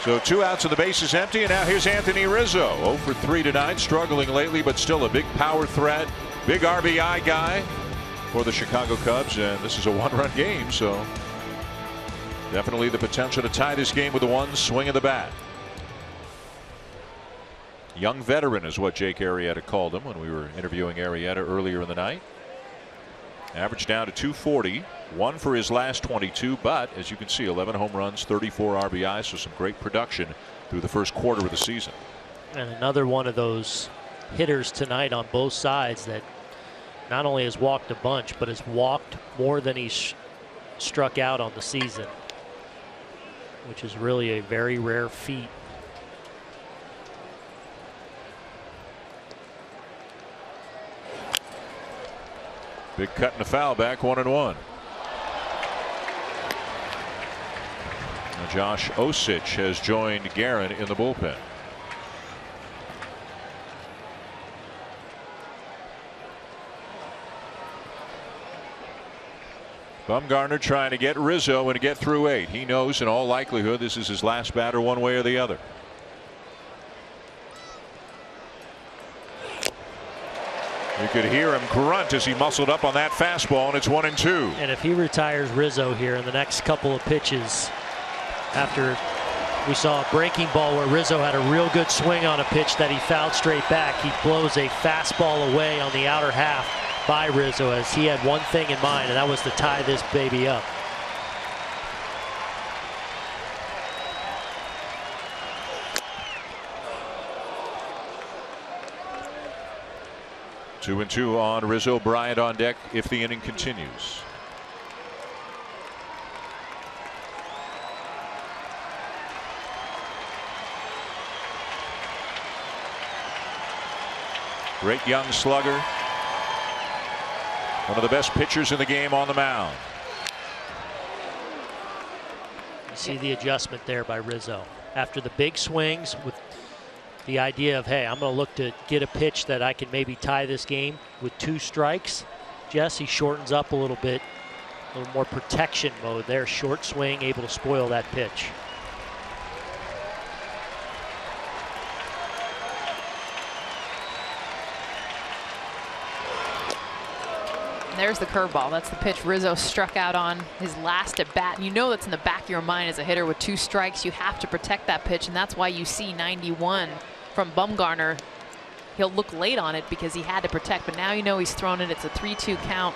So 2 outs and the base is empty, and now here's Anthony Rizzo. 0 for 3 tonight, struggling lately, but still a big power threat, big RBI guy for the Chicago Cubs, and this is a 1-run game, so definitely the potential to tie this game with the one swing of the bat. Young veteran is what Jake Arrieta called him when we were interviewing Arrieta earlier in the night. Average down to 240, 1 for his last 22, but as you can see, 11 home runs, 34 RBIs, so some great production through the first quarter of the season. And another one of those hitters tonight on both sides that not only has walked a bunch, but has walked more than he's struck out on the season, which is really a very rare feat. Big cut and a foul back, 1-1. Now Josh Osich has joined Guerin in the bullpen. Bumgarner trying to get Rizzo and to get through 8. He knows in all likelihood this is his last batter one way or the other. You could hear him grunt as he muscled up on that fastball, and it's 1-2. And if he retires Rizzo here in the next couple of pitches, after we saw a breaking ball where Rizzo had a real good swing on a pitch that he fouled straight back, he blows a fastball away on the outer half by Rizzo, as he had one thing in mind, and that was to tie this baby up. Two and two on Rizzo. Bryant on deck if the inning continues. Great young slugger. One of the best pitchers in the game on the mound. You see the adjustment there by Rizzo. After the big swings with the idea of, hey, I'm going to look to get a pitch that I can maybe tie this game with 2 strikes. Jesse shortens up a little bit, a little more protection mode there. Short swing, able to spoil that pitch. And there's the curveball. That's the pitch Rizzo struck out on his last at bat. And you know that's in the back of your mind as a hitter with 2 strikes. You have to protect that pitch, and that's why you see 91 from Bumgarner. He'll look late on it because he had to protect, but now you know he's thrown it. It's a 3-2 count.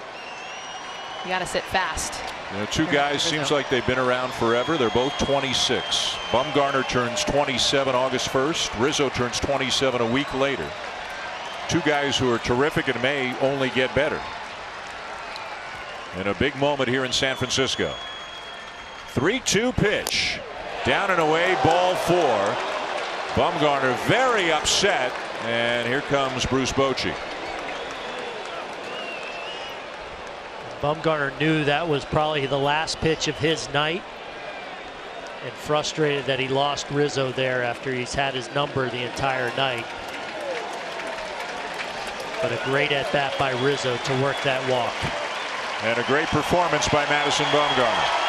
You got to sit fast. You know, 2 guys seems like they've been around forever. They're both 26. Bumgarner turns 27 August 1st. Rizzo turns 27 a week later. 2 guys who are terrific and may only get better. And a big moment here in San Francisco. 3-2 pitch. Down and away, ball 4. Bumgarner very upset, and here comes Bruce Bochy. Bumgarner knew that was probably the last pitch of his night, and frustrated that he lost Rizzo there after he's had his number the entire night. But a great at-bat by Rizzo to work that walk. And a great performance by Madison Bumgarner.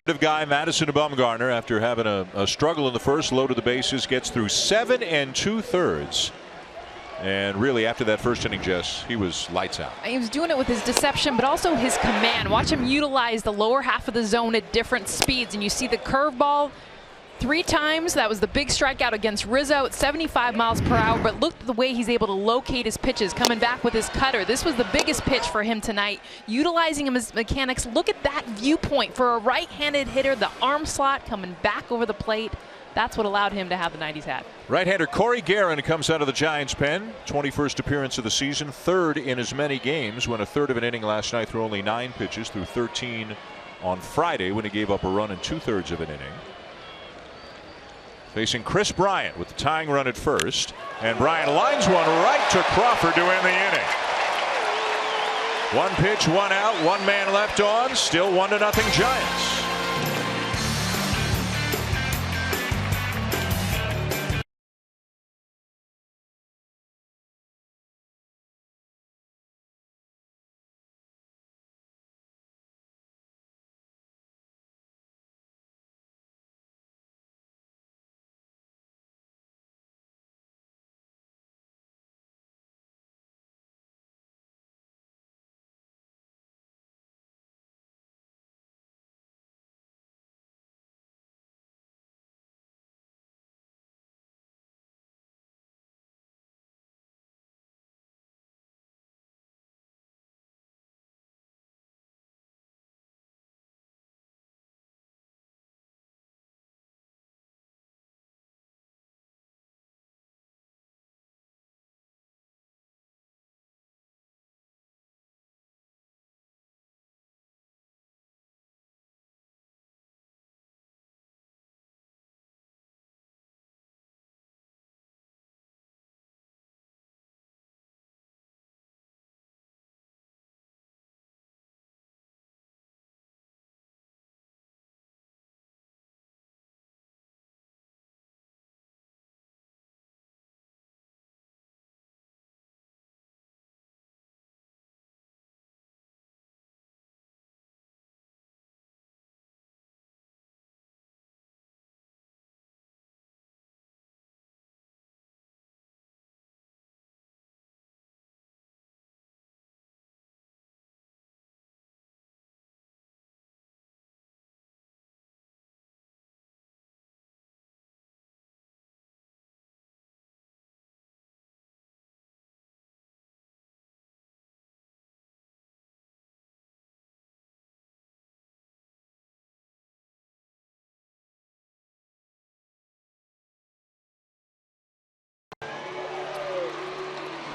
Guy Madison Bumgarner, after having a struggle in the first, loaded the bases, gets through 7 2/3. And really, after that first inning, Jess, he was lights out. He was doing it with his deception, but also his command. Watch him utilize the lower half of the zone at different speeds. And you see the curveball 3 times. That was the big strikeout against Rizzo at 75 miles per hour. But look at the way he's able to locate his pitches, coming back with his cutter. This was the biggest pitch for him tonight, utilizing his mechanics. Look at that viewpoint for a right-handed hitter, the arm slot coming back over the plate. That's what allowed him to have the night he's had. Right-hander Corey Guerin comes out of the Giants' pen. 21st appearance of the season, 3rd in as many games. Went a 1/3 of an inning last night through only 9 pitches, through 13 on Friday when he gave up a run in 2/3 of an inning. Facing Chris Bryant with the tying run at first. And Bryant lines one right to Crawford to end the inning. 1 pitch, 1 out, 1 man left on. Still 1-0 Giants.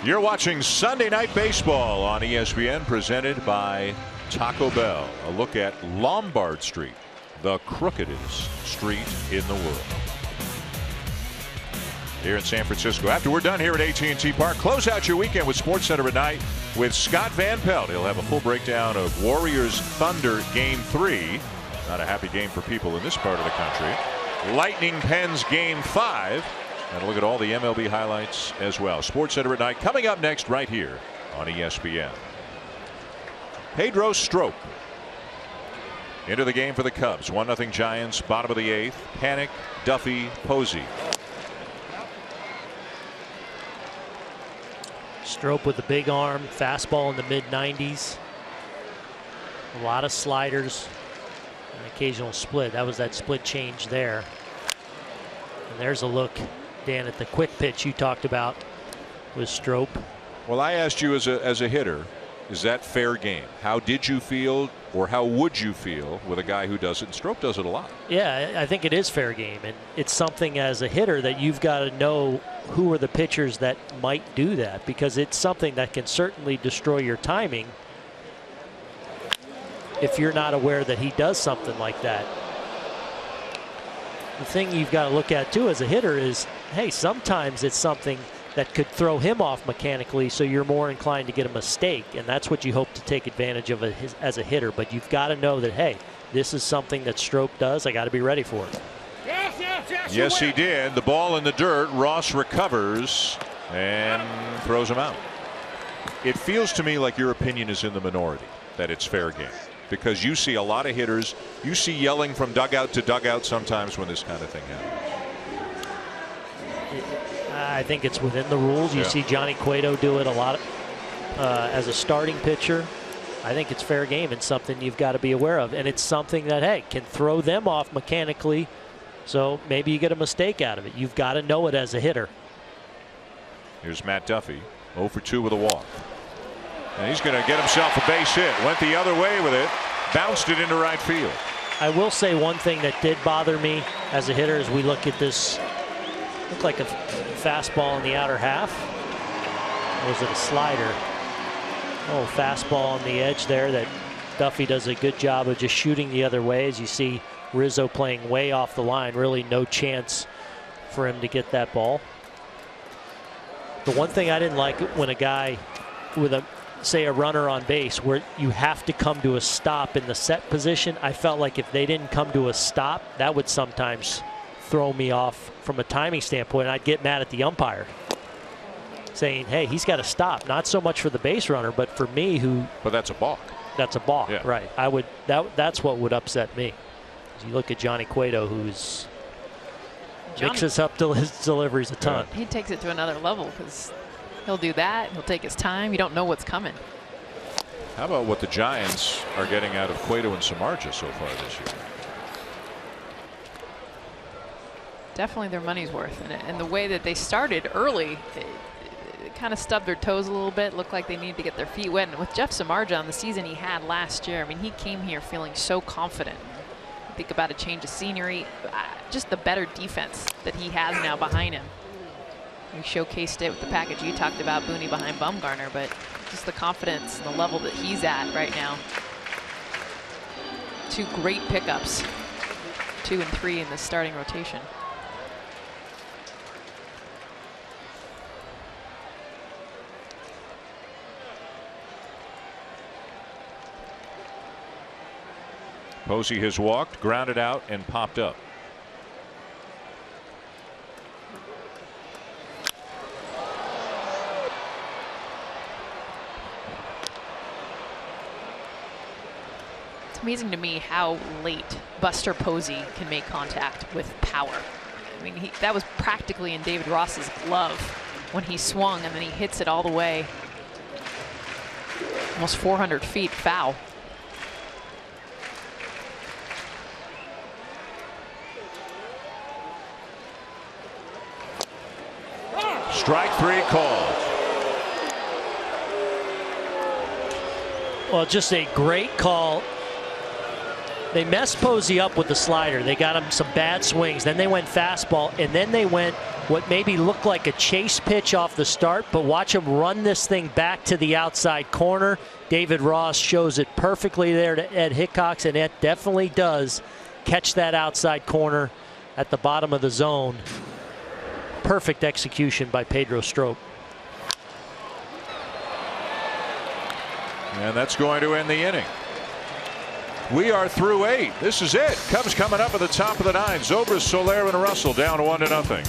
You're watching Sunday Night Baseball on ESPN, presented by Taco Bell. A look at Lombard Street, the crookedest street in the world. Here in San Francisco. After we're done here at AT&T Park, close out your weekend with SportsCenter at night with Scott Van Pelt. He'll have a full breakdown of Warriors Thunder Game 3. Not a happy game for people in this part of the country. Lightning Pens Game 5. And a look at all the MLB highlights as well. SportsCenter at night coming up next right here on ESPN. Pedro Strop into the game for the Cubs. 1-0 Giants, bottom of the 8th. Panic, Duffy, Posey. Strop with the big arm, fastball in the mid-90s. A lot of sliders, an occasional split. That was that split change there. And there's a look, Dan, at the quick pitch you talked about with Strop. Well, I asked you as a hitter, is that fair game? How did you feel, or how would you feel with a guy who does it? And Strop does it a lot. Yeah, I think it is fair game, and it's something as a hitter that you've got to know who are the pitchers that might do that, because it's something that can certainly destroy your timing if you're not aware that he does something like that. The thing you've got to look at too as a hitter is, hey, sometimes it's something that could throw him off mechanically, so you're more inclined to get a mistake, and that's what you hope to take advantage of as a hitter. But you've got to know that, hey, this is something that Strop does. I got to be ready for it. Yes, he did. The ball in the dirt. Ross recovers and throws him out. It feels to me like your opinion is in the minority, that it's fair game. because you see a lot of hitters. You see yelling from dugout to dugout sometimes when this kind of thing happens. I think it's within the rules. You see Johnny Cueto do it a lot as a starting pitcher. I think it's fair game and something you've got to be aware of. And it's something that, hey, can throw them off mechanically. So maybe you get a mistake out of it. You've got to know it as a hitter. Here's Matt Duffy, 0 for 2 with a walk. And he's going to get himself a base hit. Went the other way with it. Bounced it into right field. I will say one thing that did bother me as a hitter as we look at this. Looked like a fastball in the outer half. Or was it a slider? Oh, fastball on the edge there that Duffy does a good job of just shooting the other way. As you see Rizzo playing way off the line. Really no chance for him to get that ball. The one thing I didn't like when a guy with say a runner on base where you have to come to a stop in the set position, I felt like if they didn't come to a stop, that would sometimes throw me off from a timing standpoint. I'd get mad at the umpire saying, hey, he's got to stop. Not so much for the base runner, but for me who. But that's a balk. That's a balk, yeah. Right. I would. That's what would upset me. As you look at Johnny Cueto, who's mixes up his deliveries a ton. He takes it to another level because he'll do that. He'll take his time. You don't know what's coming. How about what the Giants are getting out of Cueto and Samardzija so far this year? Definitely their money's worth. And the way that they started early, they kind of stubbed their toes a little bit. Looked like they needed to get their feet wet. And with Jeff Samardzija on the season he had last year, I mean, he came here feeling so confident. Think about a change of scenery, just the better defense that he has now behind him. We showcased it with the package you talked about, Booney behind Bumgarner, but just the confidence and the level that he's at right now. 2 great pickups, 2 and 3 in the starting rotation. Posey has walked, grounded out, and popped up. It's amazing to me how late Buster Posey can make contact with power. I mean, that was practically in David Ross's glove when he swung, and then he hits it all the way. Almost 400 feet foul. Strike 3 called. Well, just a great call. They messed Posey up with the slider. They got him some bad swings. Then they went fastball, and then they went what maybe looked like a chase pitch off the start, but watch him run this thing back to the outside corner. David Ross shows it perfectly there to Ed Hickox, and Ed definitely does catch that outside corner at the bottom of the zone. Perfect execution by Pedro Strop. And that's going to end the inning. We are through 8. This is it. Cubs coming up at the top of the 9. Zobrist, Soler, and Russell down 1-0.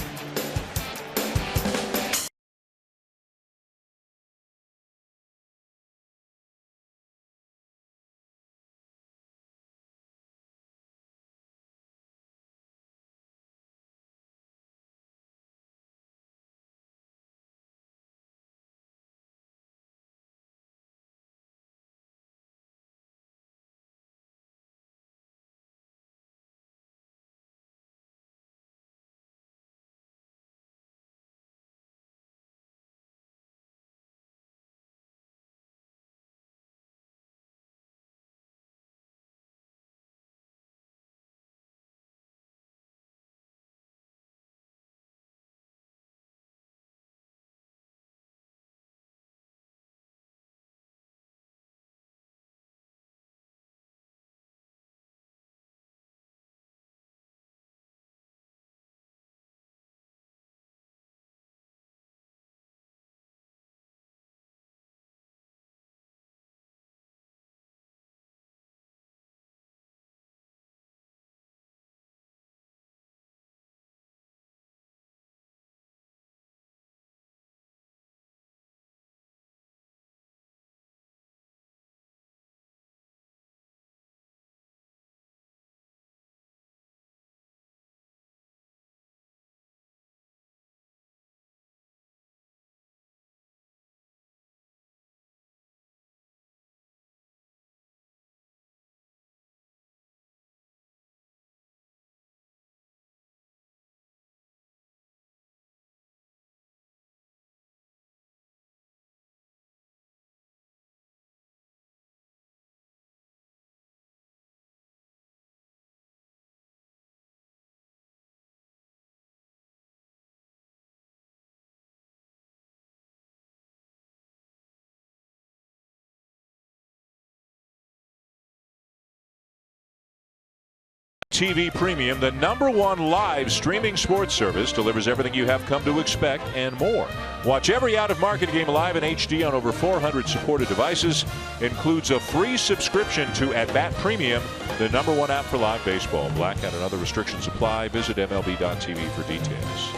TV Premium, the #1 live streaming sports service, delivers everything you have come to expect and more. Watch every out-of-market game live in HD on over 400 supported devices. Includes a free subscription to At Bat Premium, the #1 app for live baseball. Blackout and other restrictions apply. Visit MLB.tv for details.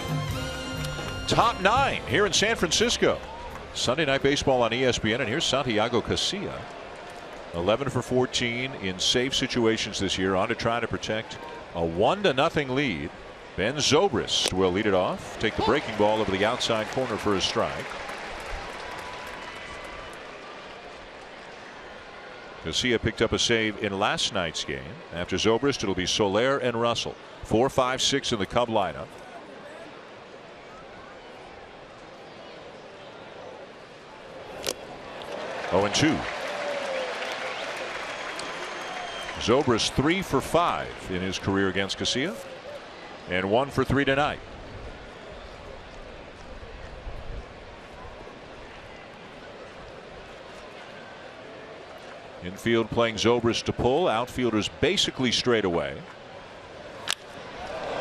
Top 9 here in San Francisco. Sunday Night Baseball on ESPN, and here's Santiago Casilla. 11 for 14 in save situations this year, on to try to protect a 1-0 lead. Ben Zobrist will lead it off, take the breaking ball over the outside corner for a strike. Casilla picked up a save in last night's game. After Zobrist, it'll be Soler and Russell. 4, 5, 6 in the Cub lineup. Oh, and 2. Zobrist 3 for 5 in his career against Casilla, and 1 for 3 tonight. Infield playing Zobrist to pull. Outfielders basically straight away.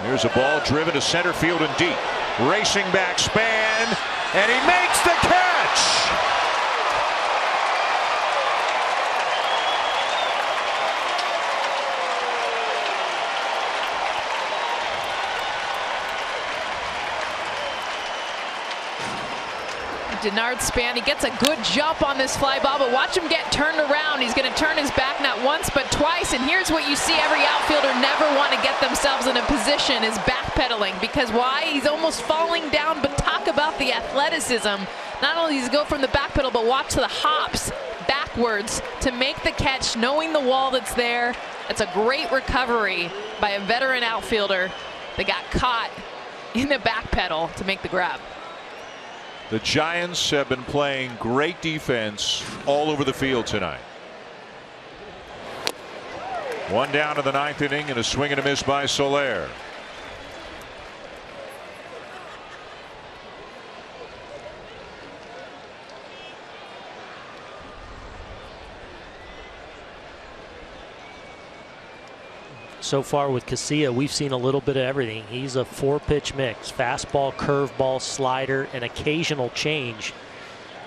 Here's a ball driven to center field and deep. Racing back Span, and he makes the catch. Denard Span, he gets a good jump on this fly ball, but watch him get turned around. He's going to turn his back not once but twice, and here's what you see every outfielder never want to get themselves in a position is backpedaling. Because why? He's almost falling down, but talk about the athleticism. Not only does he go from the back pedal, but watch the hops backwards to make the catch, knowing the wall that's there. It's a great recovery by a veteran outfielder that got caught in the back pedal to make the grab. The Giants have been playing great defense all over the field tonight. 1 down to the 9th inning, and a swing and a miss by Soler. So far with Casilla, we've seen a little bit of everything. He's a 4-pitch mix: fastball, curveball, slider, and occasional change.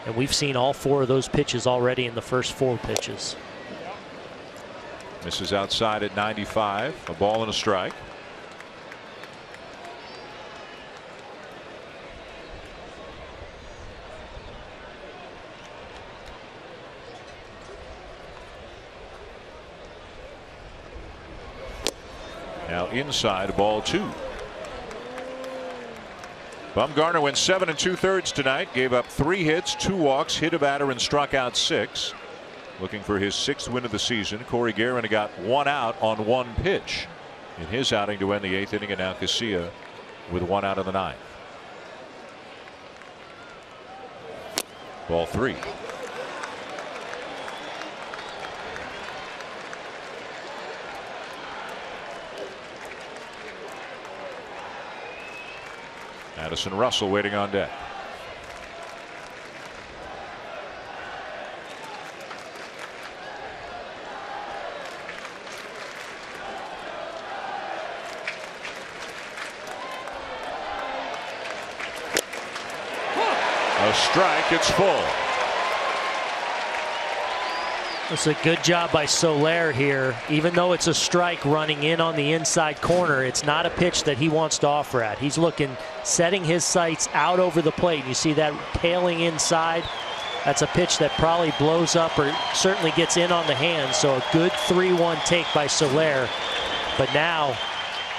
And we've seen all 4 of those pitches already in the first 4 pitches. Misses outside at 95. A ball and a strike. Now inside, ball 2. Bumgarner went 7 2/3 tonight, gave up 3 hits, 2 walks, hit a batter, and struck out 6. Looking for his 6th win of the season. Corey Guerin got 1 out on 1 pitch in his outing to end the 8th inning, and now Casilla with 1 out of the 9th. Ball 3. Addison Russell waiting on deck. A strike, it's full. It's a good job by Soler here. Even though it's a strike running in on the inside corner, it's not a pitch that he wants to offer at. He's looking, setting his sights out over the plate. You see that tailing inside. That's a pitch that probably blows up or certainly gets in on the hand. So a good 3-1 take by Soler. But now,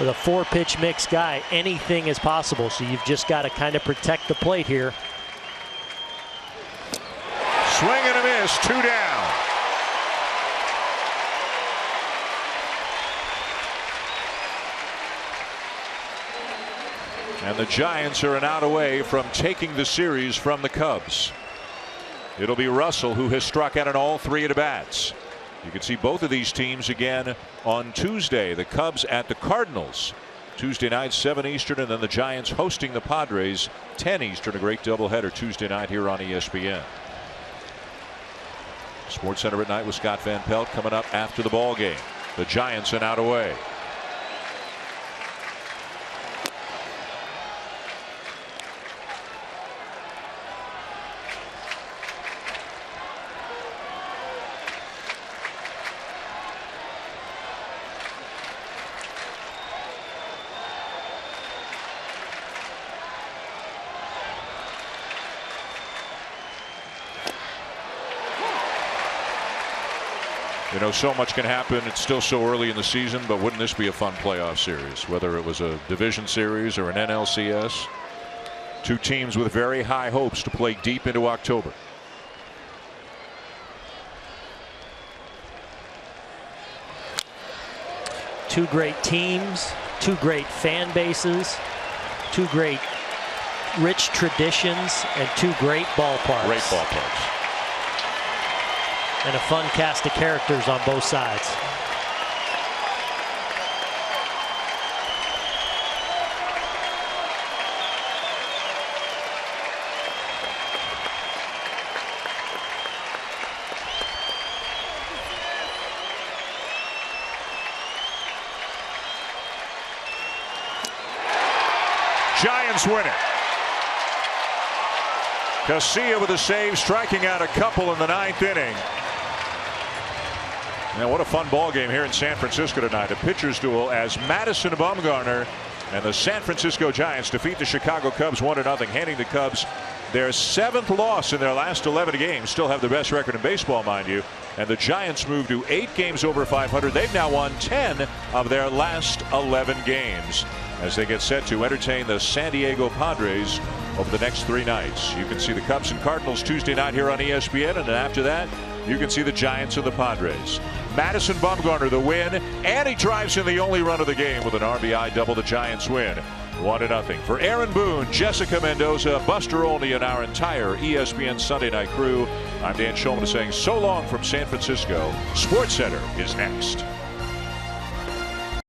with a 4-pitch mix guy, anything is possible. So you've just got to kind of protect the plate here. Swing and a miss, 2 down. And the Giants are an out away from taking the series from the Cubs. It'll be Russell who has struck out in all 3 at-bats. You can see both of these teams again on Tuesday. The Cubs at the Cardinals Tuesday night, 7 Eastern, and then the Giants hosting the Padres 10 Eastern. A great doubleheader Tuesday night here on ESPN. Sports Center at night with Scott Van Pelt coming up after the ball game. The Giants an out away. You know, so much can happen. It's still so early in the season, but wouldn't this be a fun playoff series? Whether it was a division series or an NLCS. Two teams with very high hopes to play deep into October. Two great teams, two great fan bases, two great rich traditions, and two great ballparks. Great ballparks. And a fun cast of characters on both sides. Giants win it. Casilla with a save, striking out a couple in the 9th inning. And what a fun ball game here in San Francisco tonight. A pitcher's duel as Madison Bumgarner and the San Francisco Giants defeat the Chicago Cubs 1-0, handing the Cubs their 7th loss in their last 11 games. Still have the best record in baseball, mind you. And the Giants move to 8 games over 500. They've now won 10 of their last 11 games as they get set to entertain the San Diego Padres over the next 3 nights. You can see the Cubs and Cardinals Tuesday night here on ESPN, and then after that you can see the Giants and the Padres. Madison Bumgarner the win, and he drives in the only run of the game with an RBI double. The Giants win 1-0. For Aaron Boone, Jessica Mendoza, Buster Olney, and our entire ESPN Sunday Night crew, I'm Dan Shulman saying so long from San Francisco. SportsCenter is next.